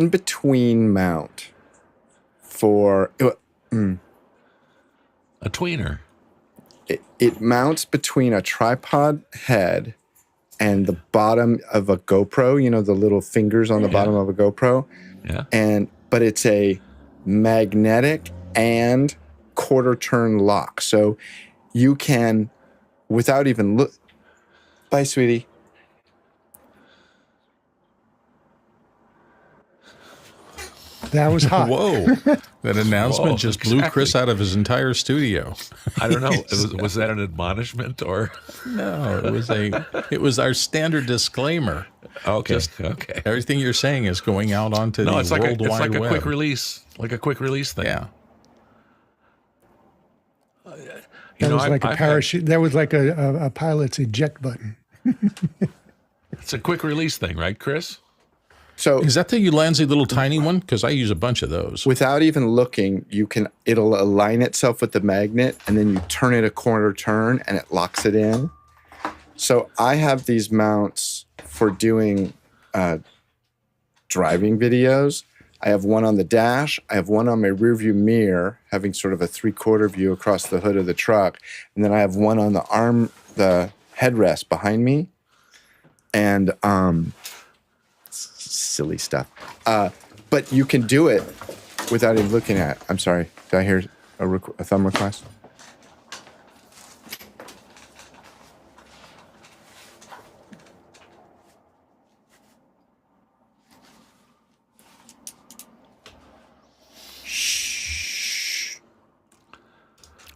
in-between mount for... A tweener. It mounts between a tripod head and the bottom of a GoPro, you know, the little fingers on the bottom of a GoPro. Yeah. But it's a magnetic and quarter turn lock. So you can, without even look... Bye, sweetie. That was hot. Whoa. That announcement just blew Chris out of his entire studio. I don't know. Was that an admonishment or? No, it was our standard disclaimer. Okay. Okay. Everything you're saying is going out onto the it's like World Wide Web. A quick release, like a quick release thing. Yeah. That was like a parachute. That was like a pilot's eject button. It's a quick release thing, right, Chris? So is that the Ulanzi little tiny one? Because I use a bunch of those. Without even looking, it'll align itself with the magnet, and then you turn it a quarter turn, and it locks it in. So I have these mounts for doing driving videos. I have one on the dash. I have one on my rearview mirror, having sort of a 3/4 view across the hood of the truck, and then I have one on the headrest behind me, and silly stuff. But you can do it without even looking at it. I'm sorry. Did I hear a thumb request?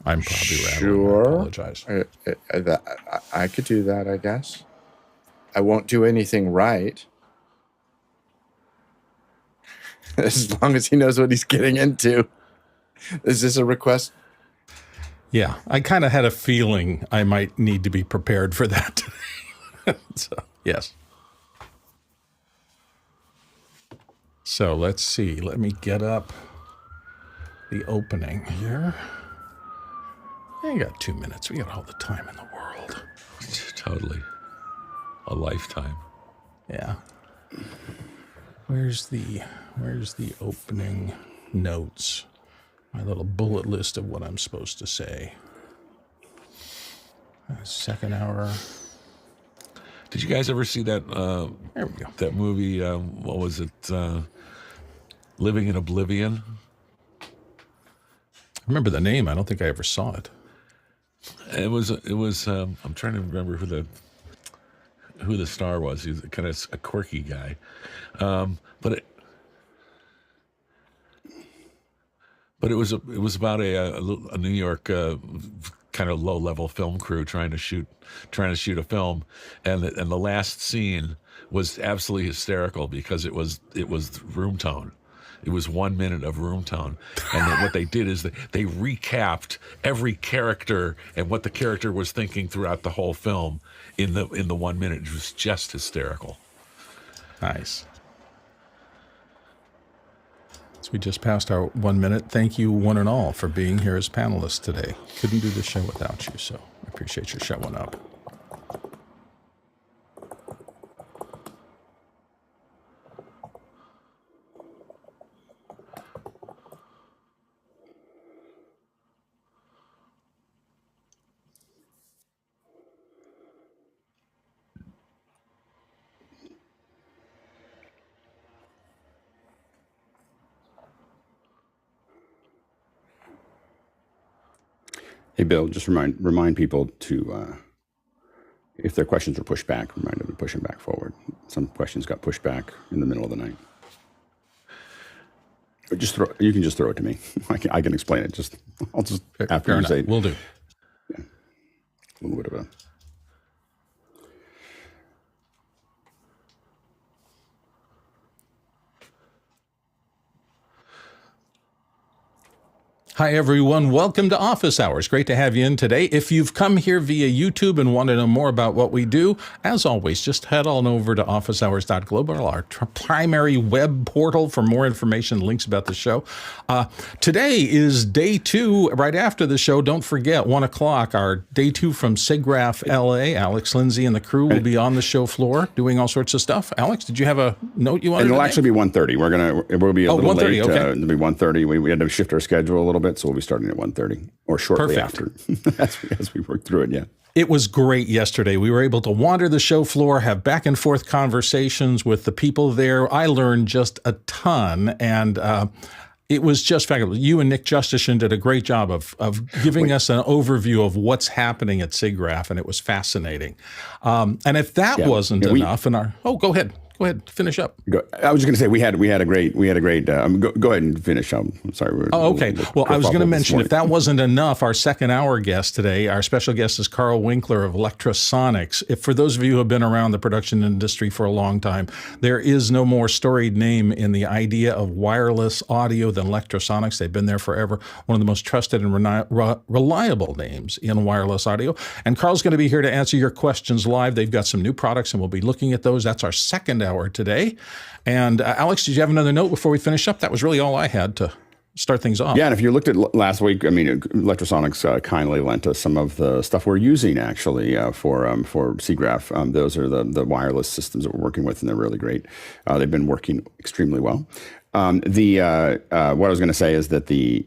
I'm probably rattling. Sure. I apologize. I could do that, I guess. I won't do anything right. As long as he knows what he's getting into. Is this a request? Yeah, I kind of had a feeling I might need to be prepared for that. So, yes. So let's see. Let me get up the opening here. I got 2 minutes. We got all the time in the world. Totally. A lifetime. Yeah. Where's the opening notes? My little bullet list of what I'm supposed to say. Second hour. Did you guys ever see that? There we go. That movie. What was it? Living in Oblivion. I remember the name. I don't think I ever saw it. It was. I'm trying to remember who the star was. He was kind of a quirky guy, but it was about a New York kind of low-level film crew trying to shoot a film, and the last scene was absolutely hysterical because it was room tone. It was 1 minute of room tone, and then what they did is they recapped every character and what the character was thinking throughout the whole film in the 1 minute. It was just hysterical. Nice. So we just passed our 1 minute. Thank you, one and all, for being here as panelists today. Couldn't do the show without you, so I appreciate you showing up. Hey, Bill, just remind people to, if their questions are pushed back, remind them to push them back forward. Some questions got pushed back in the middle of the night. Or you can just throw it to me. I can explain it. I'll just after you say it. Will do. Yeah. A little bit of a. Hi, everyone. Welcome to Office Hours. Great to have you in today. If you've come here via YouTube and want to know more about what we do, as always, just head on over to officehours.global, our primary web portal for more information, links about the show. Today is day 2, right after the show. Don't forget, 1 o'clock, our day 2 from SIGGRAPH LA. Alex Lindsay and the crew will be on the show floor doing all sorts of stuff. Alex, did you have a note you wanted to make? It'll actually be 1:30. We'll be a little late. Okay. It'll be 1:30. We had to shift our schedule a little bit, so we'll be starting at 1:30 or shortly after as we work through it. Yeah. It was great yesterday. We were able to wander the show floor, have back and forth conversations with the people there. I learned just a ton, and it was just fabulous. You and Nick Justitian did a great job of giving us an overview of what's happening at SIGGRAPH, and it was fascinating. And if that wasn't enough, go ahead. Go ahead, finish up. I was just going to say we had a great. Go ahead and finish. I'm sorry. Okay. Well, I was going to mention if that wasn't enough, our second hour guest today, our special guest is Karl Winkler of Lectrosonics. If for those of you who have been around the production industry for a long time, there is no more storied name in the idea of wireless audio than Lectrosonics. They've been there forever. One of the most trusted and reliable names in wireless audio. And Karl's going to be here to answer your questions live. They've got some new products, and we'll be looking at those. That's our second hour today. And Alex, did you have another note before we finish up? That was really all I had to start things off. Yeah, and if you looked at last week, I mean, Lectrosonics kindly lent us some of the stuff we're using actually for SIGGRAPH. Those are the wireless systems that we're working with, and they're really great. They've been working extremely well. What I was going to say is that the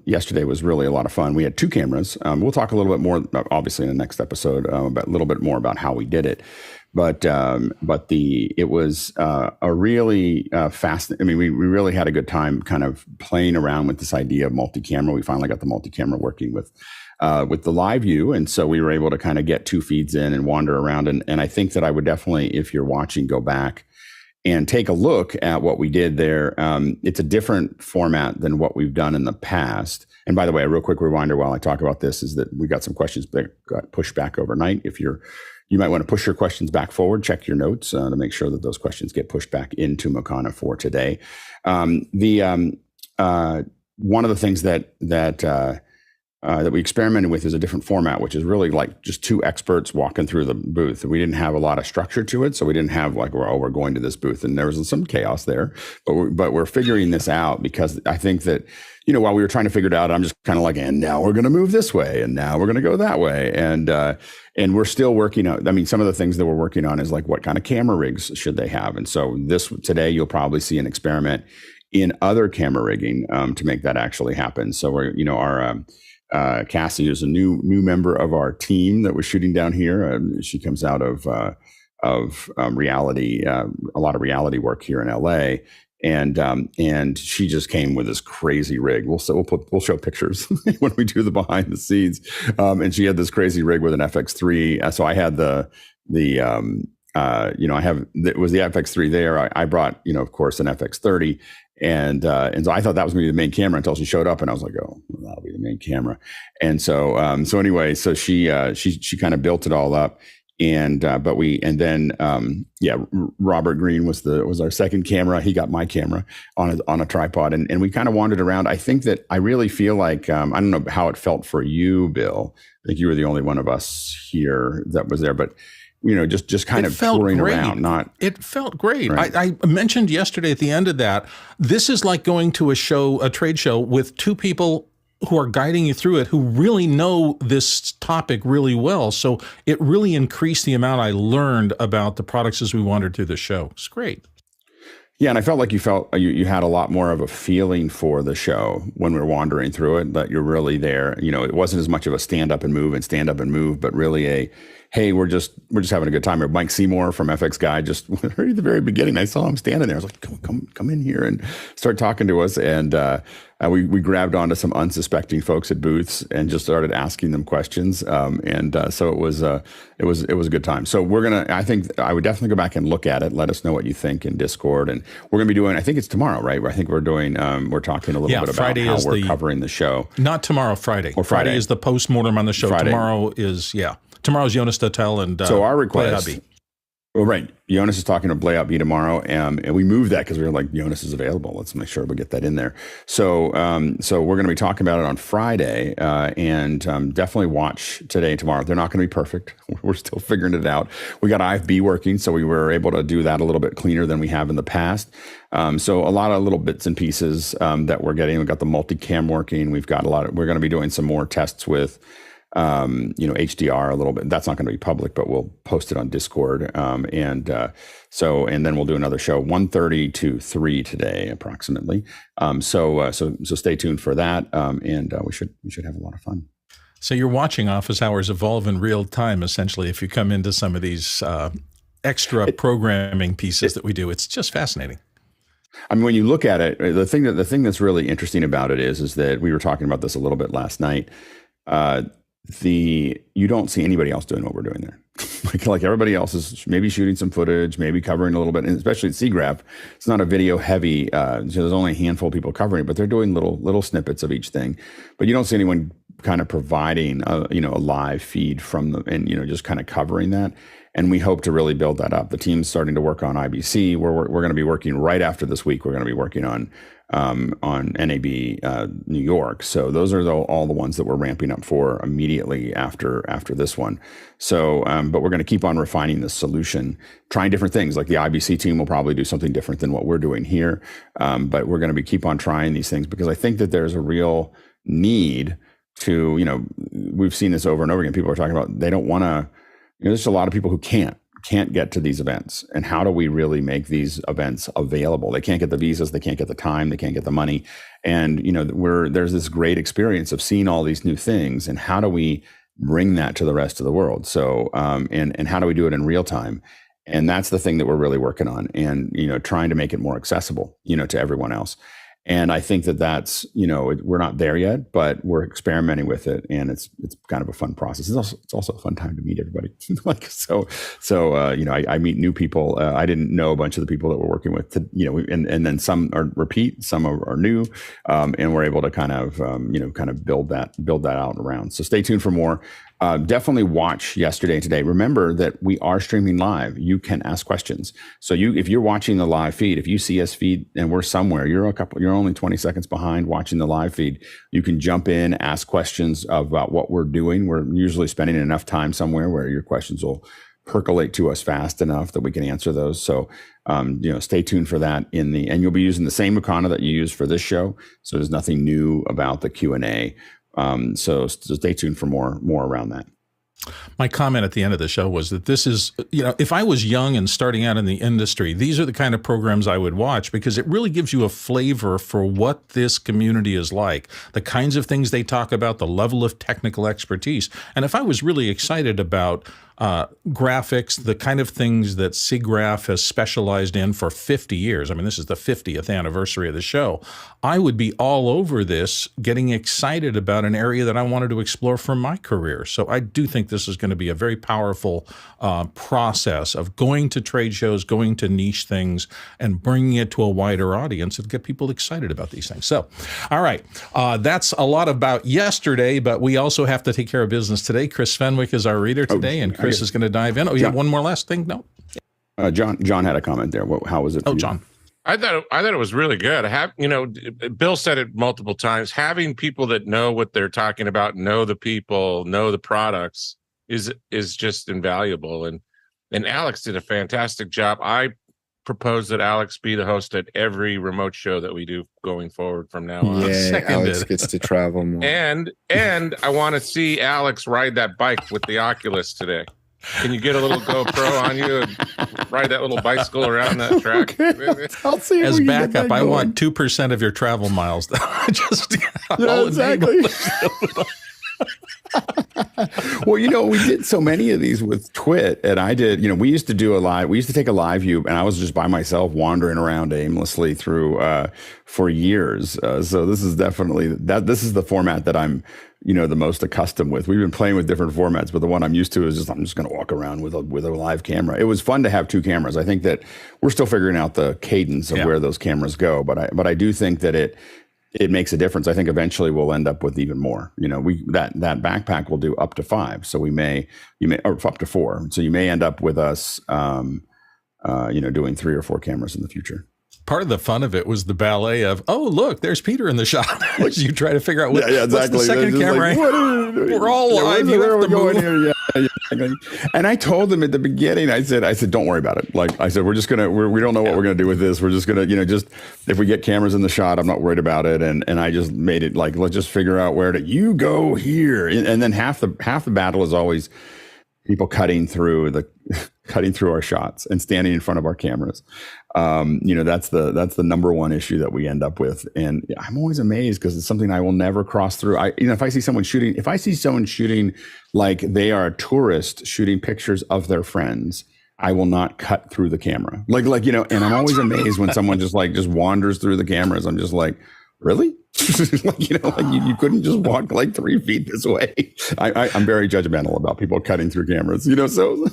yesterday was really a lot of fun. We had 2 cameras. We'll talk a little bit more, obviously, in the next episode, about a little bit more about how we did it. But it was a really fascinating. I mean, we really had a good time kind of playing around with this idea of multi-camera. We finally got the multi-camera working with the live view, and so we were able to kind of get 2 feeds in and wander around. And I think that I would definitely, if you're watching, go back and take a look at what we did there. It's a different format than what we've done in the past. And by the way, a real quick reminder while I talk about this is that we got some questions that got pushed back overnight. If you might want to push your questions back forward, check your notes to make sure that those questions get pushed back into Makana for today. One of the things that we experimented with is a different format, which is really like just 2 experts walking through the booth. We didn't have a lot of structure to it, so we didn't have like, we're going to this booth, and there was some chaos there. But we're figuring this out because I think that, while we were trying to figure it out, I'm just kind of like, and now we're going to move this way, and now we're going to go that way, and we're still working on. I mean, some of the things that we're working on is like, what kind of camera rigs should they have? And so today you'll probably see an experiment in other camera rigging to make that actually happen. So we're, our Cassie is a new member of our team that we're shooting down here. She comes out of reality, a lot of reality work here in LA. And she just came with this crazy rig. We'll show pictures when we do the behind the scenes. And she had this crazy rig with an FX3. So I had it was the FX3 there. I brought, of course, an FX30. And so I thought that was going to be the main camera until she showed up, and I was like, oh, well, that'll be the main camera. And so anyway, so she kind of built it all up. And Robert Green was our second camera. He got my camera on a tripod, and we kind of wandered around. I think that I really feel like I don't know how it felt for you, Bill. I think you were the only one of us here that was there, but just kind of touring around. It felt great. Right. I mentioned yesterday at the end of that, this is like going to a trade show with 2 people who are guiding you through it, who really know this topic really well. So it really increased the amount I learned about the products as we wandered through the show. It's great. Yeah, and I felt like you had a lot more of a feeling for the show when we were wandering through it, that you're really there. It wasn't as much of a stand up and move, but really hey, we're just having a good time. Or Mike Seymour from FX Guy, just right at the very beginning, I saw him standing there. I was like, come in here and start talking to us. And we grabbed onto some unsuspecting folks at booths and just started asking them questions. So it was a good time. So I think I would definitely go back and look at it. Let us know what you think in Discord. And we're going to be doing, I think it's tomorrow, right? I think we're talking a little bit about Friday how we're covering the show. Not tomorrow, Friday. Or Friday is the postmortem on the show. Friday. Tomorrow's Jonas Dotel and so our request. Well, right. Jonas is talking to Blayout B tomorrow, and we moved that because we were like, Jonas is available. Let's make sure we get that in there. So, so we're going to be talking about it on Friday, and definitely watch today and tomorrow. They're not going to be perfect. We're still figuring it out. We got IFB working, so we were able to do that a little bit cleaner than we have in the past. So a lot of little bits and pieces that we're getting. We've got the multicam working. We've got we're going to be doing some more tests with HDR a little bit. That's not going to be public, but we'll post it on Discord. And then we'll do another show 1:30 to 3 today, approximately. So stay tuned for that. And we should have a lot of fun. So you're watching office hours evolve in real time, essentially, if you come into some of these extra programming pieces that we do. It's just fascinating. I mean, when you look at it, the thing that's really interesting about it is that we were talking about this a little bit last night. You don't see anybody else doing what we're doing there. like everybody else is maybe shooting some footage, maybe covering a little bit, and especially at SIGGRAPH, it's not a video heavy. So there's only a handful of people covering it, but they're doing little snippets of each thing. But you don't see anyone kind of providing a live feed from them and just kind of covering that. And we hope to really build that up. The team's starting to work on IBC. We're going to be working right after this week. We're going to be working on NAB New York. So those are all the ones that we're ramping up for immediately after this one. So, but we're going to keep on refining the solution, trying different things. Like the IBC team will probably do something different than what we're doing here. But we're going to keep on trying these things because I think that there's a real need to, we've seen this over and over again. People are talking about they don't want to. There's a lot of people who can't get to these events, and how do we really make these events available? They can't get the visas, they can't get the time, they can't get the money, and there's this great experience of seeing all these new things, and how do we bring that to the rest of the world? So, and how do we do it in real time? And that's the thing that we're really working on, and trying to make it more accessible, to everyone else. And I think that's, we're not there yet, but we're experimenting with it, and it's kind of a fun process. It's also a fun time to meet everybody. I meet new people. I didn't know a bunch of the people that we're working with, and then some are repeat, some are new, and we're able to kind of build that out around. So stay tuned for more. Definitely watch yesterday and today. Remember that we are streaming live. You can ask questions. So if you're watching the live feed, if you see us feed and we're somewhere, you're only 20 seconds behind watching the live feed. You can jump in, ask questions about what we're doing. We're usually spending enough time somewhere where your questions will percolate to us fast enough that we can answer those. So, stay tuned for that and you'll be using the same Wacom that you use for this show. So there's nothing new about the Q&A. So stay tuned for more around that. My comment at the end of the show was that this is, if I was young and starting out in the industry, these are the kind of programs I would watch because it really gives you a flavor for what this community is like, the kinds of things they talk about, the level of technical expertise. And if I was really excited about graphics, the kind of things that SIGGRAPH has specialized in for 50 years. I mean, this is the 50th anniversary of the show. I would be all over this, getting excited about an area that I wanted to explore for my career. So I do think this is going to be a very powerful process of going to trade shows, going to niche things, and bringing it to a wider audience and get people excited about these things. So, all right, that's a lot about yesterday, but we also have to take care of business today. Chris Fenwick is our reader today, and Chris is going to dive in. Oh, you have one more last thing? No? John had a comment there. How was it? Oh, John. I thought it was really good. Bill said it multiple times. Having people that know what they're talking about, know the people, know the products is just invaluable. And Alex did a fantastic job. I propose that Alex be the host at every remote show that we do going forward from now on. Yeah, Alex gets to travel more. And I want to see Alex ride that bike with the Oculus today. Can you get a little GoPro on you and ride that little bicycle around that track? Okay. I'll see. As backup, I want 2% of your travel miles. Exactly. Well, we did so many of these with Twit, and I did, we used to take a live view, and I was just by myself wandering around aimlessly through for years. So this is definitely this is the format that I'm, the most accustomed with. We've been playing with different formats, but the one I'm used to is I'm just going to walk around with a live camera. It was fun to have two cameras. I think that we're still figuring out the cadence of where those cameras go, but I do think that it makes a difference. I think eventually we'll end up with even more. That backpack will do up to 5. So you may or up to 4. So you may end up with us doing 3 or 4 cameras in the future. Part of the fun of it was the ballet of, oh, look, there's Peter in the shot. You try to figure out exactly. What's the second camera. Like, we're all live. You have to move. Here. Yeah, exactly. And I told them at the beginning, I said, don't worry about it. Like I said, we don't know what we're going to do with this. We're just going to, just if we get cameras in the shot, I'm not worried about it. And I just made it like, let's just figure out you go here. And then half the battle is always people cutting through our shots and standing in front of our cameras. That's the number one issue that we end up with. And I'm always amazed because it's something I will never cross through. If I see someone shooting like they are a tourist shooting pictures of their friends, I will not cut through the camera. And I'm always amazed when someone just wanders through the cameras. I'm just like, really? You couldn't just walk 3 feet this way. I'm very judgmental about people cutting through cameras, so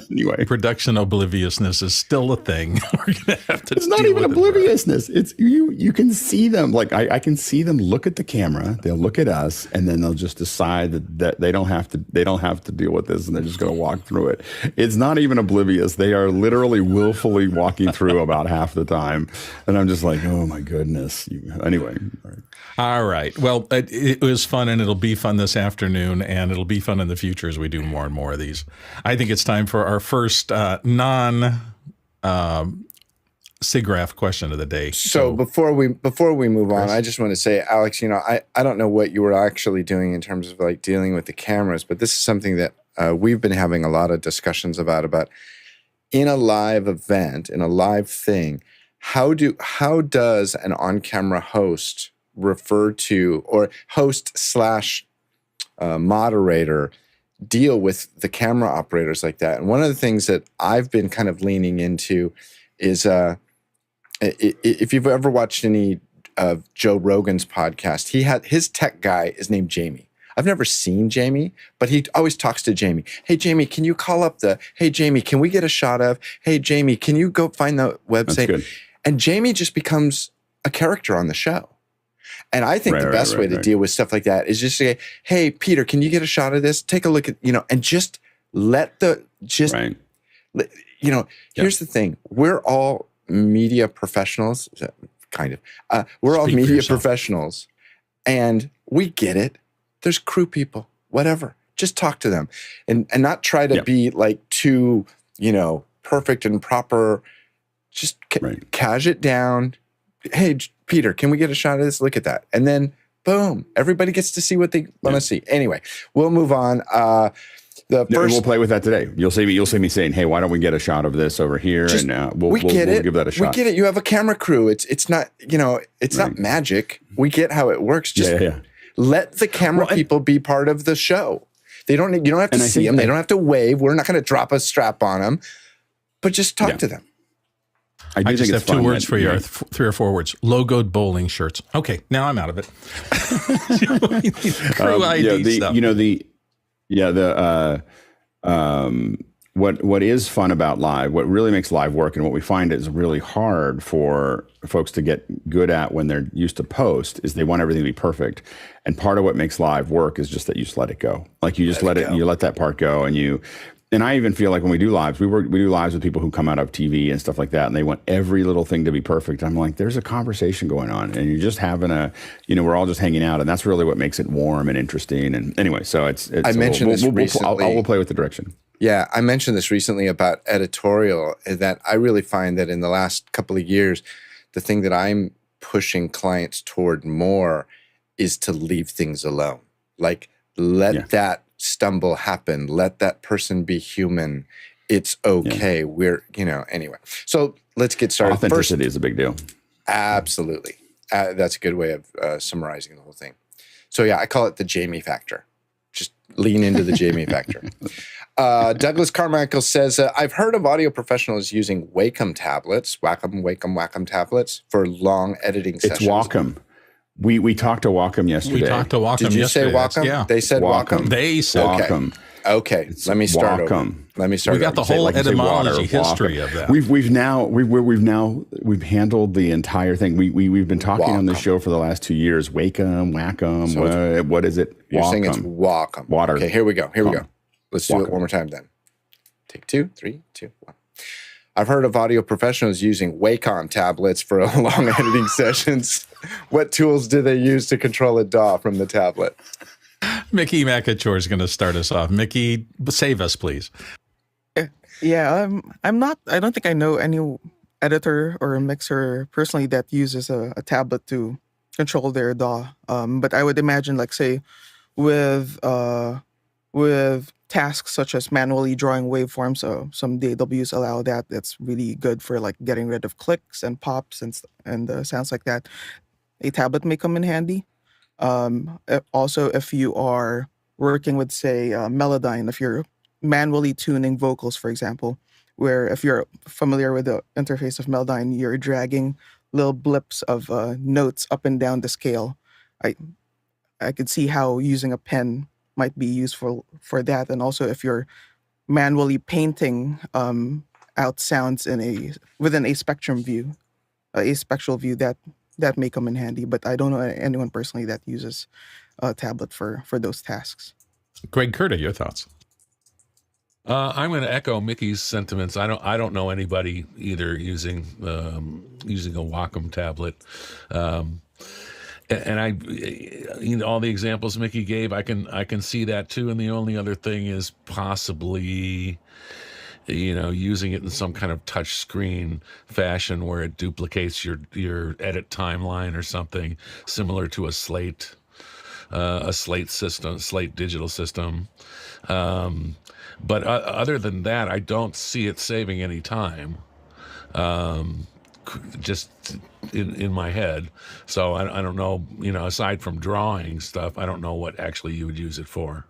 anyway. Production obliviousness is still a thing. We're gonna have to. It's not even obliviousness. It's you can see them. I can see them look at the camera. They'll look at us, and then they'll just decide that they don't have to deal with this, and they're just going to walk through it. It's not even oblivious. They are literally willfully walking through about half the time, and I'm just like, oh my goodness. Anyway. All right. Well, it was fun, and it'll be fun this afternoon, and it'll be fun in the future as we do more and more of these. I think it's time for our first SIGGRAPH question of the day. So before we move on, I just want to say, Alex, I don't know what you were actually doing in terms of dealing with the cameras, but this is something that we've been having a lot of discussions about in a live event, in a live thing. How does an on-camera host refer to, or host / moderator deal with the camera operators like that? And one of the things that I've been kind of leaning into is if you've ever watched any of Joe Rogan's podcast, his tech guy is named Jamie. I've never seen Jamie, but he always talks to Jamie. Hey, Jamie, can you call up hey, Jamie, can we get a shot of, hey, Jamie, can you go find the website? That's good. And Jamie just becomes a character on the show. And I think the best way to deal with stuff like that is just say, hey, Peter, can you get a shot of this? Take a look at, and just here's the thing. We're all media professionals, kind of. We're all media professionals, and we get it. There's crew people, whatever. Just talk to them and not try to be too, perfect and proper. Just cash it down. Hey, Peter, can we get a shot of this? Look at that. And then, boom, everybody gets to see what they want to see. Anyway, we'll move on. We'll play with that today. You'll see me saying, hey, why don't we get a shot of this over here? We'll give that a shot. We get it. You have a camera crew. It's not, it's not magic. We get how it works. Just let the camera people be part of the show. You don't have to see them. They don't have to wave. We're not going to drop a strap on them, but just talk to them. I just have 2 words for you, 3 or 4 words. Logoed bowling shirts. Okay, now I'm out of it. Crew ID stuff. What is fun about live, what really makes live work, and what we find is really hard for folks to get good at when they're used to post, is they want everything to be perfect. And part of what makes live work is just that you just let it go. You just let it, you let that part go, and I even feel like when we do lives, we do lives with people who come out of TV and stuff like that, and they want every little thing to be perfect. I'm like, there's a conversation going on, and you're just having we're all just hanging out, and that's really what makes it warm and interesting. And anyway, so I mentioned this recently. We'll play with the direction. Yeah, I mentioned this recently about editorial, that I really find that in the last couple of years, the thing that I'm pushing clients toward more is to leave things alone. Let that stumble happen. Let that person be human. It's okay. We're, anyway. So let's get started. Authenticity is a big deal. Absolutely. That's a good way of summarizing the whole thing. So I call it the Jamie factor. Just lean into the Jamie factor. Douglas Carmichael says, I've heard of audio professionals using Wacom tablets, Wacom tablets for long editing sessions. It's Wacom. We talked to Wacom yesterday. Did you say Wacom? Yeah. They said Wacom. They said Wacom. Okay. Let me start Wacom. over. We got the whole etymology history of that. We've handled the entire thing. We've been talking on this show for the last 2 years. Wacom. So what is it? You're saying it's Wacom. Water. Okay, here we go. Let's do it one more time then. Take 2, 3, 2, 1. I've heard of audio professionals using Wacom tablets for long editing sessions. What tools do they use to control a DAW from the tablet? Mickey McAchore is going to start us off. Mickey, save us, please. Yeah, I'm not. I don't think I know any editor or mixer personally that uses a tablet to control their DAW. But I would imagine, like, say, with tasks such as manually drawing waveforms, some DAWs allow that. That's really good for like getting rid of clicks and pops and sounds like that. A tablet may come in handy. Also, if you are working with, say, Melodyne, if you're manually tuning vocals, for example, where if you're familiar with the interface of Melodyne, you're dragging little blips of notes up and down the scale. I could see how using a pen might be useful for that. And also, if you're manually painting out sounds within a spectrum view, a spectral view, that may come in handy. But I don't know anyone personally that uses a tablet for those tasks. Greg Curta, your thoughts? I'm going to echo Mickey's sentiments. I don't know anybody either using a Wacom tablet. And all the examples Mickey gave, I can see that too. And the only other thing is possibly, using it in some kind of touch screen fashion where it duplicates your edit timeline or something similar to a slate digital system. But other than that, I don't see it saving any time. Just in my head. So I don't know, aside from drawing stuff, I don't know what actually you would use it for.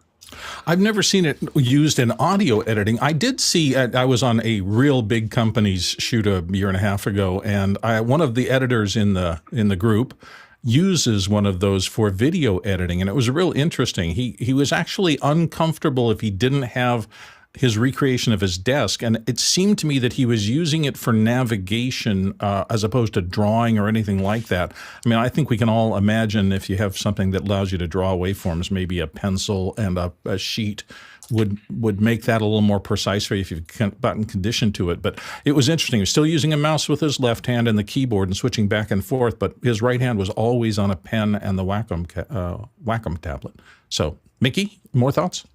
I've never seen it used in audio editing. I did see, I was on a real big company's shoot a year and a half ago, and one of the editors in the group uses one of those for video editing, and it was real interesting. He was actually uncomfortable if he didn't have his recreation of his desk, and it seemed to me that he was using it for navigation as opposed to drawing or anything like that. I mean, I think we can all imagine if you have something that allows you to draw waveforms, maybe a pencil and a sheet would make that a little more precise for you if you've gotten conditioned to it. But it was interesting. He was still using a mouse with his left hand and the keyboard and switching back and forth, but his right hand was always on a pen and the Wacom tablet. So, Mickey, more thoughts?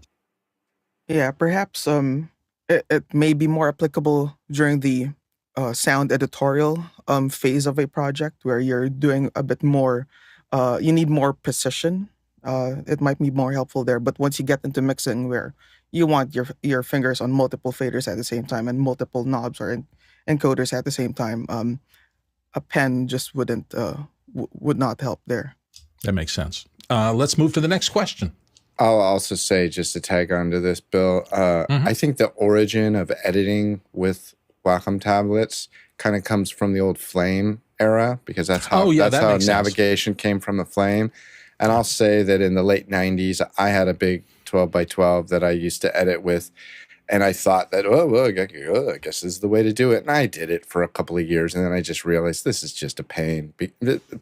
Yeah, perhaps it may be more applicable during the sound editorial phase of a project where you're doing a bit more, you need more precision. It might be more helpful there. But once you get into mixing where you want your fingers on multiple faders at the same time and multiple knobs or encoders at the same time, a pen just would not help there. That makes sense. Let's move to the next question. I'll also say, just to tag onto this, Bill, I think the origin of editing with Wacom tablets kind of comes from the old Flame era, because that's how navigation came from the Flame. And I'll say that in the late 90s, I had a big 12x12 that I used to edit with. And I thought that, I guess this is the way to do it. And I did it for a couple of years. And then I just realized this is just a pain.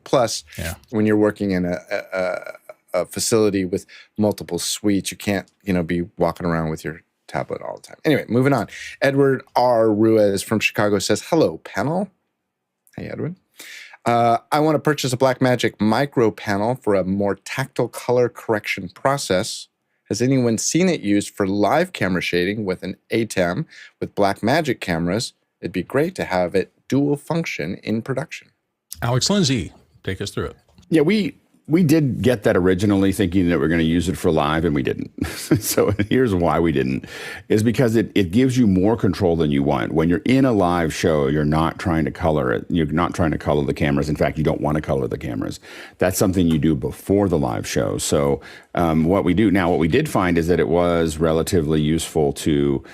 Plus, when you're working in a facility with multiple suites, you can't, be walking around with your tablet all the time. Anyway, moving on. Edward R. Ruiz from Chicago says, hello, panel. Hey, Edward. I want to purchase a Blackmagic Micro Panel for a more tactile color correction process. Has anyone seen it used for live camera shading with an ATEM with Blackmagic cameras? It'd be great to have it dual function in production. Alex Lindsay, take us through it. Yeah, we did get that originally thinking that we're going to use it for live, and we didn't. So here's why we didn't, is because it gives you more control than you want. When you're in a live show, you're not trying to color it. You're not trying to color the cameras. In fact, you don't want to color the cameras. That's something you do before the live show. So what we did find is that it was relatively useful to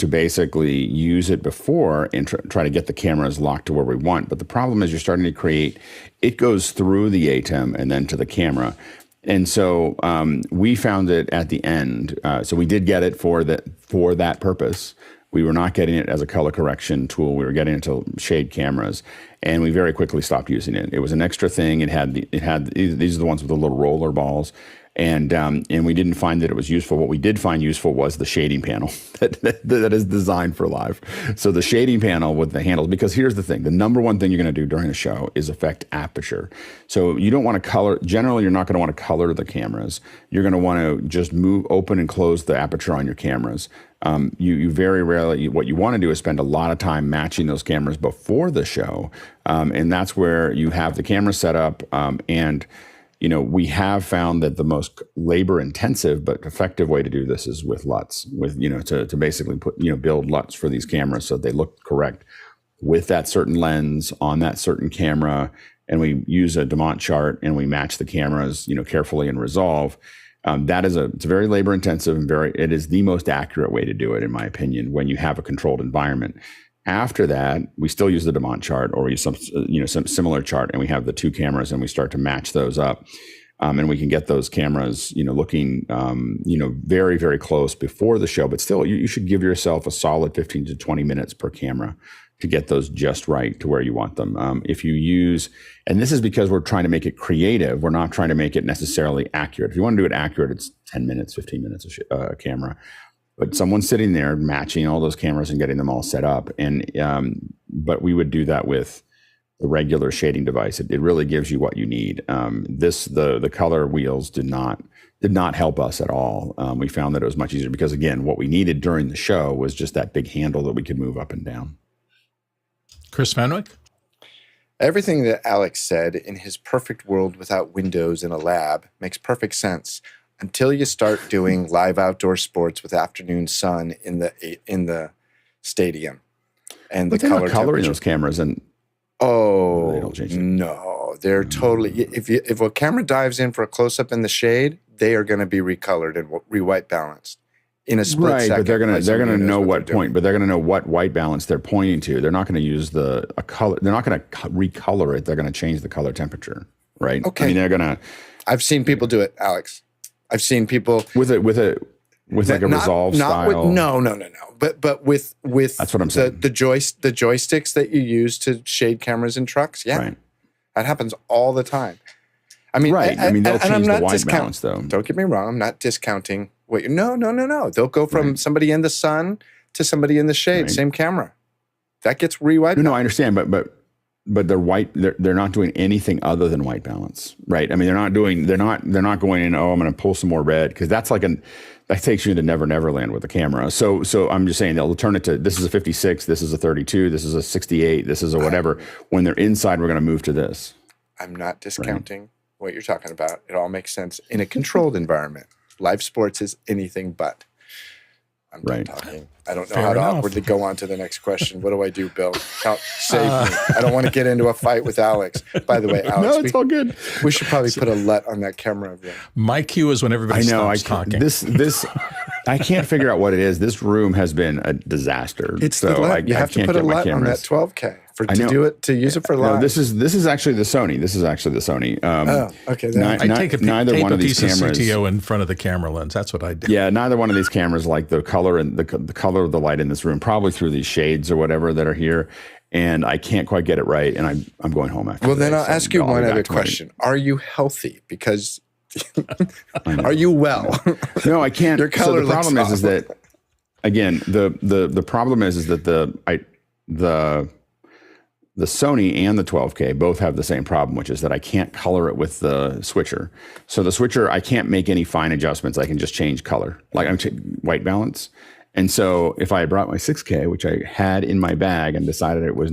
basically use it before and try to get the cameras locked to where we want. But the problem is you're starting to create, it goes through the ATEM and then to the camera. And so we found it at the end. So we did get it for that purpose. We were not getting it as a color correction tool. We were getting it to shade cameras, and we very quickly stopped using it. It was an extra thing. These are the ones with the little roller balls. And we didn't find that it was useful. What we did find useful was the shading panel that is designed for live. So the shading panel with the handles, because here's the thing, the number one thing you're going to do during the show is affect aperture. So you don't want to color, generally you're not going to want to color the cameras. You're going to want to just open and close the aperture on your cameras. You very rarely, what you want to do is spend a lot of time matching those cameras before the show. And that's where you have the camera set up, and we have found that the most labor-intensive but effective way to do this is with LUTs, to basically build LUTs for these cameras so they look correct with that certain lens on that certain camera. And we use a Demont chart and we match the cameras, carefully in Resolve. It's very labor-intensive and it is the most accurate way to do it, in my opinion, when you have a controlled environment. After that, we still use the Demont chart, or we use some similar chart, and we have the two cameras and we start to match those up. And we can get those cameras, looking, very, very close before the show, but still you should give yourself a solid 15 to 20 minutes per camera to get those just right to where you want them. If you use, and this is because we're trying to make it creative, we're not trying to make it necessarily accurate. If you want to do it accurate, it's 10 minutes, 15 minutes a camera. But someone's sitting there matching all those cameras and getting them all set up. And but we would do that with the regular shading device. It really gives you what you need. The color wheels did not help us at all. We found that it was much easier because, again, what we needed during the show was just that big handle that we could move up and down. Chris Fenwick? Everything that Alex said in his perfect world without windows in a lab makes perfect sense. Until you start doing live outdoor sports with afternoon sun in the stadium, and but the color coloring those cameras, and they don't change no, they're totally. If a camera dives in for a close up in the shade, they are going to be recolored and re-white balanced in a split second. But they're gonna know what point. But they're gonna know what white balance they're pointing to. They're not going to use a color. They're not going to recolor it. They're going to change the color temperature, right? Okay. I mean, they're gonna. I've seen people do it, Alex. I've seen people with like a Resolve style. No. But with that's what I'm saying. The joysticks that you use to shade cameras in trucks. Yeah, right. That happens all the time. I mean, right. They'll change the white balance, though. Don't get me wrong. I'm not discounting. No. They'll go from somebody in the sun to somebody in the shade. Same camera. That gets re-white. No, I understand, but they're white. They're not doing anything other than white balance, right? I mean, they're not going in. Oh, I'm going to pull some more red, because that's that takes you into Never Land with the camera. So I'm just saying they'll turn it to, this is a 56, this is a 32, this is a 68, this is a whatever. When they're inside, we're going to move to this. I'm not discounting what you're talking about. It all makes sense in a controlled environment. Live sports is anything but. I'm done talking. I don't know how to awkwardly go on to the next question. What do I do, Bill? Save me. I don't want to get into a fight with Alex. By the way, Alex, no, it's all good. We should probably put a LUT on that camera of yours. My cue is when everybody stops talking. This I can't figure out what it is. This room has been a disaster. It's the LUT. You have to put a LUT on that 12K to use it for live. No, this is actually the Sony. This is actually the Sony. Okay. I take a piece of CTO in front of the camera lens. That's what I do. Yeah, neither one of these cameras like the color and the color of the light in this room, probably through these shades or whatever that are here. And I can't quite get it right. And I'm going home after. Well, then I'll ask you one other question. Are you healthy? Because are you well? No, I can't. Your color so the problem is that, again, the problem is that the Sony and the 12K both have the same problem, which is that I can't color it with the switcher. So the switcher, I can't make any fine adjustments. I can just change color, like white balance. And so if I had brought my 6K, which I had in my bag and decided it was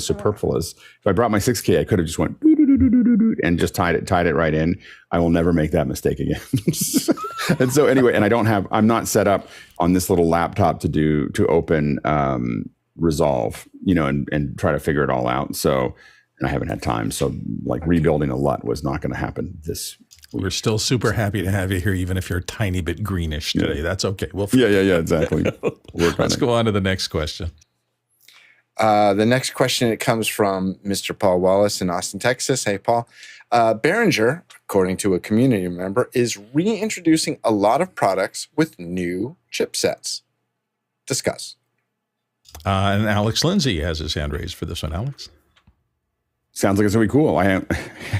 superfluous. If I brought my 6K, I could have just went and just tied it right in. I will never make that mistake again. And so anyway, and I'm not set up on this little laptop to open Resolve, and try to figure it all out. So, and I haven't had time. So like rebuilding a LUT was not going to happen We're still super happy to have you here, even if you're a tiny bit greenish today. Yeah. That's okay. Exactly. Let's go on to the next question. The next question, it comes from Mr. Paul Wallace in Austin, Texas. Hey, Paul. Behringer, according to a community member, is reintroducing a lot of products with new chipsets. Discuss. And Alex Lindsay has his hand raised for this one. Alex? Sounds like it's going to be cool. I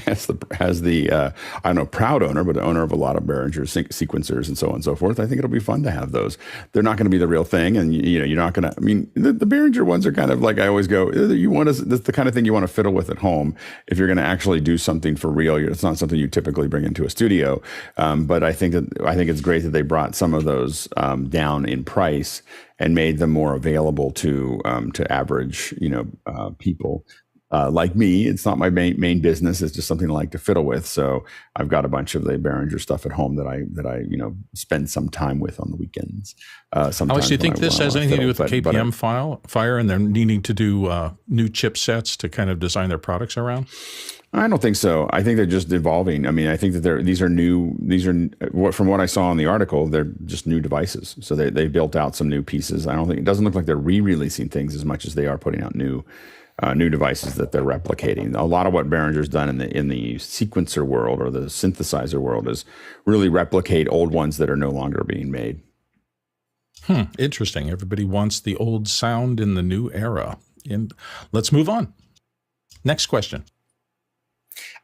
I don't know, proud owner, but the owner of a lot of Behringer sequencers and so on and so forth. I think it'll be fun to have those. They're not going to be the real thing, and you're not going to. I mean, the Behringer ones are kind of like, I always go, that's the kind of thing you want to fiddle with at home if you're going to actually do something for real. It's not something you typically bring into a studio. But I think it's great that they brought some of those down in price and made them more available to average people. Like me, it's not my main business. It's just something I like to fiddle with. So I've got a bunch of the Behringer stuff at home that I spend some time with on the weekends. Alex, do you think this has anything to do with the KPM fire and they're needing to do new chipsets to kind of design their products around? I don't think so. I think they're just evolving. I mean, I think that these are from what I saw in the article, they're just new devices. So they built out some new pieces. It doesn't look like they're re-releasing things as much as they are putting out new devices that they're replicating. A lot of what Behringer's done in the sequencer world or the synthesizer world is really replicate old ones that are no longer being made. Interesting. Everybody wants the old sound in the new era. And let's move on. Next question.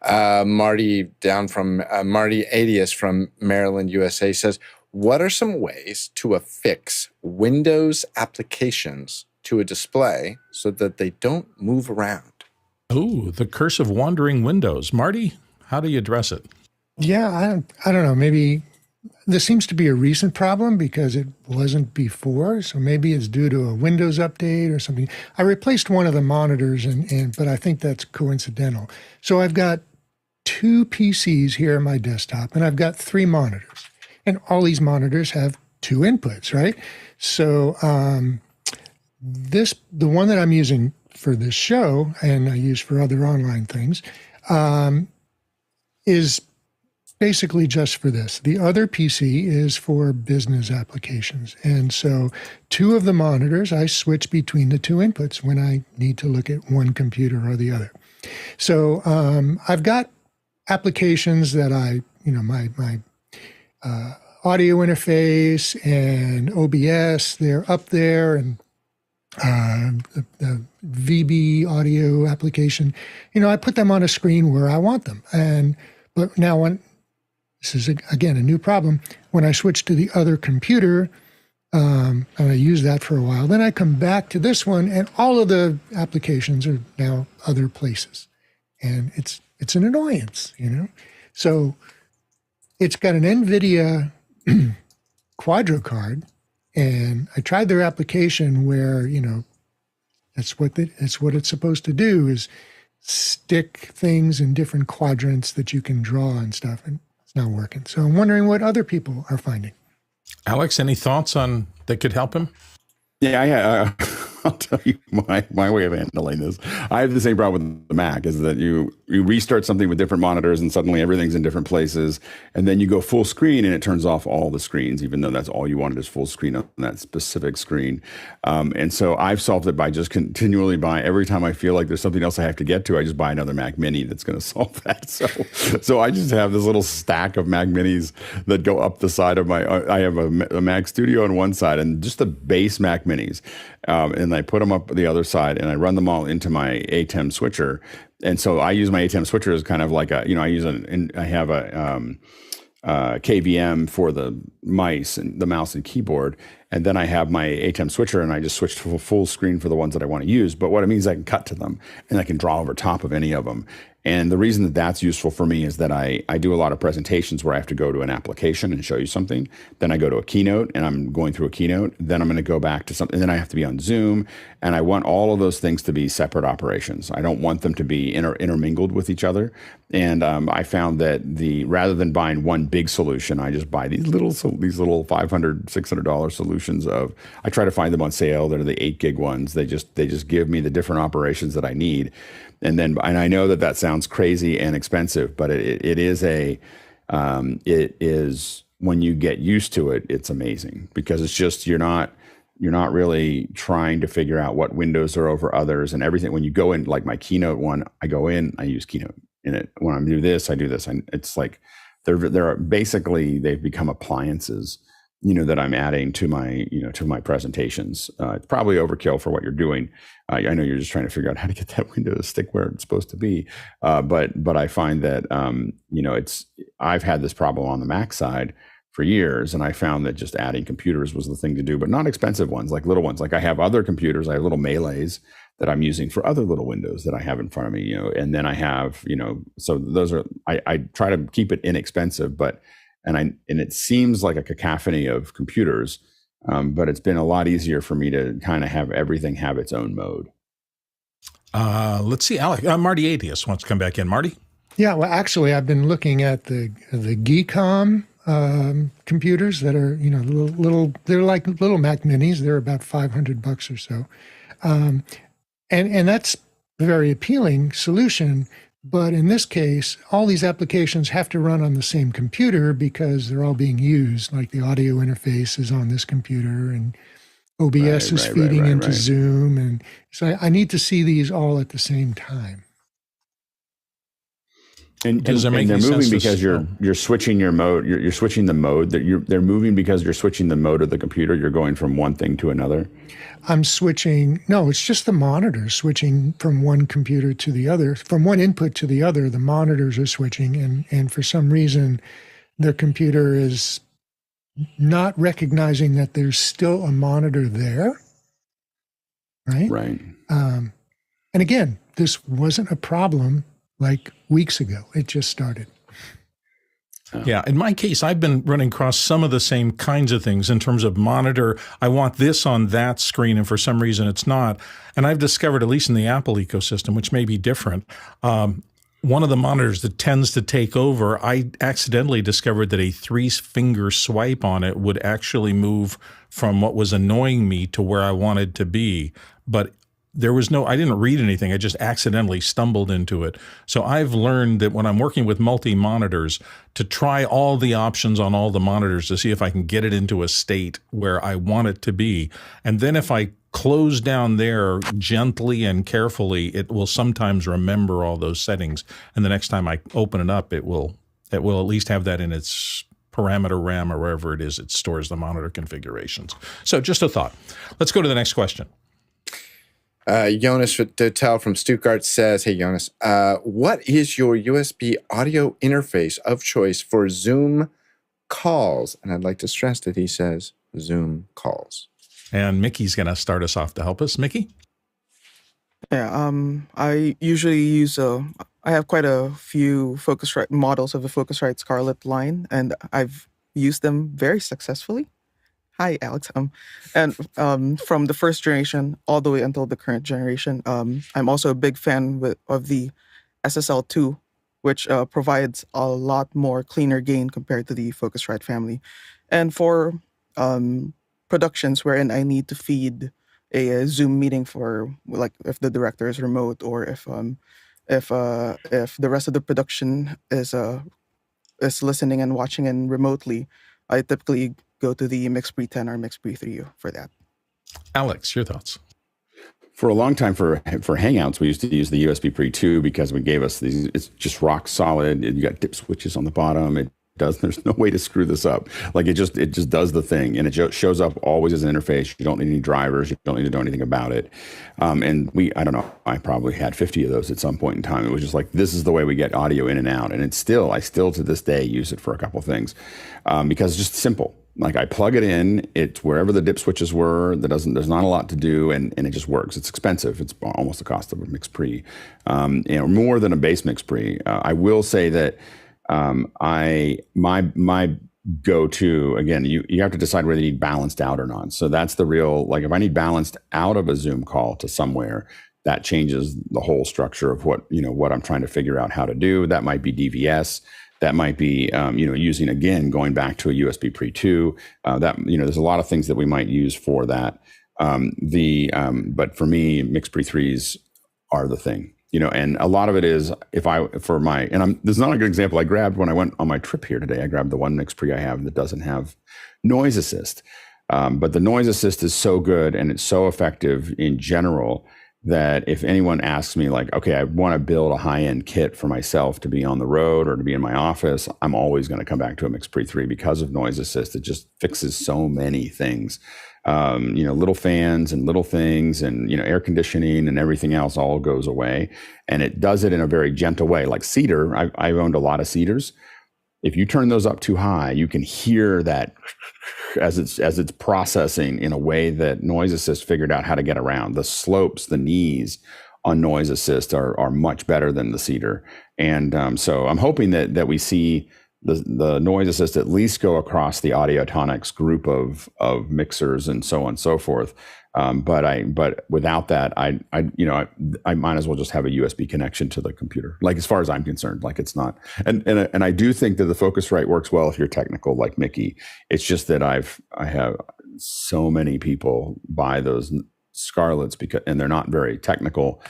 Marty Adius from Maryland, USA says, what are some ways to affix Windows applications to a display so that they don't move around? Oh, the curse of wandering windows. Marty, how do you address it? Yeah, I don't know. Maybe this seems to be a recent problem because it wasn't before. So maybe it's due to a Windows update or something. I replaced one of the monitors, but I think that's coincidental. So I've got 2 PCs here on my desktop, and I've got 3 monitors. And all these monitors have 2 inputs, right? So the one that I'm using for this show, and I use for other online things, is basically just for this. The other PC is for business applications. And so 2 of the monitors, I switch between the 2 inputs when I need to look at one computer or the other. So I've got applications that my audio interface and OBS, they're up there, and the VB audio application, I put them on a screen where I want them. But now this is, again, a new problem. When I switch to the other computer, and I use that for a while, then I come back to this one, and all of the applications are now other places. And it's an annoyance, So it's got an NVIDIA Quadro card, and I tried their application where, that's what it's supposed to do, is stick things in different quadrants that you can draw and stuff, and it's not working. So I'm wondering what other people are finding. Alex, any thoughts on that could help him? Yeah, I'll tell you my way of handling this. I have the same problem with the Mac, is that you restart something with different monitors and suddenly everything's in different places. And then you go full screen and it turns off all the screens, even though that's all you wanted is full screen on that specific screen. And so I've solved it by just continually buying. Every time I feel like there's something else I have to get to, I just buy another Mac Mini that's going to solve that. So I just have this little stack of Mac Minis that go up the side of I have a Mac Studio on one side and just the base Mac Minis. And I put them up the other side and I run them all into my ATEM switcher. And so I use my ATEM switcher as kind of like I have a KVM for the mice and the mouse and keyboard. And then I have my ATEM switcher and I just switch to a full screen for the ones that I want to use. But what it means is I can cut to them and I can draw over top of any of them. And the reason that that's useful for me is that I do a lot of presentations where I have to go to an application and show you something. Then I go to a keynote and I'm going through a keynote. Then I'm going to go back to something. And then I have to be on Zoom. And I want all of those things to be separate operations. I don't want them to be intermingled with each other. And I found that rather than buying one big solution, I just buy these little $500, $600 solutions I try to find them on sale. They're the 8 gig ones. They just give me the different operations that I need. And I know that sounds crazy and expensive, but it is when you get used to it, it's amazing because it's just, you're not really trying to figure out what windows are over others and everything. When you go in, like my Keynote one, I go in, I use Keynote in it. When I do this, I do this. And it's like, they're basically, they've become appliances that I'm adding to my presentations. It's probably overkill for what you're doing. I know you're just trying to figure out how to get that window to stick where it's supposed to be. But I find that, I've had this problem on the Mac side for years, and I found that just adding computers was the thing to do, but not expensive ones, like little ones. Like I have other computers, I have little Melees that I'm using for other little windows that I have in front of me, and then I have, so those are, I try to keep it inexpensive, and it seems like a cacophony of computers, but it's been a lot easier for me to kind of have everything have its own mode. Let's see, Alec, Marty Atheist wants to come back in. Marty? Yeah, well, actually, I've been looking at the Geekom computers that are, little, they're like little Mac Minis. They're about $500 or so. And that's a very appealing solution. But in this case, all these applications have to run on the same computer because they're all being used. Like the audio interface is on this computer, and OBS is feeding into Zoom. And so I need to see these all at the same time. And they're moving because you're switching your mode. You're switching the mode. They're moving because you're switching the mode of the computer. You're going from one thing to another. I'm switching. No, it's just the monitors switching from one computer to the other, from one input to the other. The monitors are switching, and for some reason, the computer is not recognizing that there's still a monitor there. Right. Right. And again, this wasn't a problem like weeks ago. It just started. Yeah, in my case, I've been running across some of the same kinds of things in terms of monitor. I want this on that screen, and for some reason it's not. And I've discovered, at least in the Apple ecosystem, which may be different, one of the monitors that tends to take over, I accidentally discovered that a 3-finger swipe on it would actually move from what was annoying me to where I wanted to be. But there was I didn't read anything. I just accidentally stumbled into it. So I've learned that when I'm working with multi-monitors, to try all the options on all the monitors to see if I can get it into a state where I want it to be. And then if I close down there gently and carefully, it will sometimes remember all those settings. And the next time I open it up, it will at least have that in its parameter RAM or wherever it is it stores the monitor configurations. So just a thought. Let's go to the next question. Jonas Dotel from Stuttgart says, hey, Jonas, what is your USB audio interface of choice for Zoom calls? And I'd like to stress that he says Zoom calls. And Mickey's going to start us off to help us. Mickey? Yeah, I usually use, I have quite a few Focusrite models of the Focusrite Scarlett line, and I've used them very successfully. Hi, Alex. And from the first generation all the way until the current generation, I'm also a big fan of the SSL2, which provides a lot more cleaner gain compared to the Focusrite family. And for productions wherein I need to feed a Zoom meeting for, like, if the director is remote, or if the rest of the production is listening and watching and remotely, I typically go to the MixPre 10 or MixPre 3 for that. Alex, your thoughts? For a long time, for Hangouts, we used to use the USB Pre 2 because it gave us these. It's just rock solid. You got dip switches on the bottom. There's no way to screw this up. Like it just does the thing, and it shows up always as an interface. You don't need any drivers. You don't need to do anything about it. And I don't know, I probably had 50 of those at some point in time. It was just like, this is the way we get audio in and out. And I still to this day use it for a couple things because it's just simple. Like I plug it in, it's wherever the dip switches were. There's not a lot to do, and it just works. It's expensive. It's almost the cost of a MixPre, more than a base MixPre. I will say that my go-to, again, you have to decide whether you need balanced out or not. So that's the real, like if I need balanced out of a Zoom call to somewhere, that changes the whole structure of what I'm trying to figure out how to do. That might be DVS. That might be, using, again, going back to a USB Pre 2. There's a lot of things that we might use for that. But for me, MixPre 3s are the thing. And a lot of it is this is not a good example. I grabbed, when I went on my trip here today, I grabbed the one MixPre I have that doesn't have noise assist. But the noise assist is so good and it's so effective in general that if anyone asks me like, okay, I want to build a high-end kit for myself to be on the road or to be in my office, I'm always going to come back to a MX Pre 3 because of noise assist. It just fixes so many things. Little fans and little things and, air conditioning and everything else all goes away. And it does it in a very gentle way. Like cedar, I've owned a lot of cedars. If you turn those up too high, you can hear that as it's processing in a way that noise assist figured out how to get around. The slopes, the knees on noise assist are much better than the cedar. And so I'm hoping that we see the noise assist at least go across the Audiotonics group of mixers and so on and so forth. But without that, I might as well just have a USB connection to the computer. Like as far as I'm concerned, like it's not. And I do think that the Focusrite works well if you're technical like Mickey. It's just that I have so many people buy those Scarletts and they're not very technical,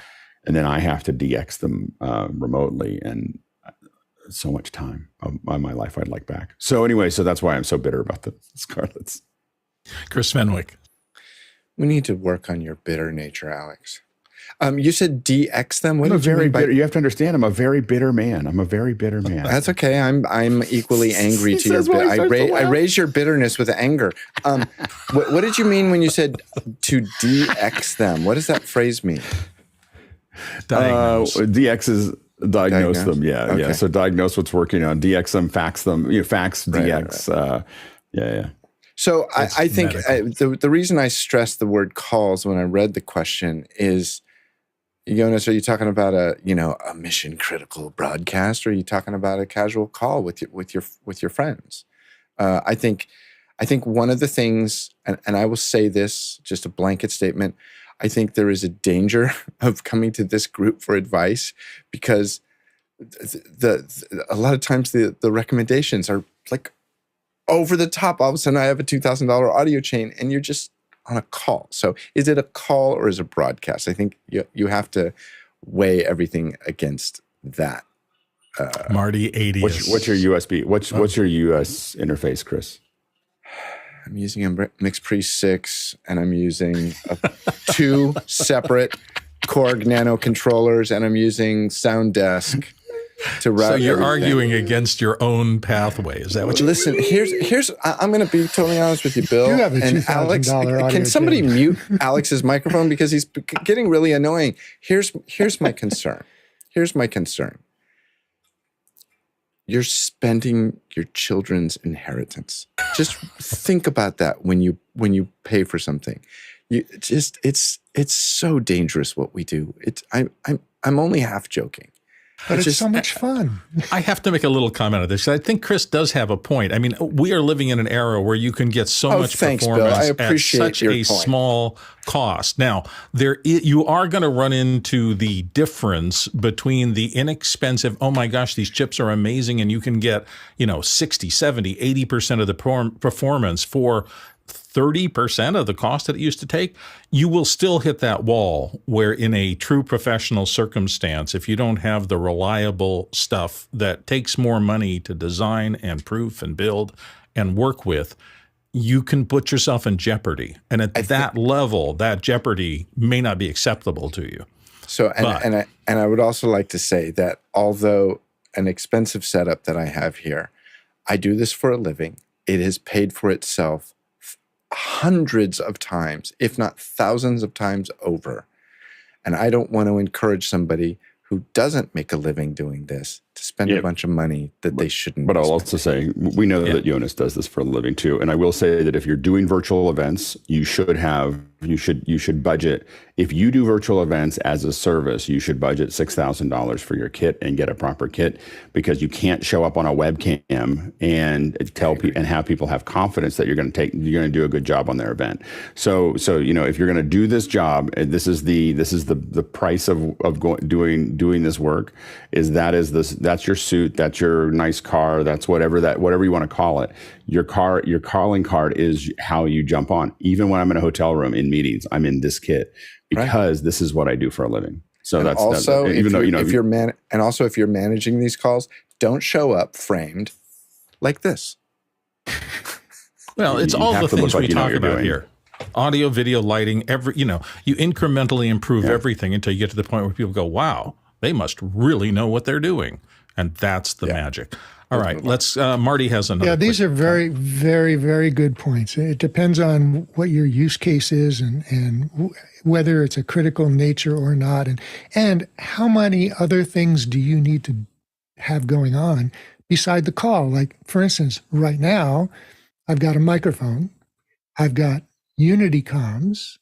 and then I have to DX them remotely, and so much time of my life I'd like back. So anyway, so that's why I'm so bitter about the Scarletts. Chris Fenwick. We need to work on your bitter nature, Alex. You said DX them. What I'm a did you very mean by- bitter. You have to understand, I'm a very bitter man. That's okay. I'm equally angry to your. I raise your bitterness with anger. What did you mean when you said to DX them? What does that phrase mean? Diagnose. DX is diagnose them. Yeah, Okay. yeah. So diagnose what's working on. DX them, fax them. Fax, DX. Right. Yeah. So I think the reason I stressed the word calls when I read the question is, Jonas, are you talking about a mission critical broadcast, or are you talking about a casual call with your friends? I think one of the things, and I will say this, just a blanket statement, I think there is a danger of coming to this group for advice because a lot of times the recommendations are like over the top. All of a sudden I have a $2,000 audio chain and you're just on a call. So is it a call or is it a broadcast? I think you have to weigh everything against that. Marty 80. What's your USB? What's your US interface, Chris? I'm using a MX Pre 6 and I'm using two separate Korg Nano controllers and I'm using Sounddesk to route. So you're everything. arguing against your own pathway. Is that what you Listen, here's I'm going to be totally honest with you, Bill. You have a and $2,000 Alex. audio Can somebody chain. mute Alex's microphone because he's getting really annoying? Here's my concern. You're spending your children's inheritance. Just think about that when you pay for something. It's so dangerous what we do. I'm only half joking. But it's so much fun. I have to make a little comment on this. I think Chris does have a point. I mean, we are living in an era where you can get so much thanks, Bill. performance I appreciate at such your a point. small cost. Now, you are going to run into the difference between the inexpensive, oh my gosh, these chips are amazing, and you can get 60, 70, 80% of the performance for 30% of the cost that it used to take. You will still hit that wall where in a true professional circumstance, if you don't have the reliable stuff that takes more money to design and proof and build and work with, you can put yourself in jeopardy. And at that level, that jeopardy may not be acceptable to you. So, and I would also like to say that although an expensive setup that I have here, I do this for a living. It has paid for itself hundreds of times, if not thousands of times over. And I don't want to encourage somebody who doesn't make a living doing this to spend a bunch of money that they shouldn't. But I'll also say, we know that Jonas does this for a living too. And I will say that if you're doing virtual events, you should budget. If you do virtual events as a service, you should budget $6,000 for your kit and get a proper kit, because you can't show up on a webcam and tell people and have people have confidence that you're going to do a good job on their event. So if you're going to do this job, this is the price of doing this work. That's your suit, that's your nice car, that's whatever you want to call it. Your calling card is how you jump on. Even when I'm in a hotel room in meetings, I'm in this kit because this is what I do for a living. So and if you're managing these calls, don't show up framed like this. Well, it's all the things we talk about here. Audio, video, lighting, you incrementally improve everything until you get to the point where people go, wow, they must really know what they're doing. And that's the magic. All right, Marty has another. Yeah, these are very, very, very good points. It depends on what your use case is and whether it's a critical nature or not, and how many other things do you need to have going on beside the call. Like, for instance, right now, I've got a microphone, I've got Unity comms,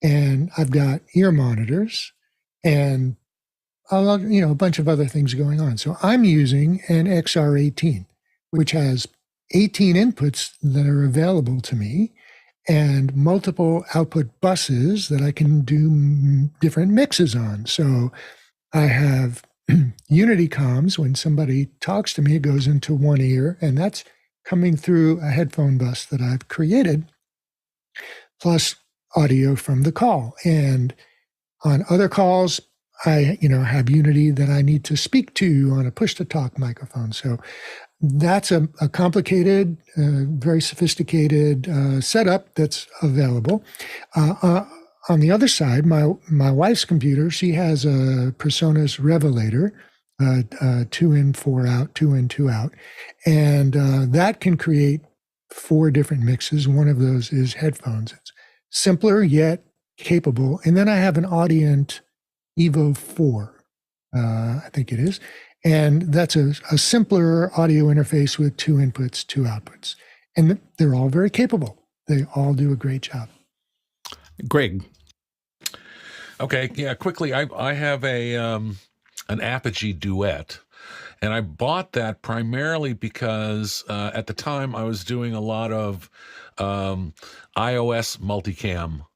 and I've got ear monitors, and a bunch of other things going on. So I'm using an XR18, which has 18 inputs that are available to me and multiple output buses that I can do different mixes on. So I have Unity comms. When somebody talks to me, it goes into one ear, and that's coming through a headphone bus that I've created, plus audio from the call. And on other calls, I, have Unity that I need to speak to on a push-to-talk microphone. So that's a complicated, very sophisticated setup that's available. On the other side, my wife's computer, she has a PreSonus Revelator, 2 in, 4 out, 2 in, 2 out. And that can create 4 different mixes. One of those is headphones. It's simpler yet capable. And then I have an Audient Evo 4, I think it is. And that's a simpler audio interface with 2 inputs, 2 outputs. And they're all very capable. They all do a great job. Greg. Okay, yeah, quickly, I have an Apogee Duet, and I bought that primarily because at the time I was doing a lot of iOS multicam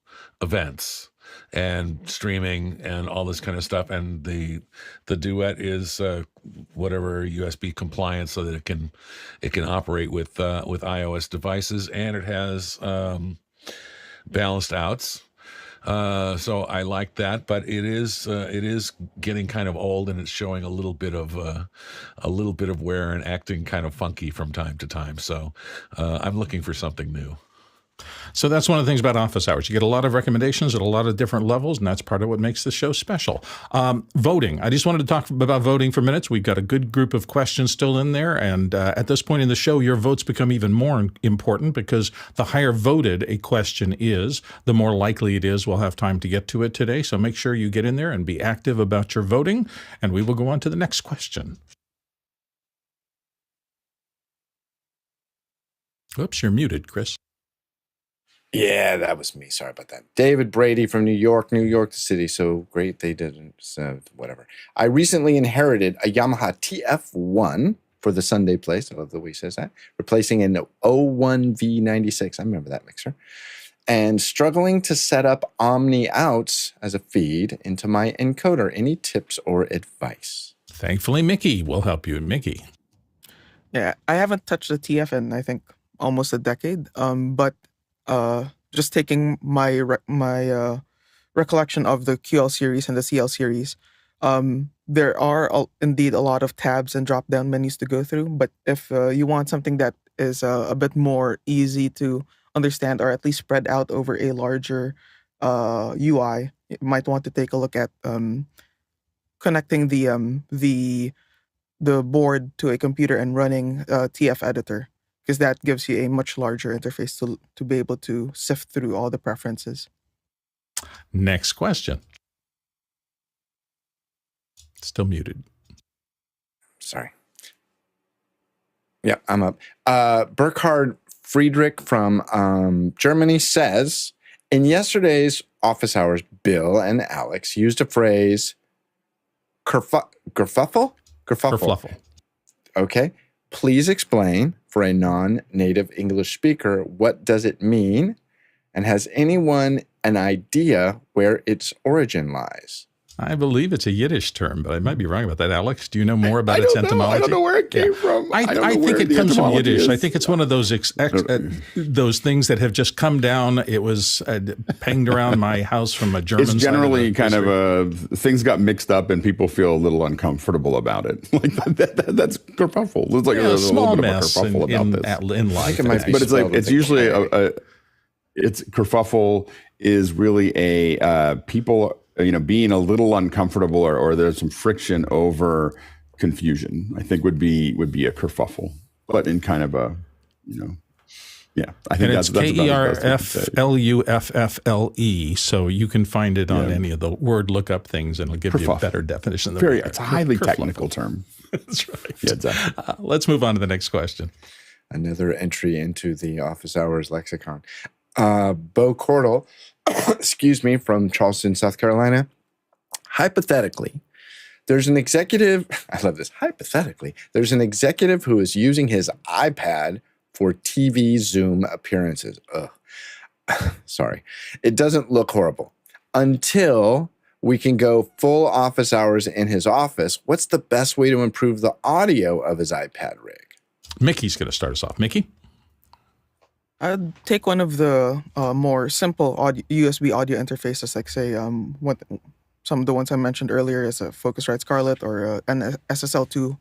events and streaming and all this kind of stuff, and the Duet is whatever USB compliant, so that it can operate with iOS devices, and it has balanced outs. So I like that, but it is getting kind of old, and it's showing a little bit of wear and acting kind of funky from time to time. So I'm looking for something new. So that's one of the things about office hours. You get a lot of recommendations at a lot of different levels, and that's part of what makes the show special. Voting. I just wanted to talk about voting for minutes. We've got a good group of questions still in there, and at this point in the show, your votes become even more important, because the higher voted a question is, the more likely it is we'll have time to get to it today. So make sure you get in there and be active about your voting, and we will go on to the next question. Oops, you're muted, Chris. Yeah, that was me. Sorry about that. David Brady from New York the city. So great they didn't, whatever. I recently inherited a Yamaha TF1 for the Sunday place. I love the way he says that. Replacing an 01V96. I remember that mixer. And struggling to set up omni outs as a feed into my encoder. Any tips or advice? Thankfully, Mickey will help you. Mickey. Yeah, I haven't touched the TF in, I think, almost a decade. But just taking my recollection of the QL series and the CL series, there are indeed a lot of tabs and drop-down menus to go through. But if you want something that is a bit more easy to understand, or at least spread out over a larger UI, you might want to take a look at connecting the board to a computer and running TF editor, because that gives you a much larger interface to be able to sift through all the preferences. Next question. Still muted. Sorry. Yeah, I'm up. Burkhard Friedrich from Germany says, in yesterday's office hours, Bill and Alex used a phrase, gerfuffle? Kerfluffle. Okay. Please explain, for a non-native English speaker, what does it mean? And has anyone an idea where its origin lies? I believe it's a Yiddish term, but I might be wrong about that. Alex, do you know more about its etymology? I don't know where it came from. I think it comes from Yiddish. I think it's one of those those things that have just come down. It was panged around my house from a German. It's generally side kind of things got mixed up and people feel a little uncomfortable about it. Like that's kerfuffle. There's like a small little bit mess of a kerfuffle about this in life. It might be but it's like it's usually it's kerfuffle is really a people being a little uncomfortable or there's some friction over confusion. I think would be a kerfuffle, but in kind of a yeah. I think and it's that's about the best way to say it. KERFFLE, so you can find it on any of the word lookup things, and it'll give you a better definition. It's a highly technical term. That's right. Yeah, exactly. Let's move on to the next question. Another entry into the office hours lexicon. Bo Cordell, excuse me, from Charleston, South Carolina. Hypothetically, there's an executive, I love this, hypothetically, there's an executive who is using his iPad for TV Zoom appearances. Ugh. Sorry. It doesn't look horrible. Until we can go full office hours in his office, what's the best way to improve the audio of his iPad rig? Mickey's going to start us off. Mickey? I'd take one of the more simple USB audio interfaces, like say some of the ones I mentioned earlier is a Focusrite Scarlett or an SSL2.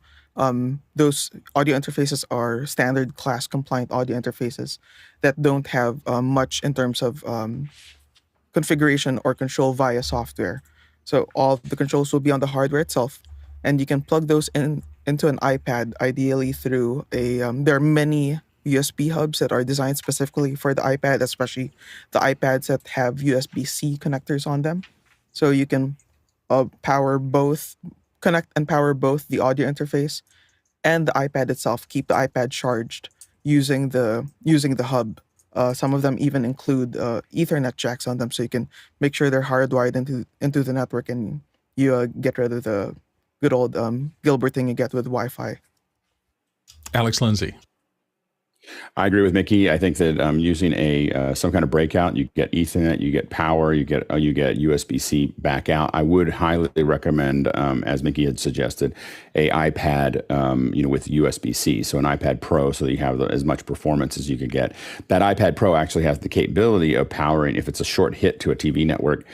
Those audio interfaces are standard class compliant audio interfaces that don't have much in terms of configuration or control via software. So all the controls will be on the hardware itself, and you can plug those into an iPad, ideally through there are many USB hubs that are designed specifically for the iPad, especially the iPads that have USB-C connectors on them. So you can connect and power both the audio interface and the iPad itself. Keep the iPad charged using the hub. Some of them even include Ethernet jacks on them, so you can make sure they're hardwired into the network, and you get rid of the good old Gilbert thing you get with Wi-Fi. Alex Lindsay. I agree with Mickey. I think that using some kind of breakout, you get Ethernet, you get power, you get USB-C back out. I would highly recommend, as Mickey had suggested, a iPad, with USB-C. So an iPad Pro, so that you have as much performance as you could get. That iPad Pro actually has the capability of powering. If it's a short hit to a TV network,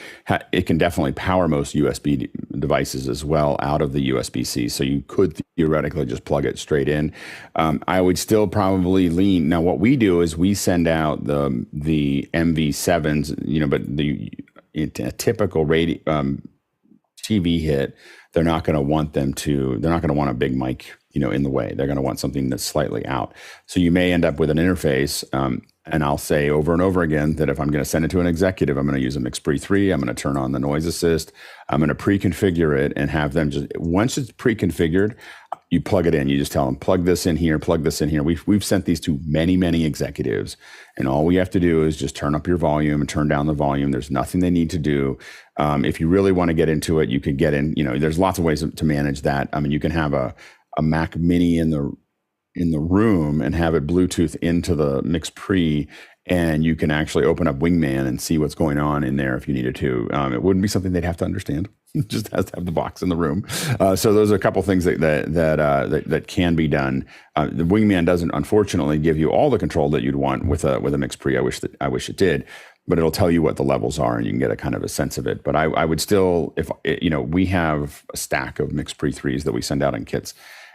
it can definitely power most USB devices as well out of the USB-C. So you could theoretically just plug it straight in. I would still probably lean. Now, what we do is we send out the MV7s, but a typical TV hit, they're not going to want a big mic, in the way. They're going to want something that's slightly out. So you may end up with an interface, and I'll say over and over again that if I'm going to send it to an executive, I'm going to use a MixPre 3. I'm going to turn on the noise assist. I'm going to pre-configure it and have them once it's pre-configured, you plug it in. You just tell them, plug this in here, plug this in here. We've sent these to many, many executives, and all we have to do is just turn up your volume and turn down the volume. There's nothing they need to do. If you really want to get into it, you could get in. There's lots of ways to manage that. I mean, you can have a Mac Mini in the room and have it Bluetooth into the MixPre, and you can actually open up Wingman and see what's going on in there if you needed to. It wouldn't be something they'd have to understand. It just has to have the box in the room. So those are a couple things that can be done. The Wingman doesn't, unfortunately, give you all the control that you'd want with a MixPre. I wish it did, but it'll tell you what the levels are, and you can get a kind of a sense of it. But I would still, we have a stack of MixPre 3s that we send out in kits.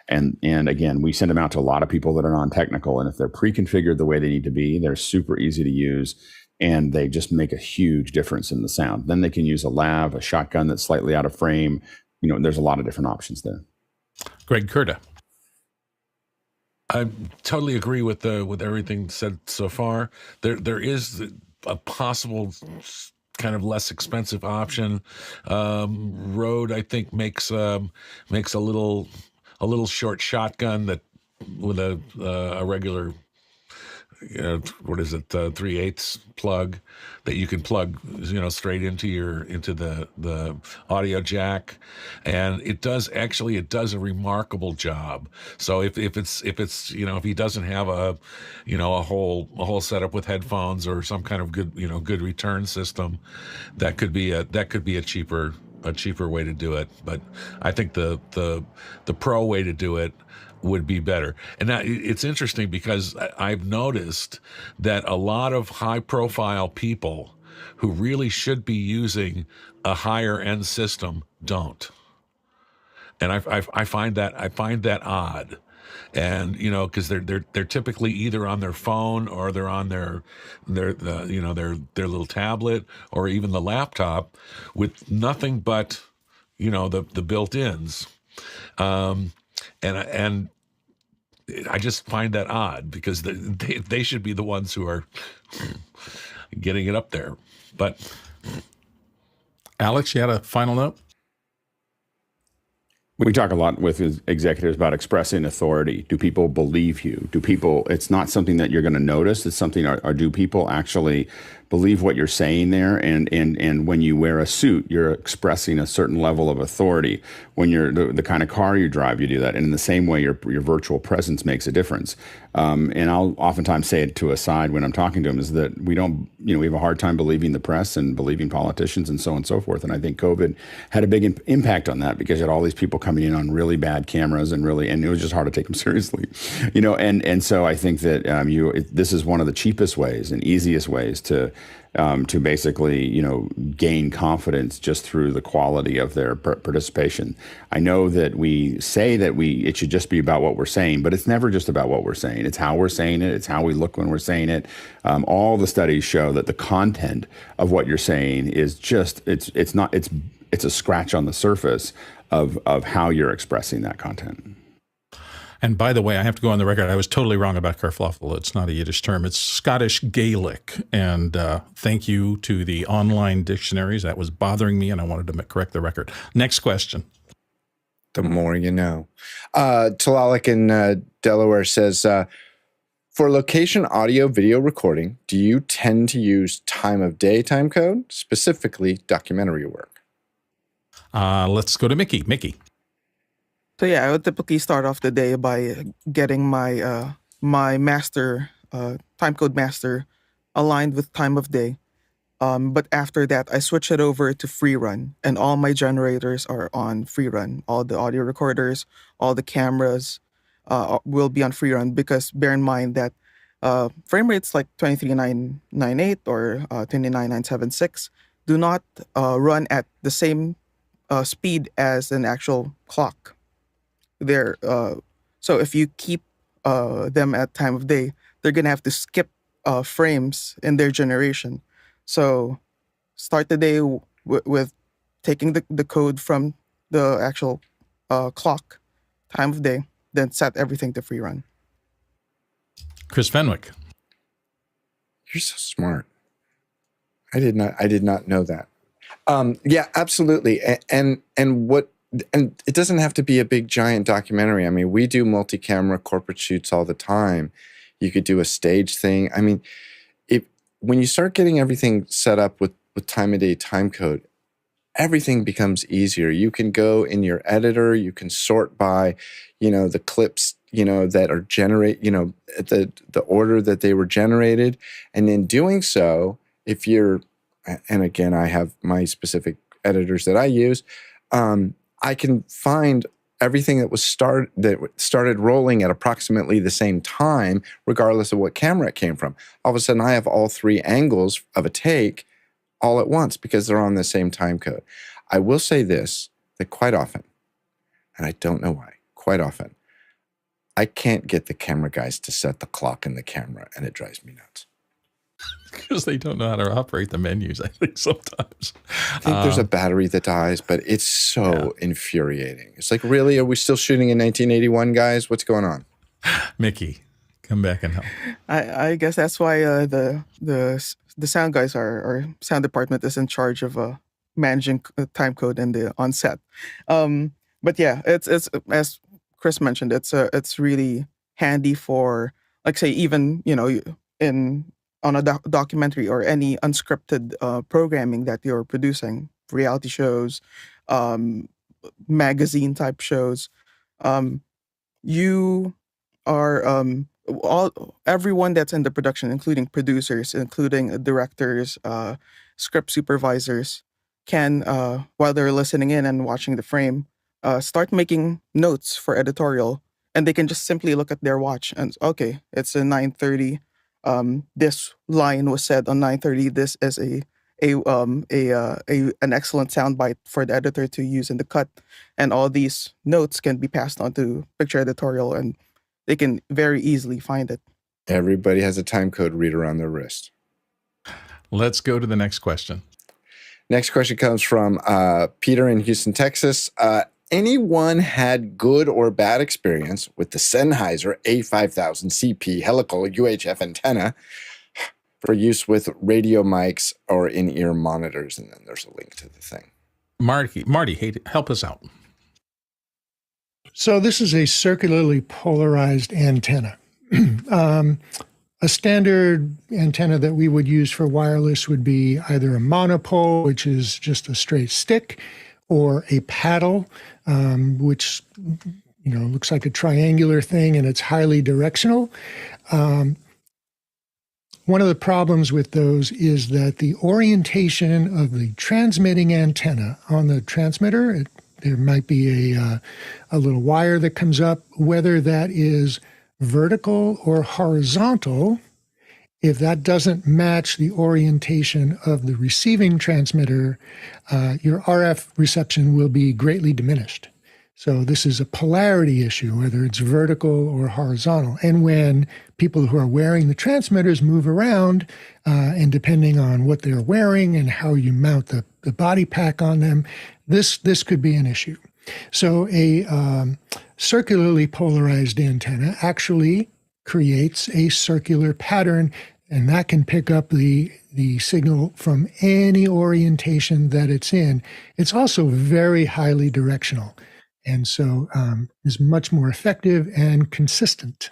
And again, we send them out to a lot of people that are non-technical. And if they're pre-configured the way they need to be, they're super easy to use. And they just make a huge difference in the sound. Then they can use a lav, a shotgun that's slightly out of frame. There's a lot of different options there. Greg Kurta. I totally agree with everything said so far. There is a possible kind of less expensive option. Rode, I think, makes a little short shotgun that with a regular, 3/8 plug that you can plug, straight into the audio jack, and it does a remarkable job. So if he doesn't have a whole setup with headphones or some kind of good return system, that could be a cheaper way to do it. But I think the pro way to do it would be better. And now it's interesting because I've noticed that a lot of high-profile people who really should be using a higher-end system don't. And I find that odd. and because they're typically either on their phone or they're on their little tablet or even the laptop with nothing but the built-ins, and I just find that odd because they should be the ones who are getting it up there. But Alex, you had a final note? We talk a lot with executives about expressing authority. Do people believe you? It's not something that you're going to notice. It's something, or do people actually believe what you're saying there? And when you wear a suit, you're expressing a certain level of authority. When you're the kind of car you drive, you do that. And in the same way, your virtual presence makes a difference. And I'll oftentimes say it to a side when I'm talking to them is that we don't, we have a hard time believing the press and believing politicians and so on and so forth. And I think COVID had a big impact on that because you had all these people coming in on really bad cameras and it was just hard to take them seriously, and so I think that this is one of the cheapest ways and easiest ways to basically, gain confidence just through the quality of their participation. I know that we say that it should just be about what we're saying, but it's never just about what we're saying. It's how we're saying it. It's how we look when we're saying it. All the studies show that the content of what you're saying is just, it's a scratch on the surface of how you're expressing that content. And by the way, I have to go on the record. I was totally wrong about kerfluffle. It's not a Yiddish term. It's Scottish Gaelic. And thank you to the online dictionaries. That was bothering me, and I wanted to correct the record. Next question. The more you know. Tlaloc in Delaware says, for location audio video recording, do you tend to use time of day time code, specifically documentary work? Let's go to Mickey. Mickey. So yeah, I would typically start off the day by getting my my master timecode master aligned with time of day. But after that, I switch it over to free run, and all my generators are on free run. All the audio recorders, all the cameras will be on free run because bear in mind that frame rates like 23998 or 29976 do not run at the same speed as an actual clock. So if you keep them at time of day, they're gonna have to skip frames in their generation. So start the day with taking the code from the actual clock, time of day, then set everything to free run. Chris Fenwick. You're so smart. I did not know that. Yeah, absolutely. And it doesn't have to be a big giant documentary. I mean, we do multi-camera corporate shoots all the time. You could do a stage thing. I mean, when you start getting everything set up with time of day time code, everything becomes easier. You can go in your editor, you can sort by, the clips, that are the order that they were generated. And in doing so, and again, I have my specific editors that I use, I can find everything that started rolling at approximately the same time, regardless of what camera it came from. All of a sudden, I have all three angles of a take all at once because they're on the same time code. I will say this, that quite often, and I don't know why, quite often, I can't get the camera guys to set the clock in the camera, and it drives me nuts. Because they don't know how to operate the menus, I think, sometimes. I think there's a battery that dies, but it's so infuriating. It's like, really? Are we still shooting in 1981, guys? What's going on? Mickey, come back and help. I guess that's why the sound guys or sound department is in charge of managing time code and the on set. But yeah, it's as Chris mentioned, it's really handy for, like, say, even on a documentary or any unscripted programming that you're producing, reality shows, magazine type shows. You are everyone that's in the production, including producers, including directors, script supervisors, can while they're listening in and watching the frame, start making notes for editorial, and they can just simply look at their watch and, okay, it's a 9:30. This line was said on 9:30. This is an excellent soundbite for the editor to use in the cut, and all these notes can be passed on to picture editorial, and they can very easily find it. Everybody has a time code reader on their wrist. Let's go to the next question. Next question comes from Peter in Houston, Texas. Anyone had good or bad experience with the Sennheiser A-5000-CP helical UHF antenna for use with radio mics or in-ear monitors? And then there's a link to the thing. Marty, hey, help us out. So this is a circularly polarized antenna. A standard antenna that we would use for wireless would be either a monopole, which is just a straight stick, or a paddle, which looks like a triangular thing and it's highly directional. One of the problems with those is that the orientation of the transmitting antenna on the transmitter, there might be a little wire that comes up, whether that is vertical or horizontal. If that doesn't match the orientation of the receiving transmitter, your RF reception will be greatly diminished. So this is a polarity issue, whether it's vertical or horizontal. And when people who are wearing the transmitters move around, and depending on what they're wearing and how you mount the body pack on them, this could be an issue. So a circularly polarized antenna actually creates a circular pattern, and that can pick up the signal from any orientation that it's in. It's also very highly directional, and so is much more effective and consistent.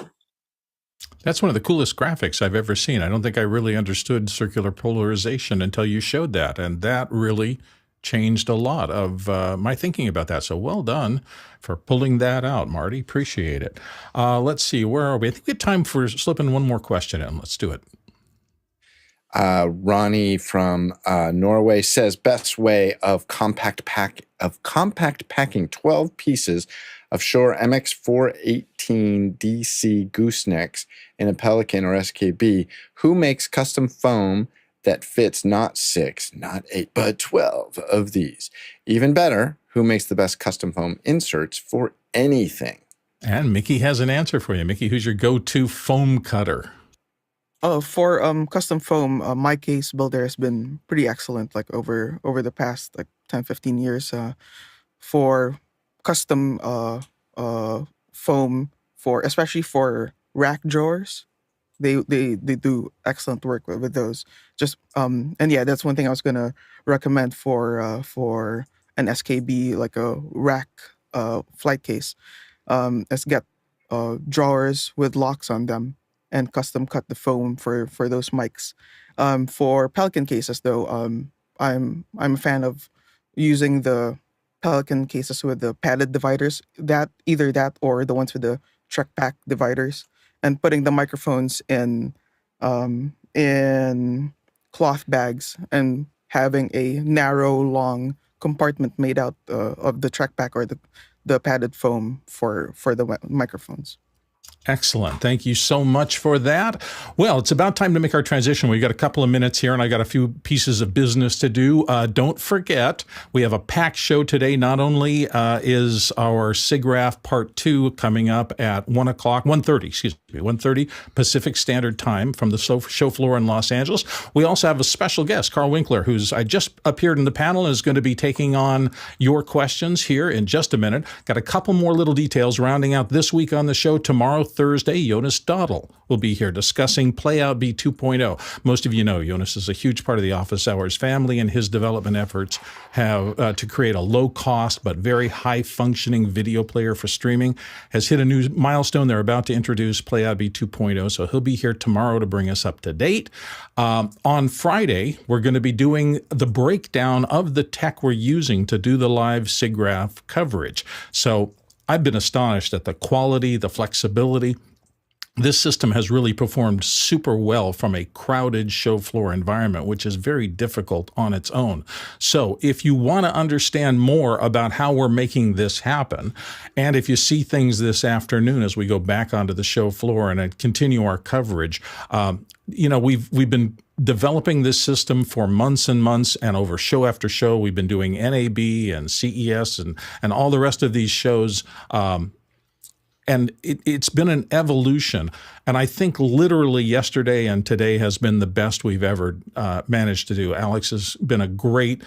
That's one of the coolest graphics I've ever seen. I don't think I really understood circular polarization until you showed that, and that really changed a lot of my thinking about that. So well done for pulling that out, Marty. Appreciate it. Let's see, where are we? I think we have time for slipping one more question in. Let's do it. Ronnie from Norway says, best way of compact packing 12 pieces of Shure MX418d DC goosenecks in a Pelican or SKB. Who makes custom foam that fits not 6, not 8, but 12 of these? Even better, who makes the best custom foam inserts for anything? And Mickey has an answer for you. Mickey, who's your go-to foam cutter? For custom foam, my case builder has been pretty excellent, like over the past 10, 15 years. For custom foam, especially for rack drawers, they do excellent work with those. Just and yeah, that's one thing I was gonna recommend for an SKB, like a rack flight case. Let's get drawers with locks on them and custom cut the foam for those mics. For Pelican cases, though, I'm a fan of using the Pelican cases with the padded dividers. Either that or the ones with the truck pack dividers, and putting the microphones in cloth bags and having a narrow, long compartment made out of the track pack or the padded foam for the microphones. Excellent. Thank you so much for that. Well, it's about time to make our transition. We've got a couple of minutes here, and I got a few pieces of business to do. Don't forget, we have a packed show today. Not only is our SIGGRAPH Part 2 coming up at 1:30 Pacific Standard Time from the show floor in Los Angeles. We also have a special guest, Karl Winkler, I just appeared in the panel and is going to be taking on your questions here in just a minute. Got a couple more little details rounding out this week on the show. Tomorrow, Thursday, Jonas Dodel will be here discussing Playout B 2.0. Most of you know Jonas is a huge part of the Office Hours family, and his development efforts have to create a low-cost but very high-functioning video player for streaming. Has hit a new milestone. They're about to introduce Playout B 2.0, so he'll be here tomorrow to bring us up to date. On Friday, we're going to be doing the breakdown of the tech we're using to do the live SIGGRAPH coverage. So I've been astonished at the quality, the flexibility. This system has really performed super well from a crowded show floor environment, which is very difficult on its own. So if you want to understand more about how we're making this happen, and if you see things this afternoon as we go back onto the show floor and continue our coverage, we've been developing this system for months and months, and over show after show, we've been doing NAB and CES and all the rest of these shows And it's been an evolution. And I think literally yesterday and today has been the best we've ever managed to do. Alex has been a great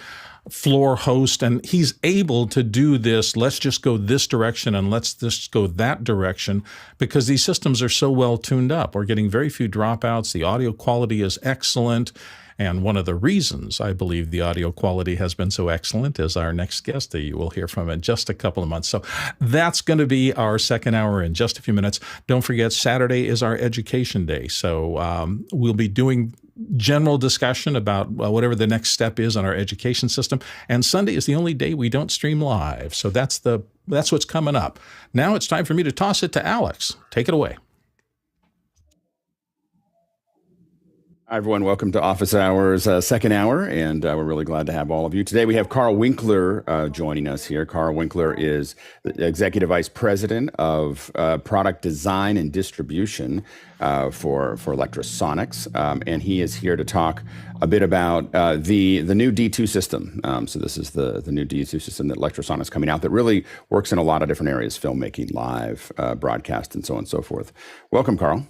floor host, and he's able to do this. Let's just go this direction and let's just go that direction, because these systems are so well tuned up. We're getting very few dropouts. The audio quality is excellent. And one of the reasons I believe the audio quality has been so excellent is our next guest that you will hear from in just a couple of months. So that's going to be our second hour in just a few minutes. Don't forget, Saturday is our education day. So we'll be doing general discussion about whatever the next step is on our education system. And Sunday is the only day we don't stream live. So that's what's coming up. Now it's time for me to toss it to Alex. Take it away. Hi, everyone. Welcome to Office Hours, second hour, and we're really glad to have all of you. Today we have Karl Winkler joining us here. Karl Winkler is the Executive Vice President of Product Design and Distribution for Lectrosonics, and he is here to talk a bit about the new D2 system. So this is the new D2 system that Lectrosonics is coming out that really works in a lot of different areas, filmmaking, live, broadcast, and so on and so forth. Welcome, Karl.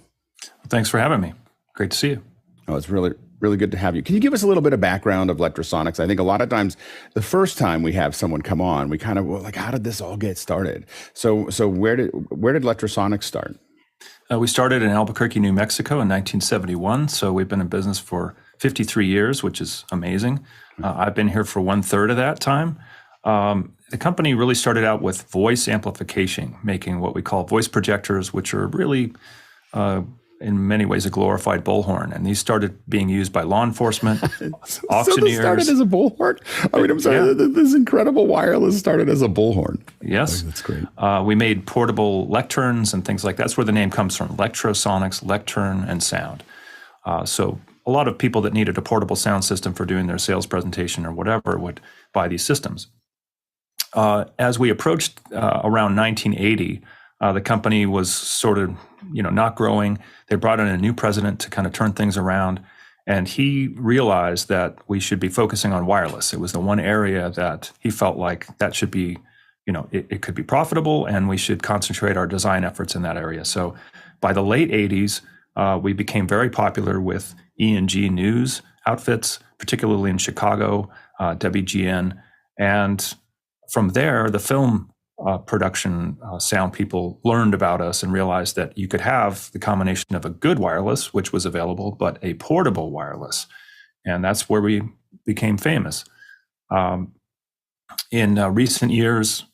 Thanks for having me. Great to see you. Oh, it's really, really good to have you. Can you give us a little bit of background of Lectrosonics? I think a lot of times, the first time we have someone come on, we kind of like, how did this all get started? So where did Lectrosonics start? We started in Albuquerque, New Mexico in 1971. So we've been in business for 53 years, which is amazing. I've been here for 1/3 of that time. The company really started out with voice amplification, making what we call voice projectors, which are really in many ways a glorified bullhorn, and these started being used by law enforcement, auctioneers. So this started as a bullhorn? I mean, I'm sorry, yeah. This incredible wireless started as a bullhorn. Yes. Oh, that's great. We made portable lecterns and things like that. That's where the name comes from, Lectrosonics, lectern, and sound. So a lot of people that needed a portable sound system for doing their sales presentation or whatever would buy these systems. As we approached around 1980, the company was sort of, not growing. They brought in a new president to kind of turn things around, and he realized that we should be focusing on wireless. It was the one area that he felt like that should be, it could be profitable, and we should concentrate our design efforts in that area. So by the late 80s, we became very popular with ENG news outfits, particularly in Chicago, WGN, and from there, the film production sound people learned about us and realized that you could have the combination of a good wireless, which was available, but a portable wireless. And that's where we became famous. In recent years,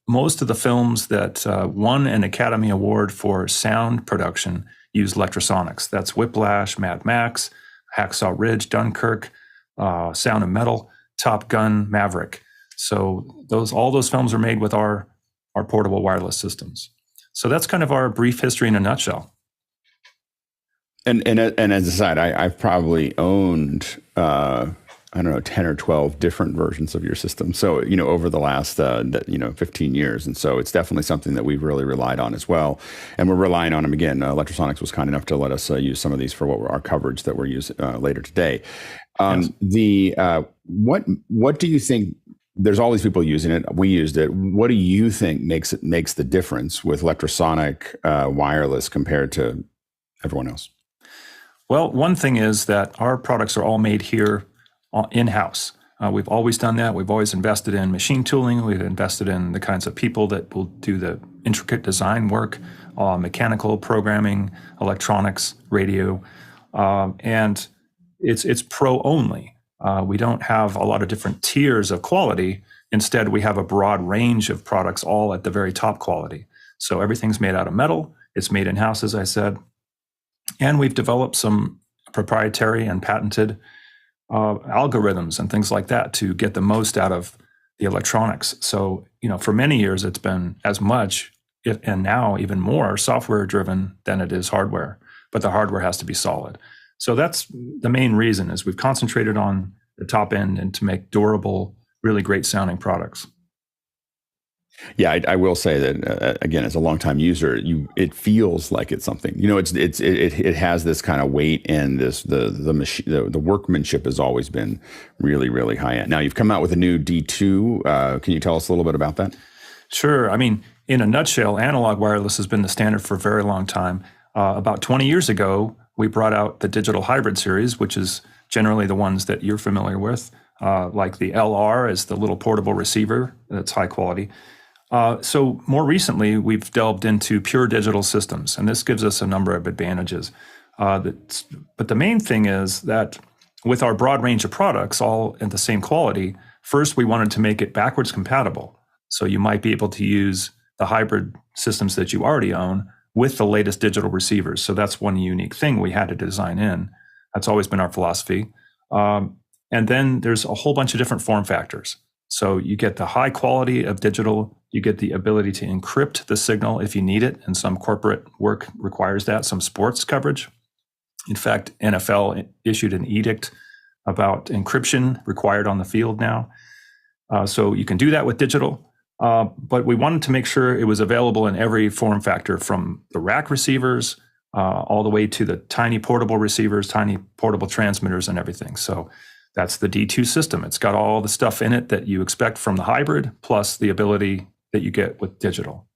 most of the films that won an Academy Award for sound production use Lectrosonics. That's Whiplash, Mad Max, Hacksaw Ridge, Dunkirk, Sound of Metal, Top Gun, Maverick. So all those films are made with our portable wireless systems. So that's kind of our brief history in a nutshell. And as a side, I've probably owned 10 or 12 different versions of your system. So over the last 15 years, and so it's definitely something that we've really relied on as well. And we're relying on them again. Lectrosonics was kind enough to let us use some of these for our coverage that we're using later today. Yes. What do you think? There's all these people using it. We used it. What do you think makes the difference with Lectrosonic wireless compared to everyone else? Well, one thing is that our products are all made here in-house. We've always done that. We've always invested in machine tooling. We've invested in the kinds of people that will do the intricate design work, mechanical programming, electronics, radio, and it's pro only. We don't have a lot of different tiers of quality. Instead, we have a broad range of products all at the very top quality. So everything's made out of metal. It's made in-house, as I said. And we've developed some proprietary and patented algorithms and things like that to get the most out of the electronics. So, for many years, it's been as much, and now even more, software-driven than it is hardware. But the hardware has to be solid. So that's the main reason, is we've concentrated on the top end and to make durable, really great sounding products. Yeah, I will say that again, as a longtime user, it feels like it's something. It has this kind of weight, and the workmanship has always been really, really high end. Now you've come out with a new D2. Can you tell us a little bit about that? Sure. I mean, in a nutshell, analog wireless has been the standard for a very long time. About 20 years ago, we brought out the digital hybrid series, which is generally the ones that you're familiar with, like the LR is the little portable receiver that's high quality. So more recently, we've delved into pure digital systems, and this gives us a number of advantages. But the main thing is that with our broad range of products, all at the same quality, first we wanted to make it backwards compatible. So you might be able to use the hybrid systems that you already own with the latest digital receivers. So that's one unique thing we had to design in. That's always been our philosophy. And then there's a whole bunch of different form factors. So you get the high quality of digital, you get the ability to encrypt the signal if you need it, and some corporate work requires that, some sports coverage. In fact, NFL issued an edict about encryption required on the field now. So you can do that with digital. But we wanted to make sure it was available in every form factor, from the rack receivers all the way to the tiny portable receivers, tiny portable transmitters, and everything. So that's the D2 system. It's got all the stuff in it that you expect from the hybrid, plus the ability that you get with digital.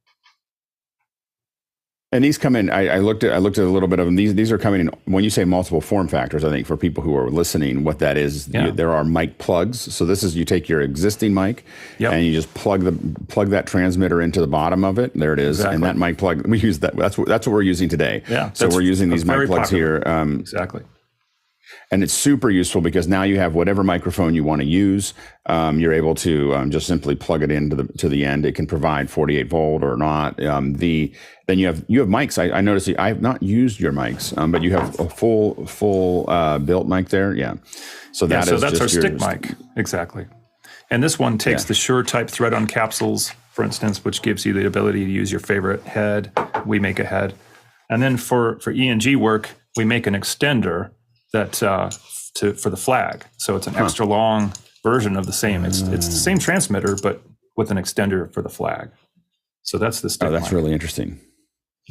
And these come in. I looked at a little bit of them. These are coming in. When you say multiple form factors, I think for people who are listening, what that is, there are mic plugs. So this is, you take your existing mic, and you just plug that transmitter into the bottom of it. There it is, and that mic plug, we use that. That's what we're using today. Yeah. So we're using these mic plugs here. Exactly. And it's super useful because now you have whatever microphone you want to use. You're able to just simply plug it into the end. It can provide 48 volt or not. Then you have mics. I noticed I have not used your mics, but you have a full built mic there. Yeah. So that's our stick mic. Exactly. And this one takes the Shure type thread-on capsules, for instance, which gives you the ability to use your favorite head. We make a head. And then for ENG work, we make an extender that for the flag. So it's an extra long version of the same. It's the same transmitter, but with an extender for the flag. So that's the stick. Oh, that's really interesting.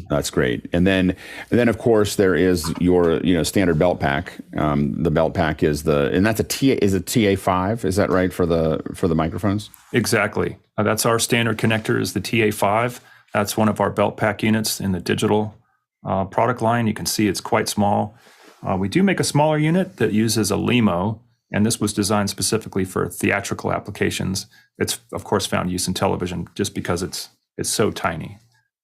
That's great. And then of course there is your standard belt pack. The belt pack is that's a TA5. Is that right for the microphones? Exactly. That's our standard connector is the TA5. That's one of our belt pack units in the digital product line. You can see it's quite small. We do make a smaller unit that uses a LEMO, and this was designed specifically for theatrical applications. It's, of course, found use in television just because it's so tiny.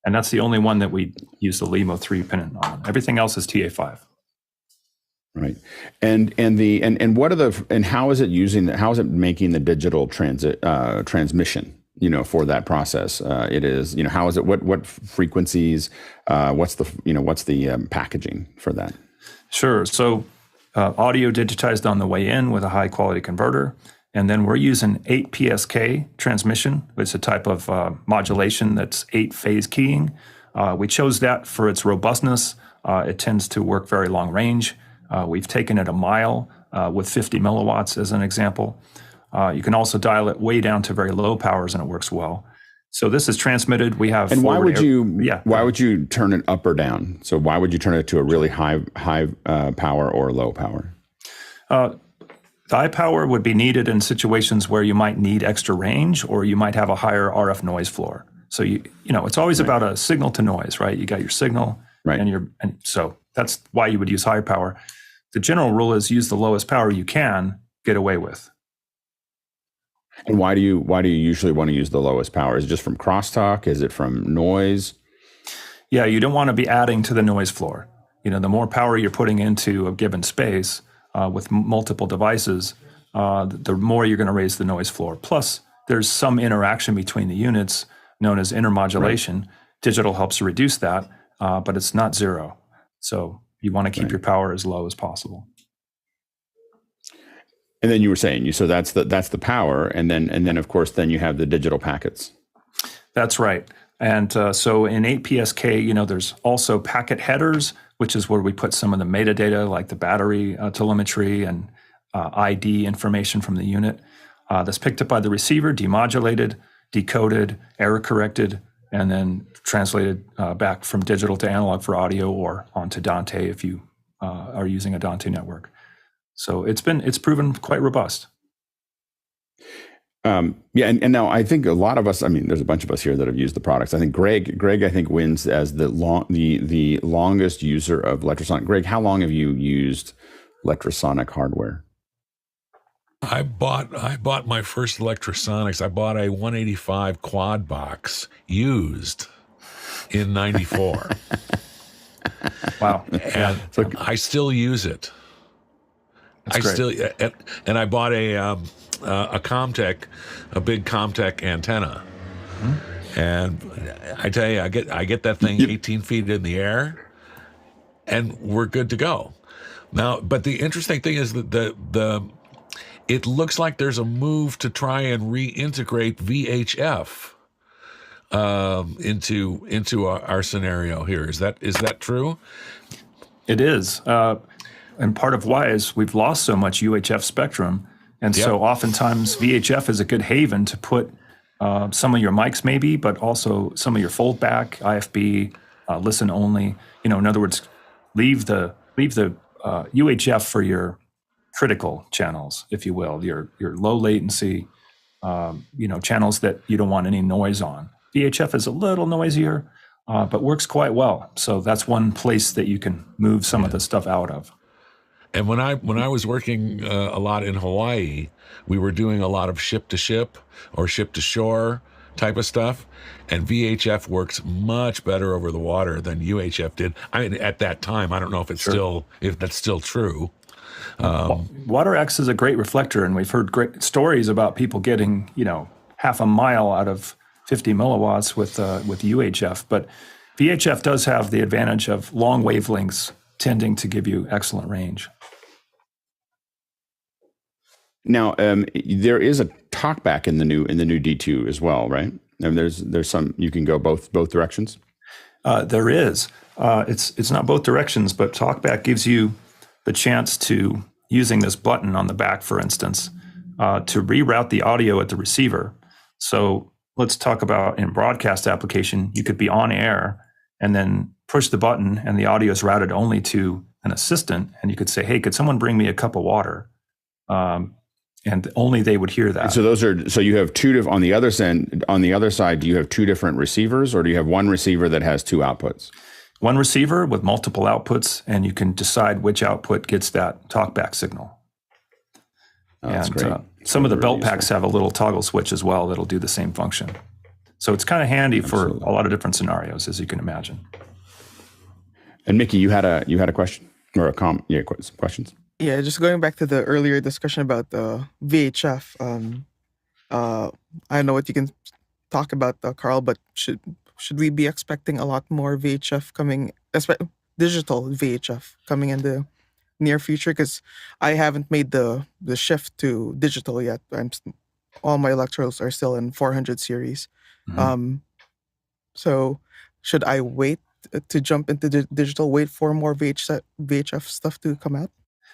And that's the only one that we use the LEMO 3-pin on. Everything else is TA5. Right. And what are how is it making the digital transmission, for that process? It is, how is it, what frequencies, what's the packaging for that? Sure. So audio digitized on the way in with a high quality converter. And then we're using 8 PSK transmission. It's a type of modulation that's 8-phase keying. We chose that for its robustness. It tends to work very long range. We've taken it a mile with 50 milliwatts as an example. You can also dial it way down to very low powers and it works well. So this is transmitted. We have. And why would you turn it up or down? So why would you turn it to a really high power or low power? The high power would be needed in situations where you might need extra range or you might have a higher RF noise floor. So it's always about a signal to noise, right? You got your signal, right? And so that's why you would use higher power. The general rule is use the lowest power you can get away with. And why do you usually want to use the lowest power? Is it just from crosstalk? Is it from noise? Yeah, you don't want to be adding to the noise floor. The more power you're putting into a given space with multiple devices, the more you're going to raise the noise floor. Plus, there's some interaction between the units known as intermodulation. Right. Digital helps to reduce that, but it's not zero. So you want to keep your power as low as possible. And then you were saying, so that's the power, and then of course then you have the digital packets. That's right. And so in 8 PSK, there's also packet headers, which is where we put some of the metadata like the battery telemetry and ID information from the unit. That's picked up by the receiver, demodulated, decoded, error corrected, and then translated back from digital to analog for audio or onto Dante if you are using a Dante network. So it's proven quite robust. Yeah, and now I think a lot of us. I mean, there's a bunch of us here that have used the products. I think Greg, I think wins as the longest user of Lectrosonic. Greg, how long have you used Lectrosonic hardware? I bought my first Lectrosonics. I bought a 185 quad box used in '94. Wow. And I still use it. And I bought a Comtech, a big Comtech antenna. Mm-hmm. And I tell you, I get that thing 18 feet in the air, and we're good to go. Now, but the interesting thing is that it looks like there's a move to try and reintegrate VHF into our scenario here. Is that true? It is. And part of why is we've lost so much UHF spectrum. And so oftentimes VHF is a good haven to put some of your mics maybe, but also some of your fold back, IFB, listen only. In other words, leave the UHF for your critical channels, if you will, your low latency, channels that you don't want any noise on. VHF is a little noisier, but works quite well. So that's one place that you can move some of the stuff out of. And when I was working a lot in Hawaii, we were doing a lot of ship to ship or ship to shore type of stuff, and VHF works much better over the water than UHF did. I mean, at that time, I don't know if if that's still true. WaterX is a great reflector, and we've heard great stories about people getting half a mile out of 50 milliwatts with UHF. But VHF does have the advantage of long wavelengths tending to give you excellent range. Now, there is a talkback in the new D2 as well, right? And there's some, you can go both directions. There is. It's not both directions, but talkback gives you the chance to, using this button on the back, for instance, to reroute the audio at the receiver. So let's talk about in broadcast application, you could be on air and then push the button and the audio is routed only to an assistant. And you could say, hey, could someone bring me a cup of water? And only they would hear that. So you have on the other side, do you have two different receivers, or do you have one receiver that has two outputs? One receiver with multiple outputs, and you can decide which output gets that talkback signal. Oh, that's great. Some of the belt packs have a little toggle switch as well that'll do the same function. So it's kind of handy for a lot of different scenarios, as you can imagine. And Mickey, you had a question or some questions? Yeah, just going back to the earlier discussion about VHF. I don't know what you can talk about, Carl, but should we be expecting a lot more VHF coming, digital VHF coming in the near future? Because I haven't made the shift to digital yet. All my electrodes are still in 400 series. Mm-hmm. So should I wait to jump into the digital, wait for more VHF stuff to come out?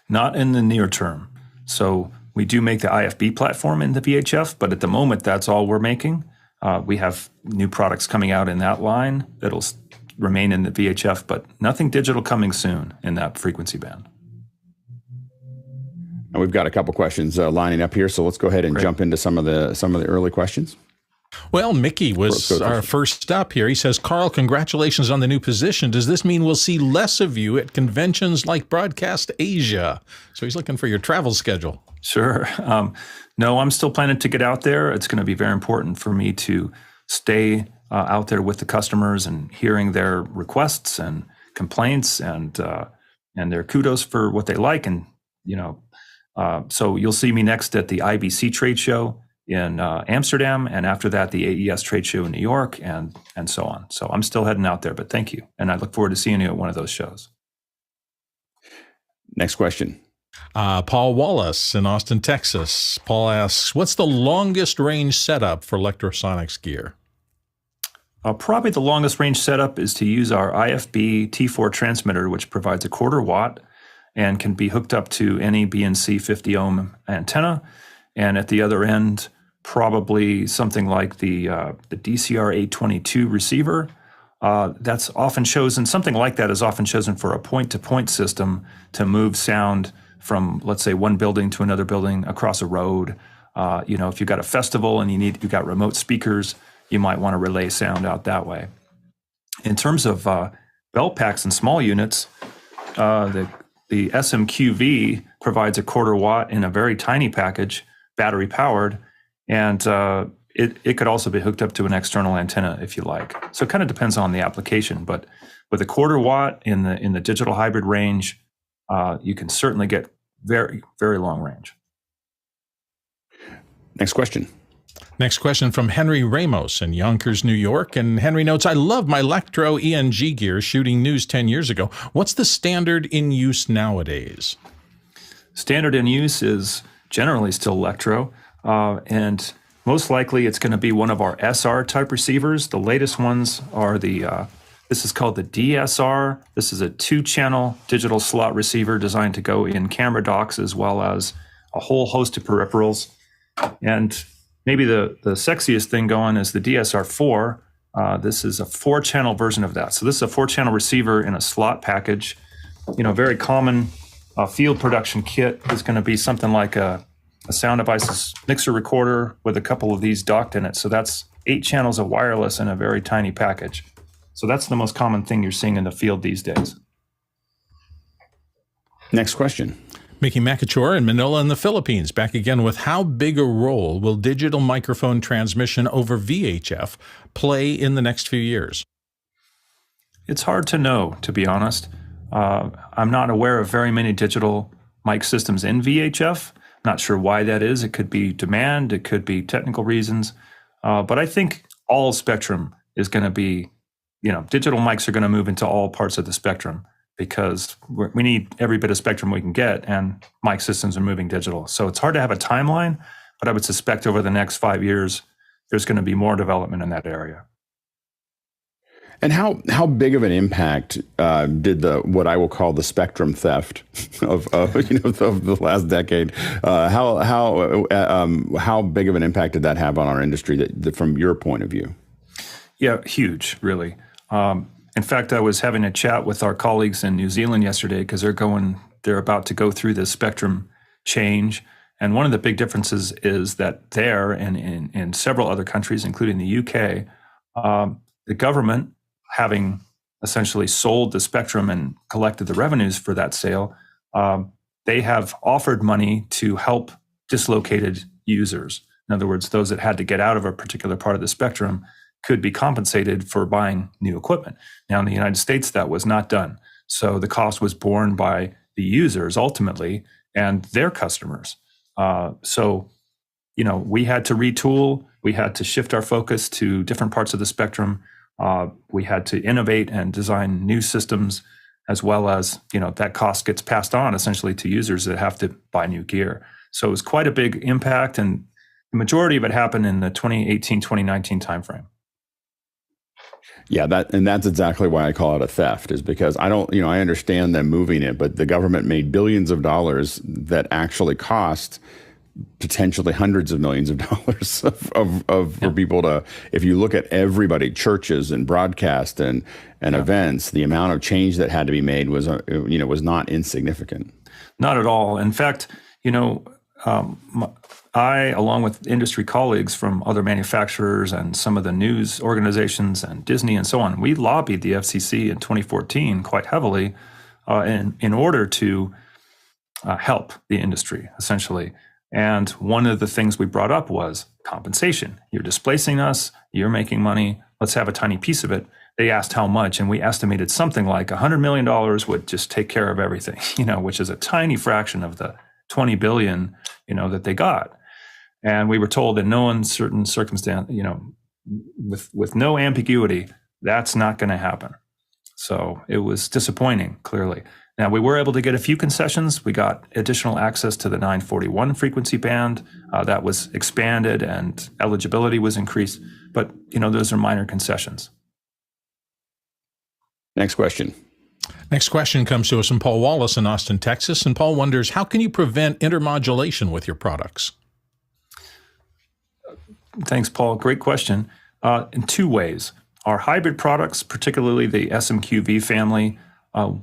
Not in the near term. So we do make the IFB platform in the VHF, but at the moment, that's all we're making. We have new products coming out in that line that'll remain in the VHF, but nothing digital coming soon in that frequency band. And we've got a couple questions lining up here, so let's go ahead and jump into some of the early questions. Well, Mickey was our first up here. He says, Carl, congratulations on the new position. Does this mean we'll see less of you at conventions like Broadcast Asia? So he's looking for your travel schedule. Sure. No, I'm still planning to get out there. It's going to be very important for me to stay out there with the customers and hearing their requests and complaints and their kudos for what they like. And, so you'll see me next at the IBC trade show in Amsterdam, and after that, the AES trade show in New York, and so on. So I'm still heading out there, but thank you. And I look forward to seeing you at one of those shows. Next question. Paul Wallace in Austin, Texas. Paul asks, what's the longest range setup for Lectrosonics gear? Probably the longest range setup is to use our IFB T4 transmitter, which provides a 1/4 watt and can be hooked up to any BNC 50 ohm antenna. And at the other end, probably something like the DCR 822 receiver. That's often chosen, something like that is often chosen for a point-to-point system to move sound from, let's say, one building to another building across a road, If you've got a festival and you've got remote speakers, you might want to relay sound out that way. In terms of belt packs and small units, the SMQV provides a 1/4 watt in a very tiny package, battery powered, and it could also be hooked up to an external antenna if you like. So it kind of depends on the application, but with a 1/4 watt in the digital hybrid range, you can certainly get very, very long range. Next question. Next question from Henry Ramos in Yonkers, New York. And Henry notes, I love my Lectro ENG gear shooting news 10 years ago. What's the standard in use nowadays? Standard in use is generally still Lectro, and most likely it's going to be one of our SR type receivers. The latest ones are this is called the DSR. This is a 2-channel digital slot receiver designed to go in camera docks as well as a whole host of peripherals. And maybe the sexiest thing going is the DSR4. This is a 4-channel version of that. So this is a 4-channel receiver in a slot package. Very common field production kit is going to be something like a Sound Devices mixer recorder with a couple of these docked in it. So that's 8 channels of wireless in a very tiny package. So that's the most common thing you're seeing in the field these days. Next question. Mickey Makachor in Manila in the Philippines, back again with how big a role will digital microphone transmission over VHF play in the next few years? It's hard to know, to be honest. I'm not aware of very many digital mic systems in VHF. Not sure why that is. It could be demand, it could be technical reasons. But I think all spectrum is going to be, digital mics are going to move into all parts of the spectrum because we need every bit of spectrum we can get, and mic systems are moving digital. So it's hard to have a timeline, but I would suspect over the next 5 years, there's going to be more development in that area. And how big of an impact did what I will call the spectrum theft of the last decade? How big of an impact did that have on our industry from your point of view? Yeah, huge, really. In fact, I was having a chat with our colleagues in New Zealand yesterday because they're about to go through this spectrum change. And one of the big differences is that there and in several other countries, including the UK, the government, having essentially sold the spectrum and collected the revenues for that sale, they have offered money to help dislocated users. In other words, those that had to get out of a particular part of the spectrum could be compensated for buying new equipment. Now, in the United States, that was not done. So the cost was borne by the users ultimately and their customers. We had to retool. We had to shift our focus to different parts of the spectrum. We had to innovate and design new systems, as well as, that cost gets passed on essentially to users that have to buy new gear. So it was quite a big impact, and the majority of it happened in the 2018, 2019 timeframe. Yeah, that's exactly why I call it a theft, is because I understand them moving it, but the government made billions of dollars that actually cost potentially hundreds of millions of dollars for people to, if you look at everybody, churches and broadcast and events, the amount of change that had to be made was not insignificant. Not at all. In fact, I, along with industry colleagues from other manufacturers and some of the news organizations and Disney and so on, we lobbied the FCC in 2014 quite heavily in order to help the industry, essentially. And one of the things we brought up was compensation. You're displacing us, you're making money, let's have a tiny piece of it. They asked how much, and we estimated something like $100 million would just take care of everything, which is a tiny fraction of the $20 billion, that they got. And we were told in no uncertain circumstance, with no ambiguity, that's not going to happen. So it was disappointing, clearly. Now, we were able to get a few concessions. We got additional access to the 941 frequency band that was expanded, and eligibility was increased. But, those are minor concessions. Next question. Next question comes to us from Paul Wallace in Austin, Texas. And Paul wonders, how can you prevent intermodulation with your products? Thanks, Paul. Great question. In two ways. Our hybrid products, particularly the SMQV family,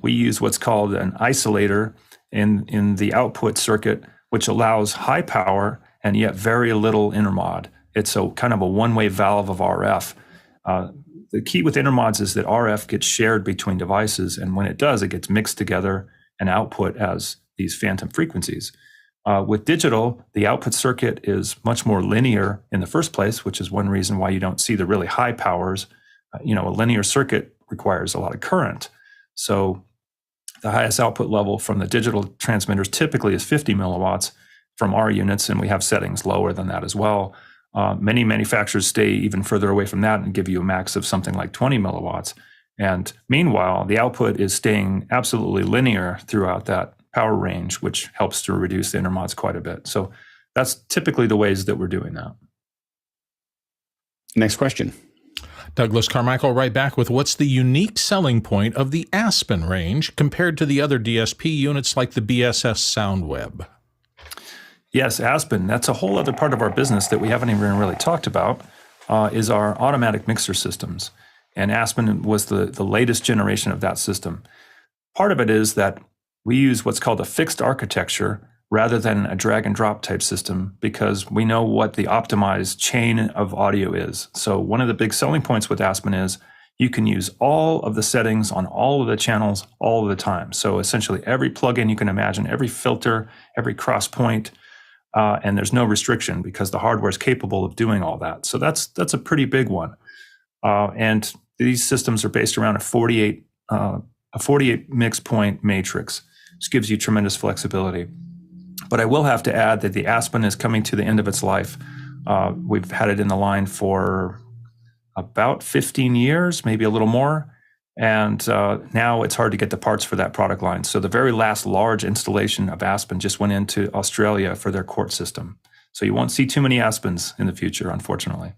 we use what's called an isolator in the output circuit, which allows high power and yet very little intermod. It's a kind of a one-way valve of RF. The key with intermods is that RF gets shared between devices, and when it does, it gets mixed together and output as these phantom frequencies. With digital, the output circuit is much more linear in the first place, which is one reason why you don't see the really high powers. A linear circuit requires a lot of current. So the highest output level from the digital transmitters typically is 50 milliwatts from our units, and we have settings lower than that as well. Many manufacturers stay even further away from that and give you a max of something like 20 milliwatts. And meanwhile, the output is staying absolutely linear throughout that power range, which helps to reduce the intermods quite a bit. So that's typically the ways that we're doing that. Next question. Douglas Carmichael right back with what's the unique selling point of the ASPEN range compared to the other DSP units like the BSS Soundweb? Yes, ASPEN, that's a whole other part of our business that we haven't even really talked about, is our automatic mixer systems. And ASPEN was the latest generation of that system. Part of it is that we use what's called a fixed architecture rather than a drag and drop type system because we know what the optimized chain of audio is. So one of the big selling points with ASPEN is you can use all of the settings on all of the channels all of the time. So essentially every plugin you can imagine, every filter, every cross point, and there's no restriction because the hardware is capable of doing all that. So that's a pretty big one. And these systems are based around a 48 mix point matrix, which gives you tremendous flexibility. But I will have to add that the ASPEN is coming to the end of its life. We've had it in the line for about 15 years, maybe a little more. And now it's hard to get the parts for that product line. So the very last large installation of ASPEN just went into Australia for their court system. So you won't see too many ASPENs in the future, unfortunately.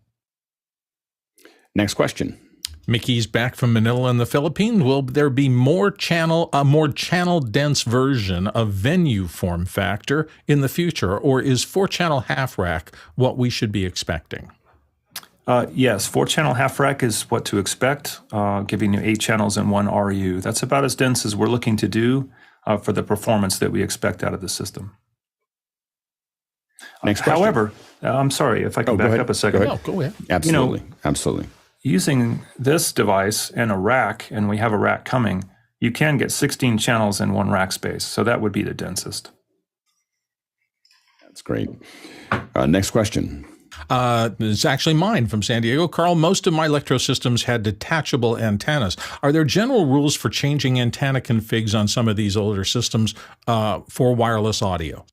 Next question. Mickey's back from Manila in the Philippines. Will there be a more channel dense version of venue form factor in the future, or is 4-channel half rack what we should be expecting? Yes, 4-channel half rack is what to expect, giving you 8 channels and 1 RU. That's about as dense as we're looking to do for the performance that we expect out of the system. Next question. However, I'm sorry if I can back up a second. No, go ahead. Absolutely. Absolutely. Using this device and a rack, and we have a rack coming, you can get 16 channels in 1 rack space. So that would be the densest. That's great. Next question. It's actually mine from San Diego. Carl, most of my Electro systems had detachable antennas. Are there general rules for changing antenna configs on some of these older systems for wireless audio?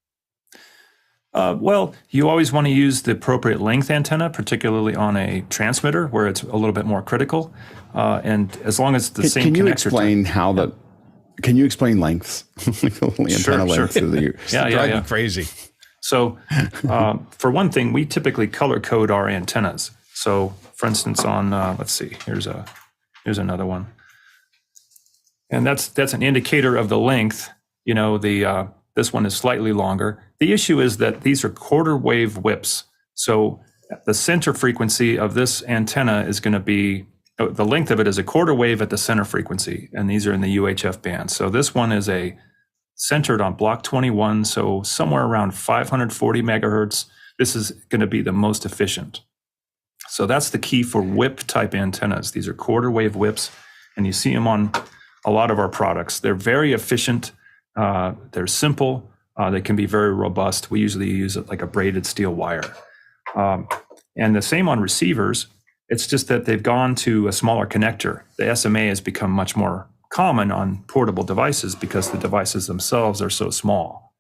Well, you always want to use the appropriate length antenna, particularly on a transmitter where it's a little bit more critical. And as long as the same can you connector explain how the? Can you explain lengths? Antenna lengths. Yeah. Crazy. So, for one thing, we typically color code our antennas. So, for instance, on let's see, here's another one, and that's an indicator of the length. You know, this one is slightly longer. The issue is that these are quarter wave whips. So the center frequency of this antenna is going to be, the length of it is a quarter wave at the center frequency, and these are in the UHF band. So this one is centered on block 21, so somewhere around 540 megahertz. This is going to be the most efficient. So that's the key for whip type antennas. These are quarter wave whips, and you see them on a lot of our products. They're very efficient. They're simple. They can be very robust. We usually use it like a braided steel wire. And the same on receivers. It's just that they've gone to a smaller connector. The SMA has become much more common on portable devices because the devices themselves are so small.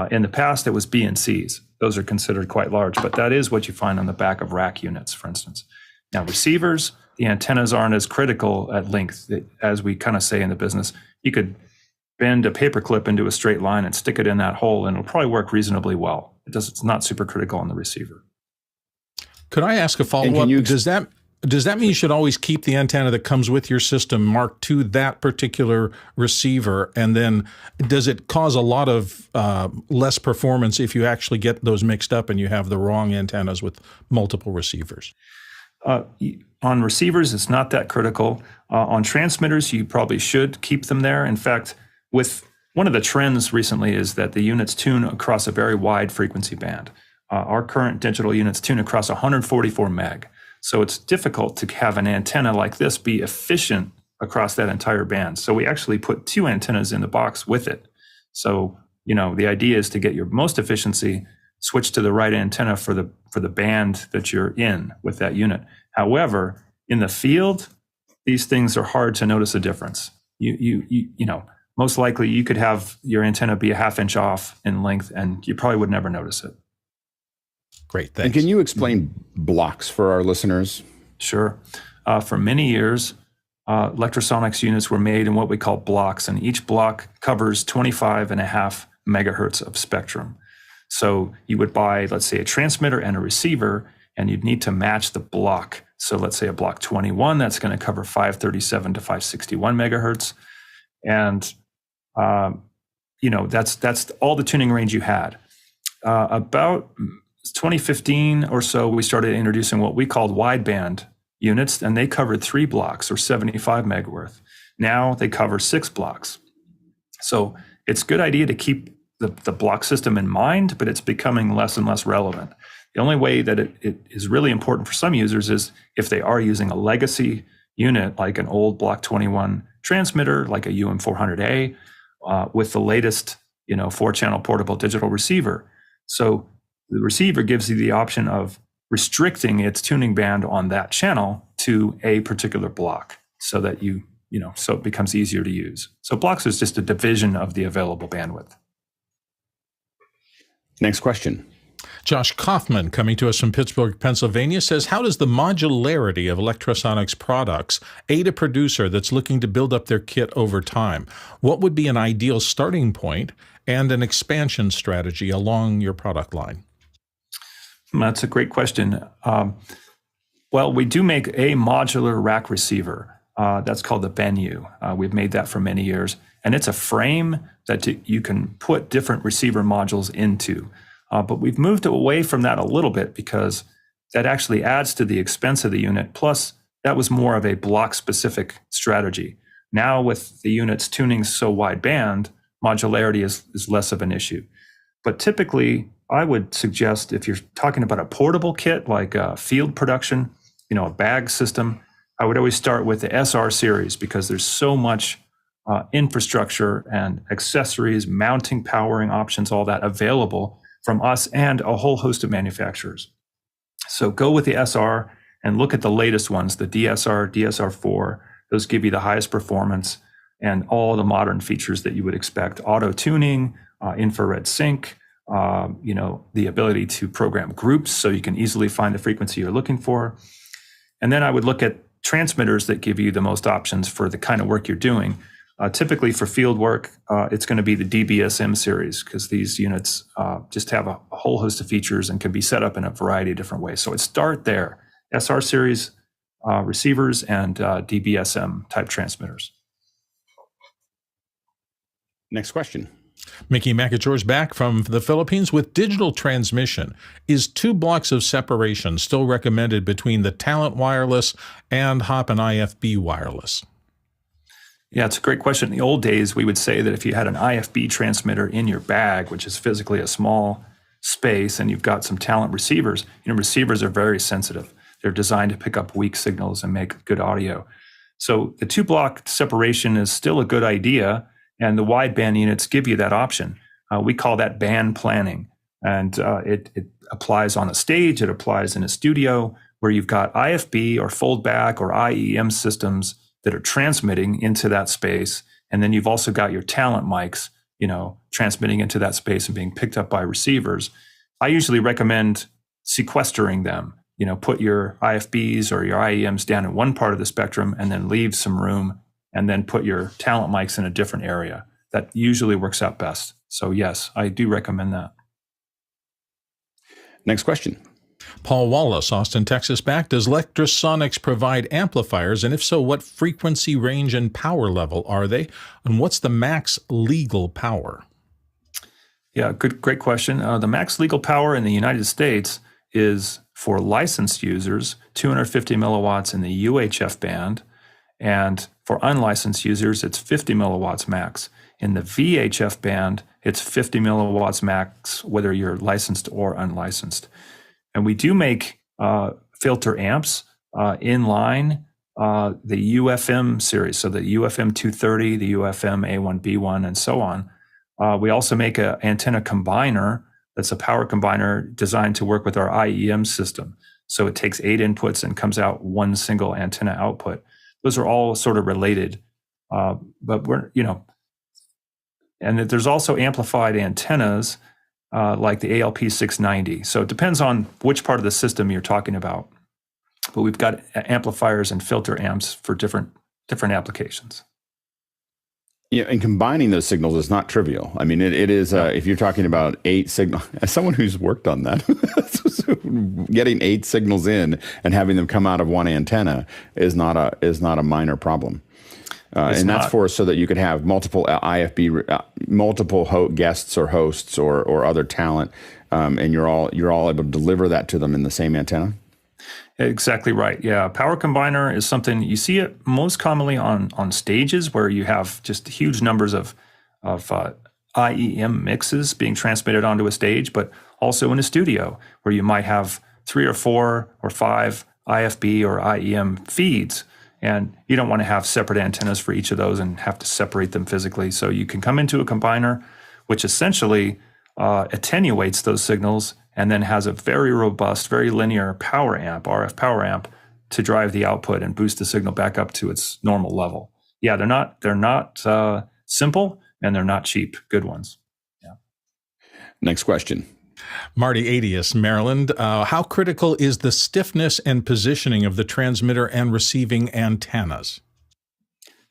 In the past, it was BNCs. Those are considered quite large, but that is what you find on the back of rack units, for instance. Now, receivers, the antennas aren't as critical at length. As we kind of say in the business, you could bend a paperclip into a straight line and stick it in that hole, and it'll probably work reasonably well. It's not super critical on the receiver. Could I ask a follow-up? Does that mean you should always keep the antenna that comes with your system marked to that particular receiver? And then does it cause a lot of less performance if you actually get those mixed up and you have the wrong antennas with multiple receivers? On receivers, it's not that critical. On transmitters, you probably should keep them there. In fact, with one of the trends recently is that the units tune across a very wide frequency band. our current digital units tune across 144 meg. So it's difficult to have an antenna like this be efficient across that entire band. So we actually put 2 antennas in the box with it. So, the idea is to get your most efficiency, switch to the right antenna for the band that you're in with that unit. However, in the field, these things are hard to notice a difference. Most likely you could have your antenna be a ½ inch off in length and you probably would never notice it. Great, thanks. And can you explain blocks for our listeners? Sure. For many years, Lectrosonics units were made in what we call blocks, and each block covers 25.5 megahertz of spectrum. So you would buy, let's say, a transmitter and a receiver, and you'd need to match the block. So let's say a block 21, that's going to cover 537 to 561 megahertz. And, that's all the tuning range you had. About 2015 or so, we started introducing what we called wideband units, and they covered 3 blocks or 75 megahertz. Now they cover 6 blocks. So it's a good idea to keep the block system in mind, but it's becoming less and less relevant. The only way that it is really important for some users is if they are using a legacy unit, like an old block 21 transmitter, like a UM400A, with the latest, 4-channel portable digital receiver. So the receiver gives you the option of restricting its tuning band on that channel to a particular block so that so it becomes easier to use. So blocks is just a division of the available bandwidth. Next question. Josh Kaufman, coming to us from Pittsburgh, Pennsylvania, says, how does the modularity of Lectrosonics products aid a producer that's looking to build up their kit over time? What would be an ideal starting point and an expansion strategy along your product line? That's a great question. Well, we do make a modular rack receiver. That's called the Bennu. We've made that for many years. And it's a frame that you can put different receiver modules into. But we've moved away from that a little bit because that actually adds to the expense of the unit. Plus, that was more of a block-specific strategy. Now, with the units tuning so wide band, modularity is less of an issue. But typically, I would suggest if you're talking about a portable kit, like a field production, a bag system, I would always start with the SR series because there's so much infrastructure and accessories, mounting, powering options, all that available from us and a whole host of manufacturers. So go with the SR and look at the latest ones, the DSR, DSR4. Those give you the highest performance and all the modern features that you would expect. Auto tuning, infrared sync, the ability to program groups so you can easily find the frequency you're looking for. And then I would look at transmitters that give you the most options for the kind of work you're doing. Typically for field work, it's going to be the DBSM series because these units just have a whole host of features and can be set up in a variety of different ways. So I'd start there. SR series receivers and DBSM type transmitters. Next question. Mickey McAchore's back from the Philippines with digital transmission. Is 2 blocks of separation still recommended between the Talent Wireless and Hop and IFB Wireless? Yeah, it's a great question. In the old days, we would say that if you had an IFB transmitter in your bag, which is physically a small space, and you've got some Talent receivers, receivers are very sensitive. They're designed to pick up weak signals and make good audio. So the 2-block separation is still a good idea, and the wideband units give you that option. We call that band planning, and it applies on a stage, it applies in a studio, where you've got IFB or foldback or IEM systems that are transmitting into that space. And then you've also got your Talent mics, transmitting into that space and being picked up by receivers. I usually recommend sequestering them, put your IFBs or your IEMs down in one part of the spectrum and then leave some room and then put your Talent mics in a different area. That usually works out best. So yes, I do recommend that. Next question. Paul Wallace, Austin, Texas, back. Does Lectrosonics provide amplifiers? And if so, what frequency, range, and power level are they? And what's the max legal power? Yeah, great question. The max legal power in the United States is for licensed users, 250 milliwatts in the UHF band. And for unlicensed users, it's 50 milliwatts max. In the VHF band, it's 50 milliwatts max, whether you're licensed or unlicensed. And we do make filter amps in line, the UFM series, so the UFM 230, the UFM A1B1, and so on. We also make an antenna combiner that's a power combiner designed to work with our IEM system. So it takes 8 inputs and comes out one single antenna output. Those are all sort of related, but and there's also amplified antennas like the ALP690. So it depends on which part of the system you're talking about. But we've got amplifiers and filter amps for different applications. Yeah, and combining those signals is not trivial. I mean, it is, if you're talking about 8 signals, as someone who's worked on that, getting 8 signals in and having them come out of one antenna is not a minor problem. And that's so that you could have multiple IFB, multiple guests or hosts or other talent, and you're all able to deliver that to them in the same antenna. Exactly right. Yeah, power combiner is something you see it most commonly on stages where you have just huge numbers of IEM mixes being transmitted onto a stage, but also in a studio where you might have 3 or 4 or 5 IFB or IEM feeds, and you don't want to have separate antennas for each of those and have to separate them physically. So you can come into a combiner, which essentially attenuates those signals and then has a very robust, very linear power amp, RF power amp, to drive the output and boost the signal back up to its normal level. Yeah, they're not simple and they're not cheap. Good ones. Yeah. Next question. Marty Adius, Maryland. How critical is the stiffness and positioning of the transmitter and receiving antennas?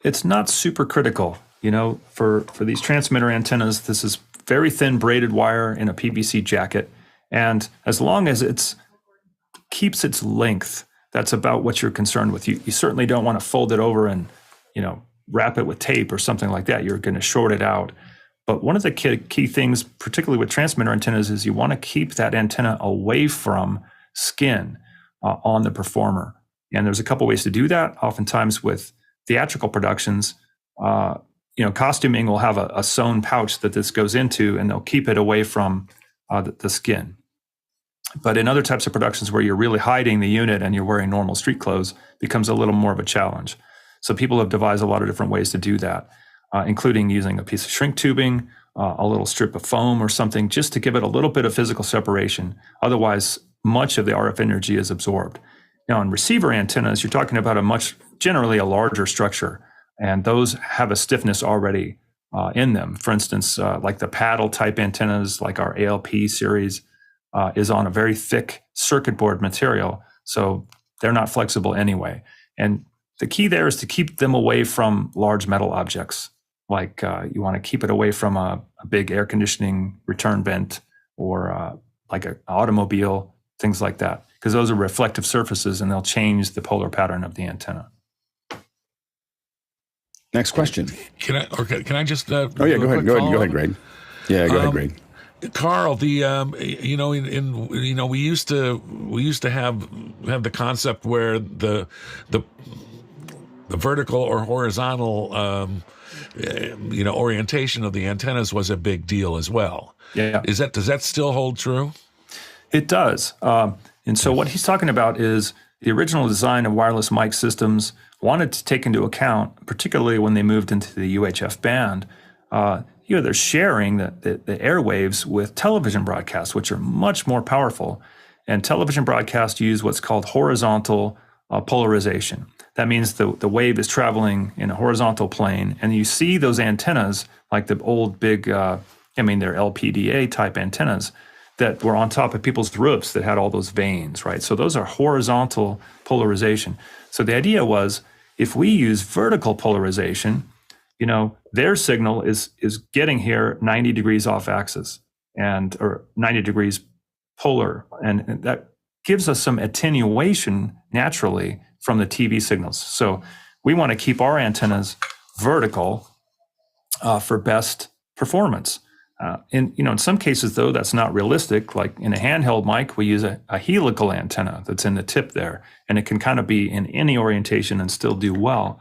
It's not super critical. For these transmitter antennas, this is very thin braided wire in a PVC jacket. And as long as it keeps its length, that's about what you're concerned with. You certainly don't want to fold it over and, wrap it with tape or something like that. You're going to short it out. But one of the key things, particularly with transmitter antennas, is you want to keep that antenna away from skin on the performer. And there's a couple ways to do that. Oftentimes with theatrical productions, costuming will have a sewn pouch that this goes into, and they'll keep it away from the skin. But in other types of productions where you're really hiding the unit and you're wearing normal street clothes, becomes a little more of a challenge. So people have devised a lot of different ways to do that, including using a piece of shrink tubing, a little strip of foam or something, just to give it a little bit of physical separation. Otherwise, much of the RF energy is absorbed. Now, in receiver antennas, you're talking about generally a larger structure, and those have a stiffness already in them. For instance, like the paddle type antennas, like our ALP series, is on a very thick circuit board material, so they're not flexible anyway. And the key there is to keep them away from large metal objects. Like you want to keep it away from a big air conditioning return vent or like an automobile, things like that, because those are reflective surfaces and they'll change the polar pattern of the antenna. Next question. Can I just? Oh yeah, go ahead, Greg. Yeah, go ahead, Greg. Carl, we used to have the concept where the vertical or horizontal orientation of the antennas was a big deal as well. Yeah. Does that still hold true? It does. And so what he's talking about is the original design of wireless mic systems wanted to take into account, particularly when they moved into the UHF band, they're sharing the airwaves with television broadcasts, which are much more powerful. And television broadcasts use what's called horizontal polarization. That means the wave is traveling in a horizontal plane, and you see those antennas, like the old big, they're LPDA type antennas that were on top of people's roofs that had all those veins, right? So those are horizontal polarization. So the idea was, if we use vertical polarization, their signal is getting here 90 degrees off axis or 90 degrees polar, and that gives us some attenuation naturally from the TV signals. So we want to keep our antennas vertical for best performance. In some cases, though, that's not realistic. Like in a handheld mic, we use a helical antenna that's in the tip there, and it can kind of be in any orientation and still do well.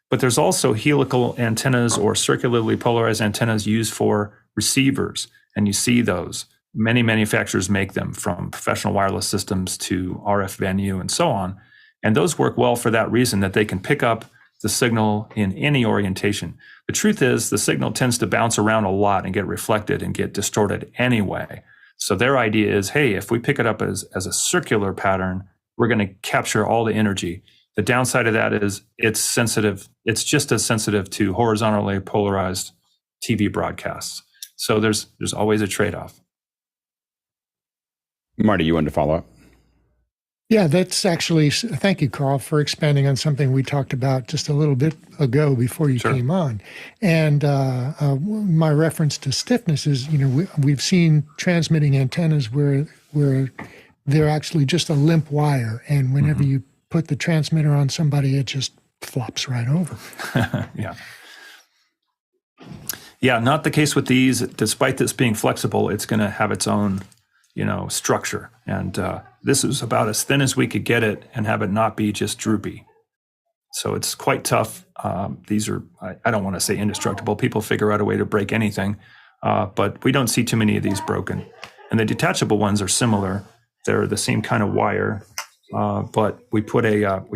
But there's also helical antennas or circularly polarized antennas used for receivers, and you see those. Many manufacturers make them, from professional wireless systems to RF venue and so on. And those work well for that reason, that they can pick up the signal in any orientation. The truth is, the signal tends to bounce around a lot and get reflected and get distorted anyway. So their idea is, hey, if we pick it up as a circular pattern, we're going to capture all the energy. The downside of that is it's sensitive. It's just as sensitive to horizontally polarized TV broadcasts. So there's always a trade-off. Marty, you wanted to follow up? Yeah, that's actually, thank you, Karl, for expanding on something we talked about just a little bit ago before you came on. And my reference to stiffness is, we've seen transmitting antennas where they're actually just a limp wire. And whenever you put the transmitter on somebody, it just flops right over. Yeah. Yeah, not the case with these. Despite this being flexible, it's going to have its own structure. And this is about as thin as we could get it and have it not be just droopy. So it's quite tough. These are, I don't want to say indestructible. People figure out a way to break anything, but we don't see too many of these broken. And the detachable ones are similar. They're the same kind of wire, but we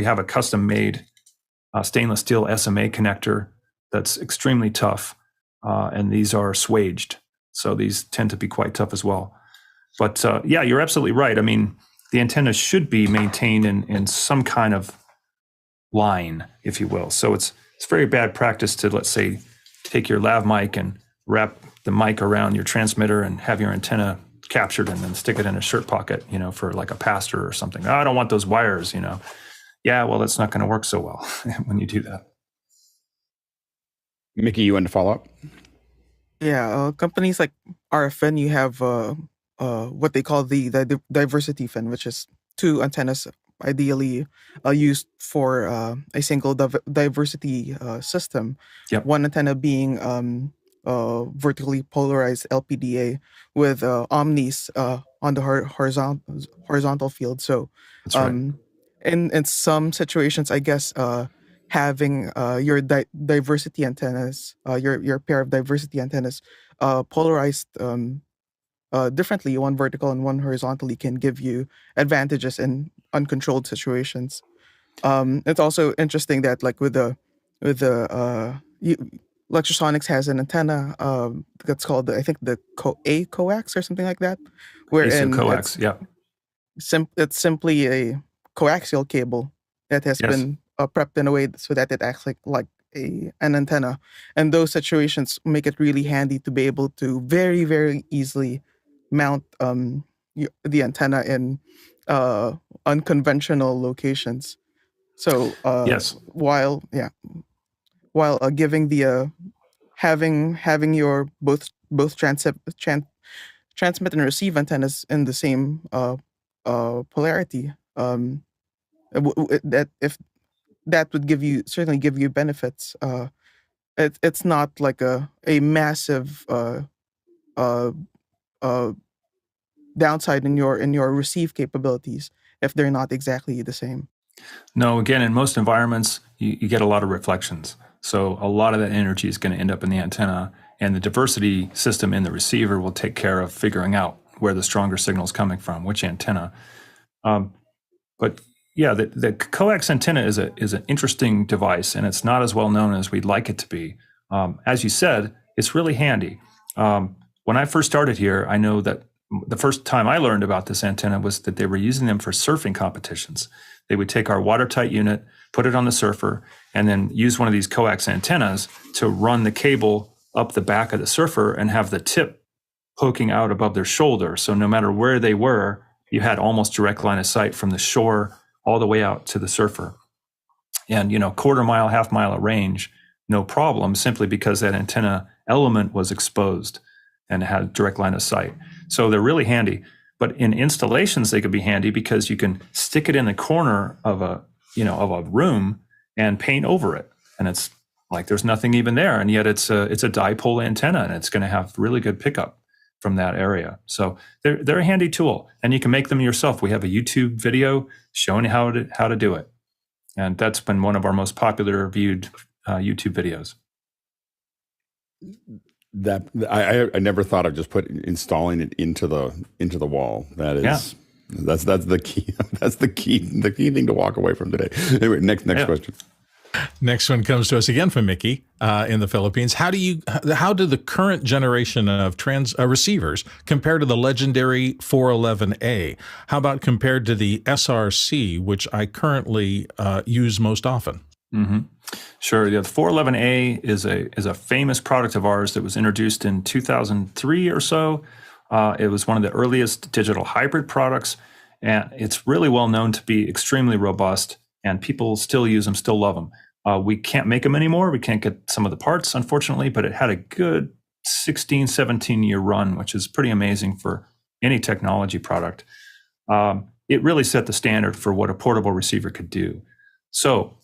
have a custom made stainless steel SMA connector that's extremely tough. And these are swaged. So these tend to be quite tough as well. But yeah, you're absolutely right. I mean, the antenna should be maintained in some kind of line, if you will. So it's very bad practice to, let's say, take your lav mic and wrap the mic around your transmitter and have your antenna captured and then stick it in a shirt pocket, for like a pastor or something. Oh, I don't want those wires, Yeah, well, that's not going to work so well when you do that. Mickey, you wanted to follow up? Yeah, companies like RFN, you have what they call the diversity fin, which is two antennas ideally used for a single diversity system. Yep. One antenna being vertically polarized LPDA with omnis on the horizontal field. So That's right. in some situations, I guess having your diversity antennas, your pair of diversity antennas polarized differently, one vertical and one horizontally, can give you advantages in uncontrolled situations. It's also interesting that, like with the Lectrosonics has an antenna that's called, I think, the coax or something like that, wherein coax, yeah. It's simply a coaxial cable that has been prepped in a way so that it acts like an antenna. And those situations make it really handy to be able to very, very easily mount the antenna in unconventional locations. So while giving the having your both transmit and receive antennas in the same polarity, that would certainly give you benefits. It's not like a massive downside in your receive capabilities if they're not exactly the same. No, again, in most environments, you get a lot of reflections. So a lot of that energy is going to end up in the antenna, and the diversity system in the receiver will take care of figuring out where the stronger signal is coming from, which antenna. But yeah, the coax antenna is an interesting device, and it's not as well known as we'd like it to be. As you said, it's really handy. When I first started here, I know that the first time I learned about this antenna was that they were using them for surfing competitions. They would take our watertight unit, put it on the surfer, and then use one of these coax antennas to run the cable up the back of the surfer and have the tip poking out above their shoulder. So no matter where they were, you had almost direct line of sight from the shore all the way out to the surfer. And, quarter mile, half mile of range, no problem, simply because that antenna element was exposed and had direct line of sight. So they're really handy. But in installations, they could be handy because you can stick it in the corner of a room and paint over it. And it's like there's nothing even there. And yet it's a dipole antenna, and it's going to have really good pickup from that area. So they're a handy tool, and you can make them yourself. We have a YouTube video showing how to do it. And that's been one of our most popular viewed YouTube videos. That I never thought of just installing it into the wall. That is that's the key. That's the key thing to walk away from today. Anyway, next question. Next one comes to us again from Mickey in the Philippines. How do the current generation of receivers compare to the legendary 411A? How about compared to the SRC, which I currently use most often? Mm-hmm. Sure. Yeah, the 411A is a famous product of ours that was introduced in 2003 or so. It was one of the earliest digital hybrid products, and it's really well known to be extremely robust, and people still use them, still love them. We can't make them anymore. We can't get some of the parts, unfortunately, but it had a good 16, 17-year run, which is pretty amazing for any technology product. It really set the standard for what a portable receiver could do. So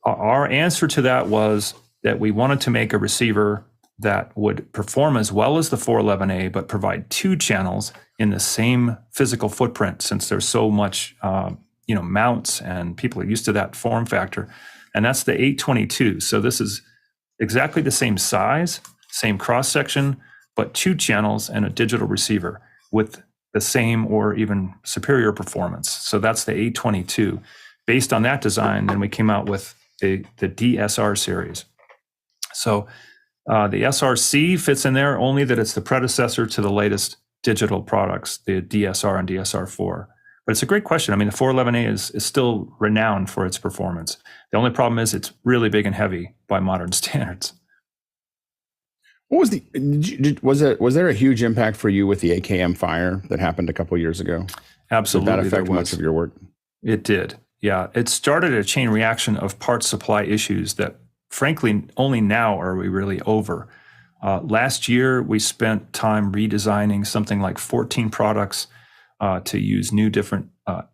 our answer to that was that we wanted to make a receiver that would perform as well as the 411A, but provide 2 channels in the same physical footprint, since there's so much mounts and people are used to that form factor. And that's the 822. So this is exactly the same size, same cross section, but 2 channels and a digital receiver with the same or even superior performance. So that's the 822. Based on that design, then we came out with the DSR series. So the SRC fits in there, only that it's the predecessor to the latest digital products, the DSR and DSR4. But it's a great question. I mean, the 411A is still renowned for its performance. The only problem is it's really big and heavy by modern standards. What was was there a huge impact for you with the AKM fire that happened a couple of years ago? Absolutely. Did that affect much of your work? It did. Yeah, it started a chain reaction of parts supply issues that, frankly, only now are we really over. Last year, we spent time redesigning something like 14 products to use new different, A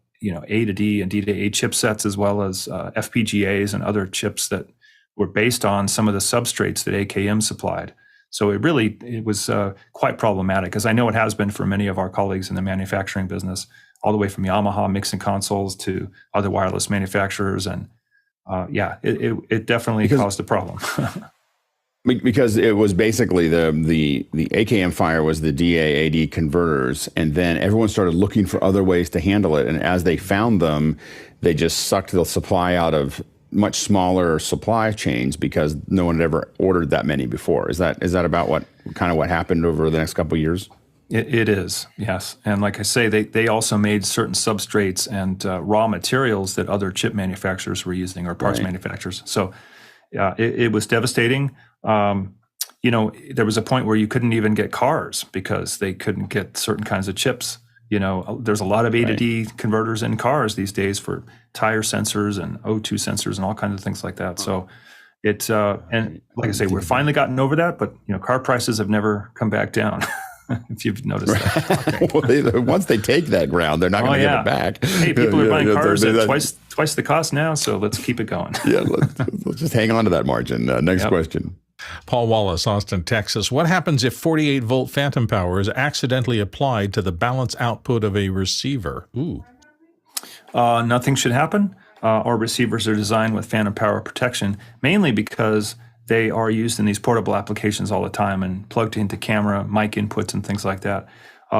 to D and D to A chipsets, as well as FPGAs and other chips that were based on some of the substrates that AKM supplied. So it was quite problematic, as I know it has been for many of our colleagues in the manufacturing business, all the way from Yamaha mixing consoles to other wireless manufacturers. And it definitely caused a problem. Because it was basically the AKM fire was the DA-AD converters, and then everyone started looking for other ways to handle it. And as they found them, they just sucked the supply out of much smaller supply chains because no one had ever ordered that many before. Is that about what happened over the next couple of years? It is, yes. And like I say, they also made certain substrates and raw materials that other chip manufacturers were using, or parts manufacturers. So it was devastating. There was a point where you couldn't even get cars because they couldn't get certain kinds of chips. There's a lot of A to D converters in cars these days for tire sensors and O2 sensors and all kinds of things like that. So it's, and like I say, we're finally gotten over that, but car prices have never come back down. If you've noticed that. Well, once they take that ground, they're not going to give it back. Hey, people are buying cars at twice the cost now, so let's keep it going. Let's just hang on to that margin. Next question. Paul Wallace, Austin, Texas. What happens if 48-volt phantom power is accidentally applied to the balance output of a receiver? Nothing should happen. Our receivers are designed with phantom power protection, mainly because they are used in these portable applications all the time and plugged into camera, mic inputs, and things like that.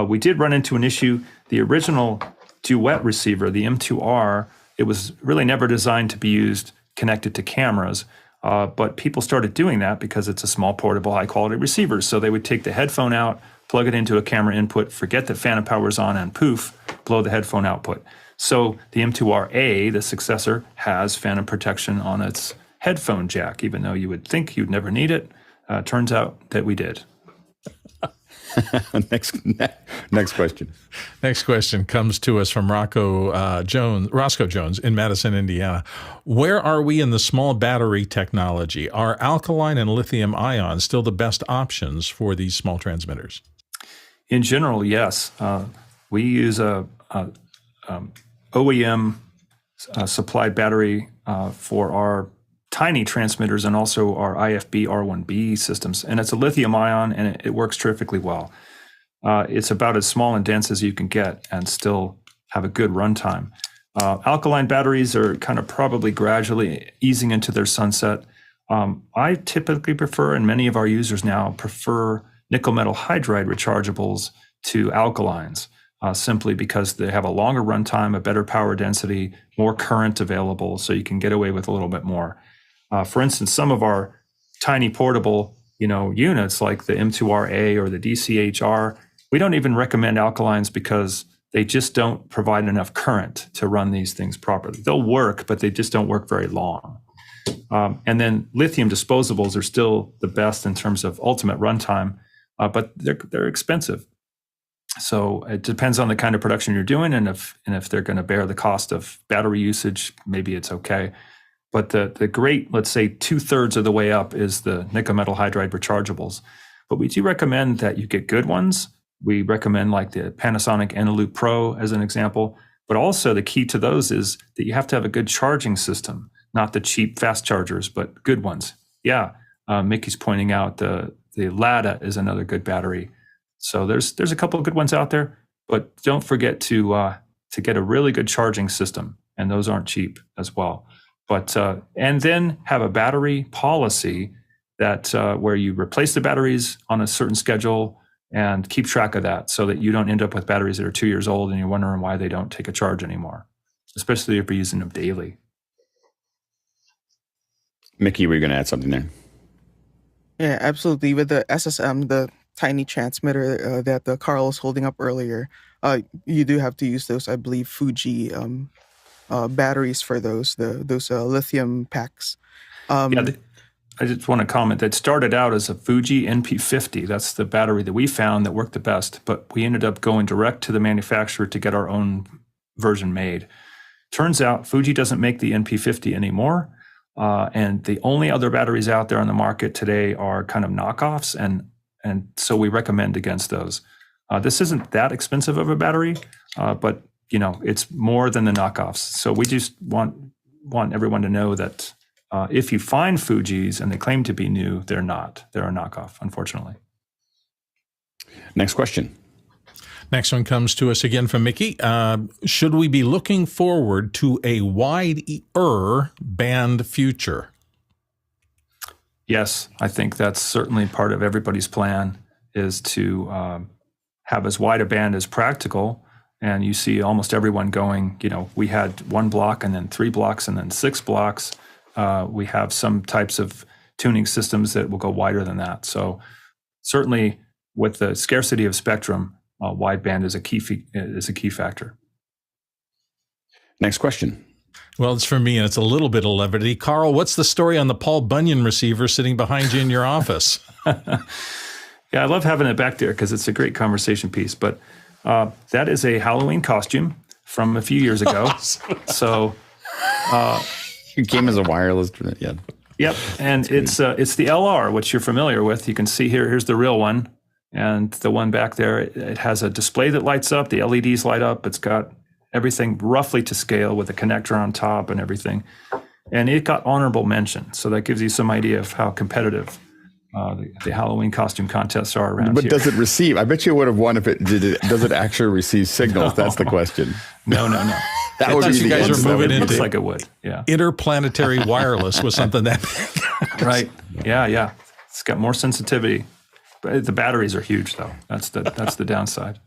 We did run into an issue. The original Duet receiver, the M2R, it was really never designed to be used connected to cameras, but people started doing that because it's a small, portable, high-quality receiver. So they would take the headphone out, plug it into a camera input, forget that phantom power's on, and poof, blow the headphone output. So the M2RA, the successor, has phantom protection on its headphone jack, even though you would think you'd never need it. Turns out that we did. Next question. Next question comes to us from Roscoe Jones in Madison, Indiana. Where are we in the small battery technology? Are alkaline and lithium-ion still the best options for these small transmitters? In general, yes. We use a OEM supplied battery for our tiny transmitters and also our IFB R1B systems. And it's a lithium ion, and it works terrifically well. It's about as small and dense as you can get and still have a good runtime. Alkaline batteries are kind of probably gradually easing into their sunset. I typically prefer, and many of our users now prefer, nickel metal hydride rechargeables to alkalines, simply because they have a longer runtime, a better power density, more current available, so you can get away with a little bit more. For instance, some of our tiny portable, units like the M2RA or the DCHR, we don't even recommend alkalines because they just don't provide enough current to run these things properly. They'll work, but they just don't work very long. And then lithium disposables are still the best in terms of ultimate runtime, but they're expensive. So it depends on the kind of production you're doing, and if they're going to bear the cost of battery usage, maybe it's okay. But the great, let's say 2/3 of the way up, is the nickel metal hydride rechargeables. But we do recommend that you get good ones. We recommend like the Panasonic Eneloop Pro as an example. But also the key to those is that you have to have a good charging system, not the cheap fast chargers, but good ones. Yeah, Mickey's pointing out the Lada is another good battery. So there's a couple of good ones out there, but don't forget to get a really good charging system, and those aren't cheap as well. But and then have a battery policy that where you replace the batteries on a certain schedule and keep track of that, so that you don't end up with batteries that are 2 years old and you're wondering why they don't take a charge anymore, especially if you're using them daily. Mickey, were you going to add something there? Yeah, absolutely. With the SSM, the tiny transmitter that Carl was holding up earlier, you do have to use those, I believe, Fuji batteries for those lithium packs. I just want to comment that started out as a Fuji NP50. That's the battery that we found that worked the best, but we ended up going direct to the manufacturer to get our own version made. Turns out Fuji doesn't make the NP50 anymore, and the only other batteries out there on the market today are kind of knockoffs, and so we recommend against those. This isn't that expensive of a battery, but it's more than the knockoffs. So we just want everyone to know that if you find Fujis and they claim to be new, they're not. They're a knockoff, unfortunately. Next question. Next one comes to us again from Mickey. Should we be looking forward to a wider band future? Yes, I think that's certainly part of everybody's plan, is to have as wide a band as practical. And you see almost everyone going, we had 1 block and then 3 blocks and then 6 blocks. We have some types of tuning systems that will go wider than that. So certainly with the scarcity of spectrum, wideband is a key factor. Next question. Well, it's for me, and it's a little bit of levity. Carl, what's the story on the Paul Bunyan receiver sitting behind you in your office? Yeah, I love having it back there because it's a great conversation piece. But that is a Halloween costume from a few years ago. So it came as a wireless. Yeah. Yep, and it's the LR, which you're familiar with. You can see here's the real one, and the one back there. It has a display that lights up. The LEDs light up. It's got everything roughly to scale with a connector on top and everything. And it got honorable mention. So that gives you some idea of how competitive the Halloween costume contests are around here. But does it receive? I bet you would have won if it did. Does it actually receive signals? No. That's the question. No. That would be you guys are moving into. Looks like it would. Yeah. Interplanetary wireless was something that. Right. Yeah. It's got more sensitivity. But the batteries are huge, though. That's the downside.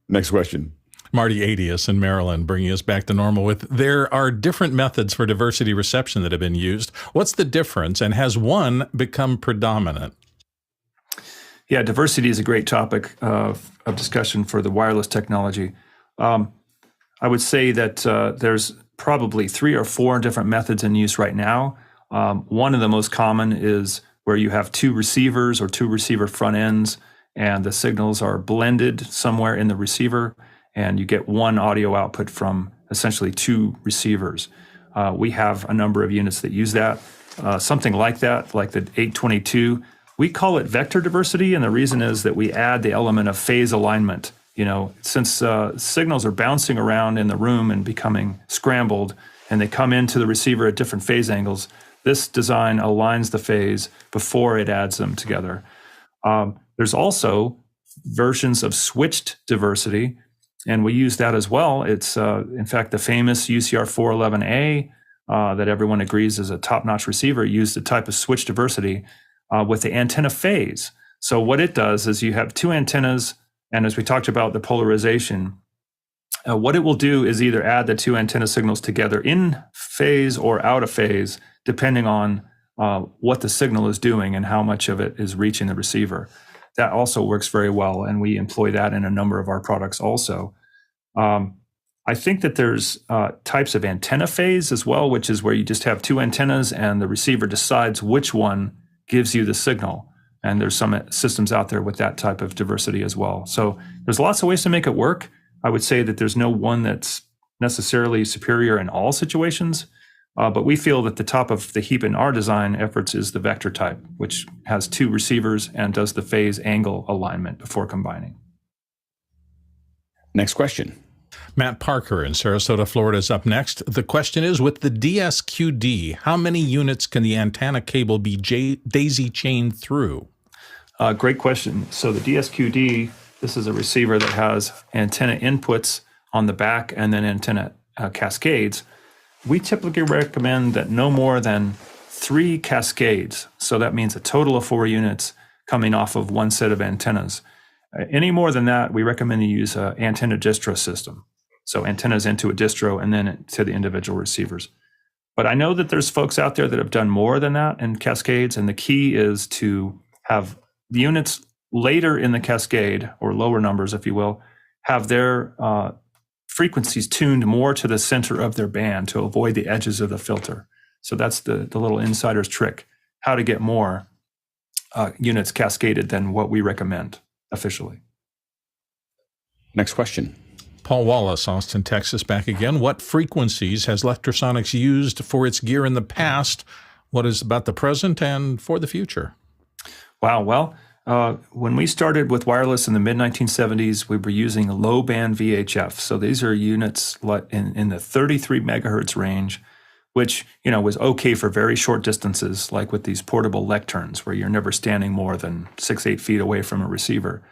Next question. Marty Adius in Maryland, bringing us back to normal with, there are different methods for diversity reception that have been used. What's the difference, and has one become predominant? Yeah, diversity is a great topic of discussion for the wireless technology. I would say that there's probably 3 or 4 different methods in use right now. One of the most common is where you have 2 receivers or 2 receiver front ends, and the signals are blended somewhere in the receiver, and you get one audio output from essentially 2 receivers. We have a number of units that use that. Something like that, like the 822, we call it vector diversity, and the reason is that we add the element of phase alignment. Since signals are bouncing around in the room and becoming scrambled, and they come into the receiver at different phase angles, this design aligns the phase before it adds them together. There's also versions of switched diversity, and we use that as well. It's, in fact, the famous UCR 411A that everyone agrees is a top-notch receiver, used the type of switch diversity with the antenna phase. So what it does is you have two antennas, and as we talked about the polarization, what it will do is either add the two antenna signals together in phase or out of phase, depending on what the signal is doing and how much of it is reaching the receiver. That also works very well, and we employ that in a number of our products also. I think that there's types of antenna phase as well, which is where you just have two antennas and the receiver decides which one gives you the signal. And there's some systems out there with that type of diversity as well. So there's lots of ways to make it work. I would say that there's no one that's necessarily superior in all situations, but we feel that the top of the heap in our design efforts is the vector type, which has two receivers and does the phase angle alignment before combining. Next question. Matt Parker in Sarasota, Florida is up next. The question is, with the DSQD, how many units can the antenna cable be daisy chained through? Great question. So the DSQD, this is a receiver that has antenna inputs on the back and then antenna cascades. We typically recommend that no more than 3 cascades. So that means a total of 4 units coming off of one set of antennas. Any more than that, we recommend you use an antenna distro system. So antennas into a distro and then to the individual receivers. But I know that there's folks out there that have done more than that in cascades, and the key is to have the units later in the cascade, or lower numbers, if you will, have their frequencies tuned more to the center of their band to avoid the edges of the filter. So that's the little insider's trick, how to get more units cascaded than what we recommend officially. Next question. Paul Wallace, Austin, Texas, back again. What frequencies has Lectrosonics used for its gear in the past? What is about the present and for the future? Wow. Well, when we started with wireless in the mid-1970s, we were using low-band VHF. So these are units in the 33 megahertz range, which was okay for very short distances, like with these portable lecterns, where you're never standing more than 6-8 feet away from a receiver.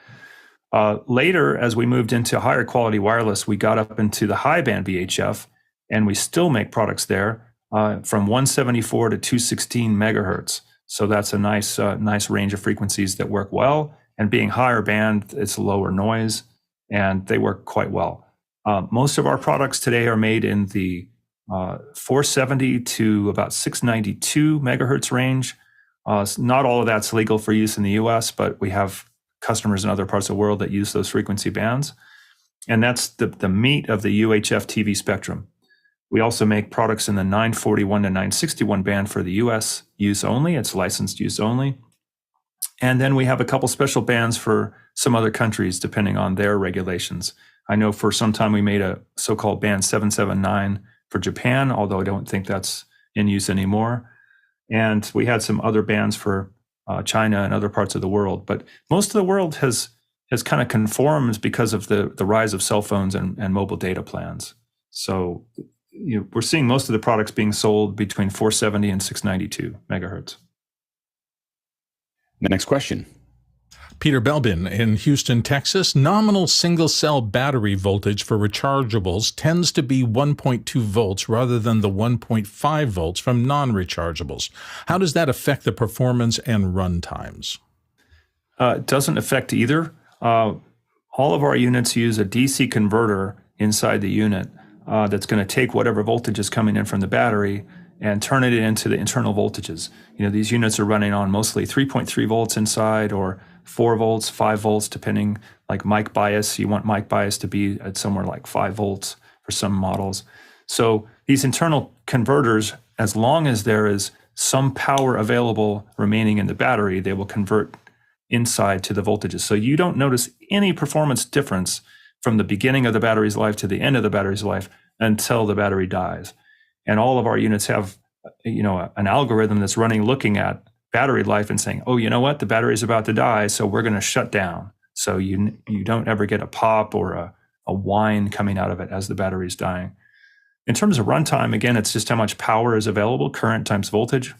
Later, as we moved into higher quality wireless, we got up into the high band VHF, and we still make products there from 174 to 216 megahertz. So that's a nice range of frequencies that work well. And being higher band, it's lower noise, and they work quite well. Most of our products today are made in the 470 to about 692 megahertz range. Not all of that's legal for use in the US, but we have customers in other parts of the world that use those frequency bands. And that's the meat of the UHF TV spectrum. We also make products in the 941 to 961 band for the US use only. It's licensed use only. And then we have a couple special bands for some other countries, depending on their regulations. I know for some time we made a so-called band 779 for Japan, although I don't think that's in use anymore. And we had some other bands for China and other parts of the world. But most of the world has kind of conformed because of the rise of cell phones and mobile data plans. So we're seeing most of the products being sold between 470 and 692 megahertz. Next question. Peter Belbin in Houston, Texas. Nominal single-cell battery voltage for rechargeables tends to be 1.2 volts rather than the 1.5 volts from non-rechargeables. How does that affect the performance and run times? It doesn't affect either. All of our units use a DC converter inside the unit that's going to take whatever voltage is coming in from the battery and turn it into the internal voltages. These units are running on mostly 3.3 volts inside, or 4 volts, 5 volts, depending, like mic bias. You want mic bias to be at somewhere like 5 volts for some models. So these internal converters, as long as there is some power available remaining in the battery, they will convert inside to the voltages. So you don't notice any performance difference from the beginning of the battery's life to the end of the battery's life until the battery dies. And all of our units have, an algorithm that's running, looking at battery life and saying, oh, you know what, the battery's about to die, so we're going to shut down. So you don't ever get a pop or a whine coming out of it as the battery's dying. In terms of runtime, again, it's just how much power is available, current times voltage.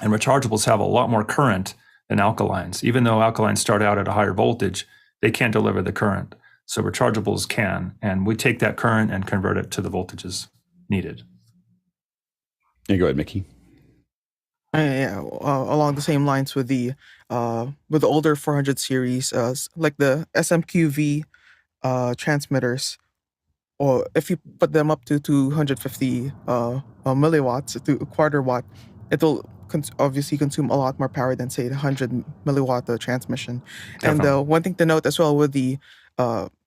And rechargeables have a lot more current than alkalines. Even though alkalines start out at a higher voltage, they can't deliver the current. So rechargeables can, and we take that current and convert it to the voltages needed. Yeah, go ahead, Mickey. Yeah, along the same lines with the older 400 series, like the SMQV transmitters, or if you put them up to 250 milliwatts to a quarter watt, it'll obviously consume a lot more power than, say, the 100 milliwatt transmission. Definitely. And one thing to note as well with the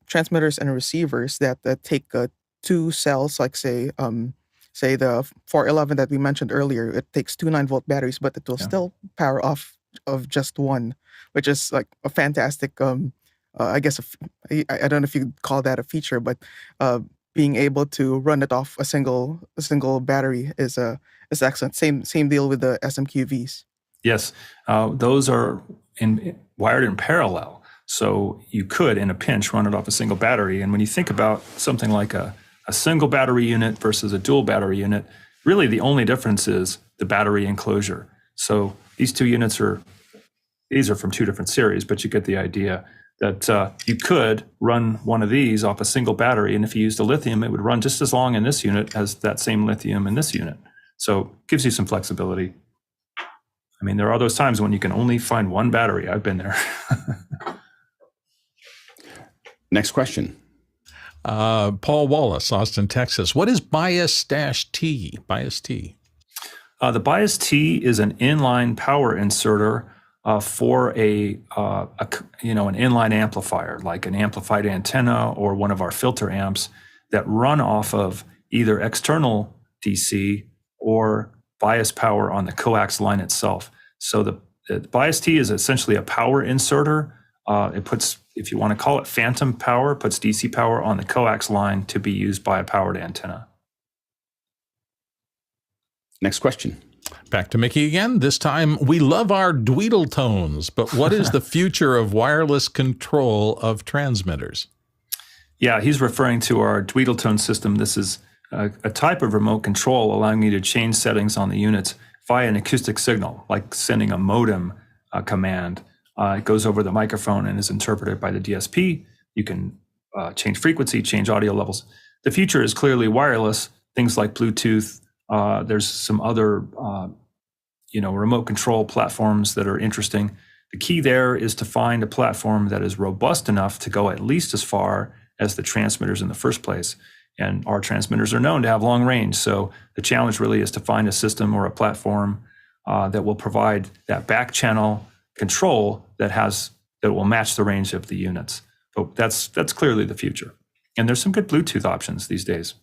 transmitters and receivers that take two cells, like say the 411 that we mentioned earlier, it takes two 9-volt batteries, but it will still power off of just one, which is like a fantastic I guess I don't know if you call that a feature, but being able to run it off a single battery is excellent. Same deal with the SMQVs. Yes, those are wired in parallel, so you could, in a pinch, run it off a single battery. And when you think about something like a single battery unit versus a dual battery unit, really the only difference is the battery enclosure. So these two units are from two different series, but you get the idea that you could run one of these off a single battery, and if you used a lithium, it would run just as long in this unit as that same lithium in this unit. So it gives you some flexibility. I mean, there are those times when you can only find one battery. I've been there. Next question. Paul Wallace, Austin, Texas. What is bias-T? Bias-T. The bias-T is an inline power inserter for an inline amplifier, like an amplified antenna or one of our filter amps that run off of either external DC or bias power on the coax line itself. So the bias-T is essentially a power inserter. It puts, if you want to call it phantom power, puts DC power on the coax line to be used by a powered antenna. Next question. Back to Mickey again. This time, we love our Dweedle Tones, but what is the future of wireless control of transmitters? Yeah, he's referring to our Dweedle Tone system. This is a type of remote control allowing me to change settings on the units via an acoustic signal, like sending a modem command. It goes over the microphone and is interpreted by the DSP. You can change frequency, change audio levels. The future is clearly wireless, things like Bluetooth. There's some other, remote control platforms that are interesting. The key there is to find a platform that is robust enough to go at least as far as the transmitters in the first place. And our transmitters are known to have long range. So the challenge really is to find a system or a platform that will provide that back channel control that will match the range of the units. But that's clearly the future. And there's some good Bluetooth options these days.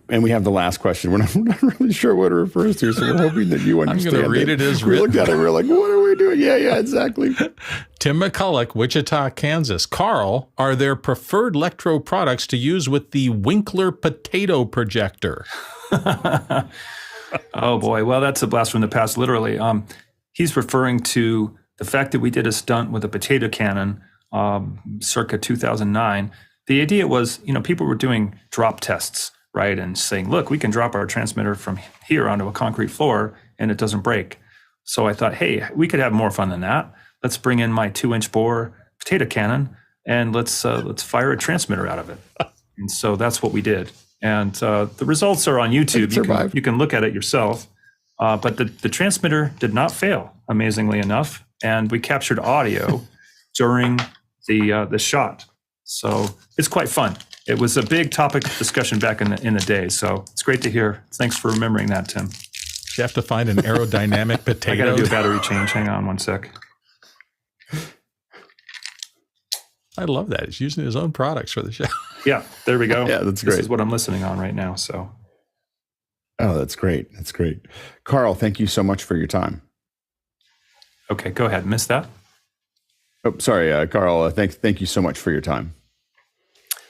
And we have the last question. We're not really sure what it refers to, so we're hoping that you understand. I'm going to read it as we written. Looked at it, we were like, what are we doing? Yeah, exactly. Tim McCulloch, Wichita, Kansas. Karl, are there preferred Lectro products to use with the Winkler Potato Projector? Oh, boy. Well, that's a blast from the past, literally. He's referring to the fact that we did a stunt with a potato cannon circa 2009. The idea was, people were doing drop tests, right? And saying, look, we can drop our transmitter from here onto a concrete floor and it doesn't break. So I thought, hey, we could have more fun than that. Let's bring in my 2-inch bore potato cannon and let's fire a transmitter out of it. And so that's what we did. And the results are on YouTube. You can look at it yourself. But the transmitter did not fail, amazingly enough. And we captured audio during the shot. So it's quite fun. It was a big topic of discussion back in the day. So it's great to hear. Thanks for remembering that, Tim. You have to find an aerodynamic potato. I got to do a battery change. Hang on one sec. I love that. He's using his own products for the show. Yeah, there we go. Yeah, that's great. This is what I'm listening on right now. So. Oh, that's great. That's great. Karl, thank you so much for your time. Okay, go ahead. Missed that? Oh, sorry, Karl. Thank you so much for your time.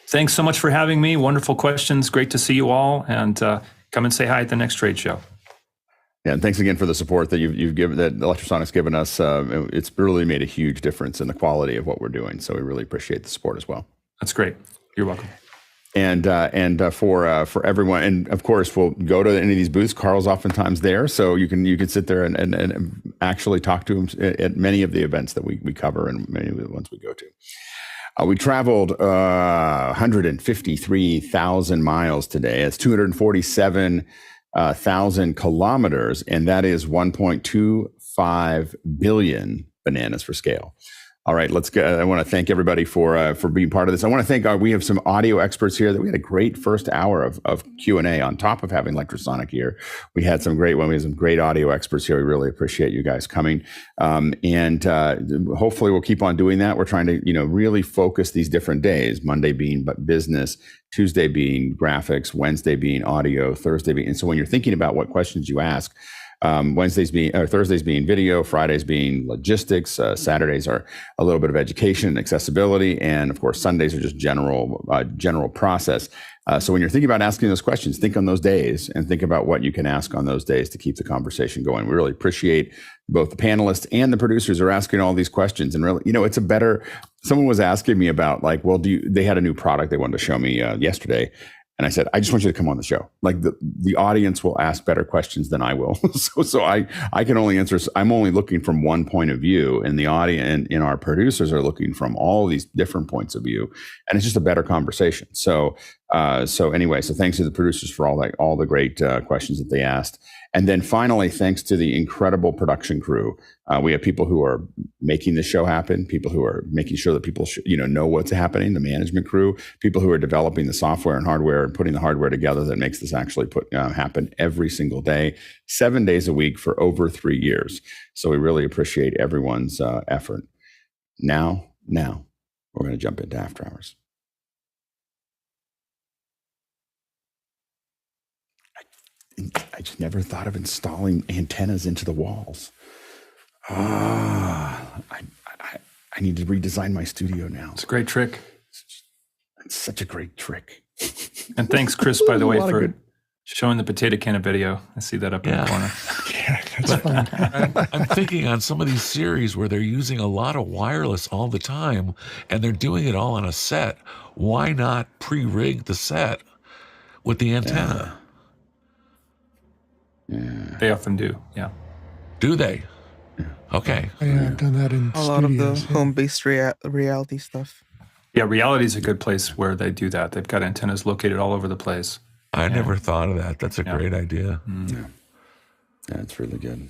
Thanks so much for having me. Wonderful questions. Great to see you all. And come and say hi at the next trade show. Yeah, and thanks again for the support that you've given, that Lectrosonics given us. It's really made a huge difference in the quality of what we're doing. So we really appreciate the support as well. That's great. You're welcome. And for everyone, and of course, we'll go to any of these booths. Karl's oftentimes there, so you can sit there and actually talk to him at many of the events that we cover and many of the ones we go to. We traveled 153,000 miles today. It's 247,000 kilometers, and that is 1.25 billion bananas for scale. All right, let's go. I want to thank everybody for being part of this. I want to thank we have some audio experts here. That we had a great first hour of Q&A on top of having Lectrosonic here. We had some great audio experts here. We really appreciate you guys coming. And hopefully we'll keep on doing that. We're trying to, really focus these different days, Monday being business, Tuesday being graphics, Wednesday being audio, Thursday being, and so when you're thinking about what questions you ask, Thursdays being video, Fridays being logistics, Saturdays are a little bit of education and accessibility, and of course Sundays are just general process. So when you're thinking about asking those questions, think on those days and think about what you can ask on those days to keep the conversation going. We really appreciate both the panelists and the producers are asking all these questions, and really, it's a better. Someone was asking me about they had a new product they wanted to show me yesterday. And I said, I just want you to come on the show. Like the audience will ask better questions than I will. so I can only answer. I'm only looking from one point of view, and the audience and our producers are looking from all these different points of view, and it's just a better conversation. So anyway, so thanks to the producers for all the great questions that they asked. And then finally, thanks to the incredible production crew. We have people who are making the show happen, people who are making sure that people know what's happening, the management crew, people who are developing the software and hardware and putting the hardware together that makes this actually happen every single day, 7 days a week for over 3 years. So we really appreciate everyone's effort. Now, we're going to jump into After Hours. I just never thought of installing antennas into the walls. I need to redesign my studio now. It's a great trick. It's such a great trick. And thanks, Chris, by the way, for showing the potato cannon video. I see that up in the corner. Yeah, that's fun. I'm thinking on some of these series where they're using a lot of wireless all the time, and they're doing it all on a set. Why not pre-rig the set with the antenna? Yeah. They often do, yeah. Do they? Yeah. Okay. Yeah, I've done that in A lot of the studios, home-based reality stuff. Yeah, reality is a good place where they do that. They've got antennas located all over the place. I never thought of that. That's a great idea. Yeah, it's really good.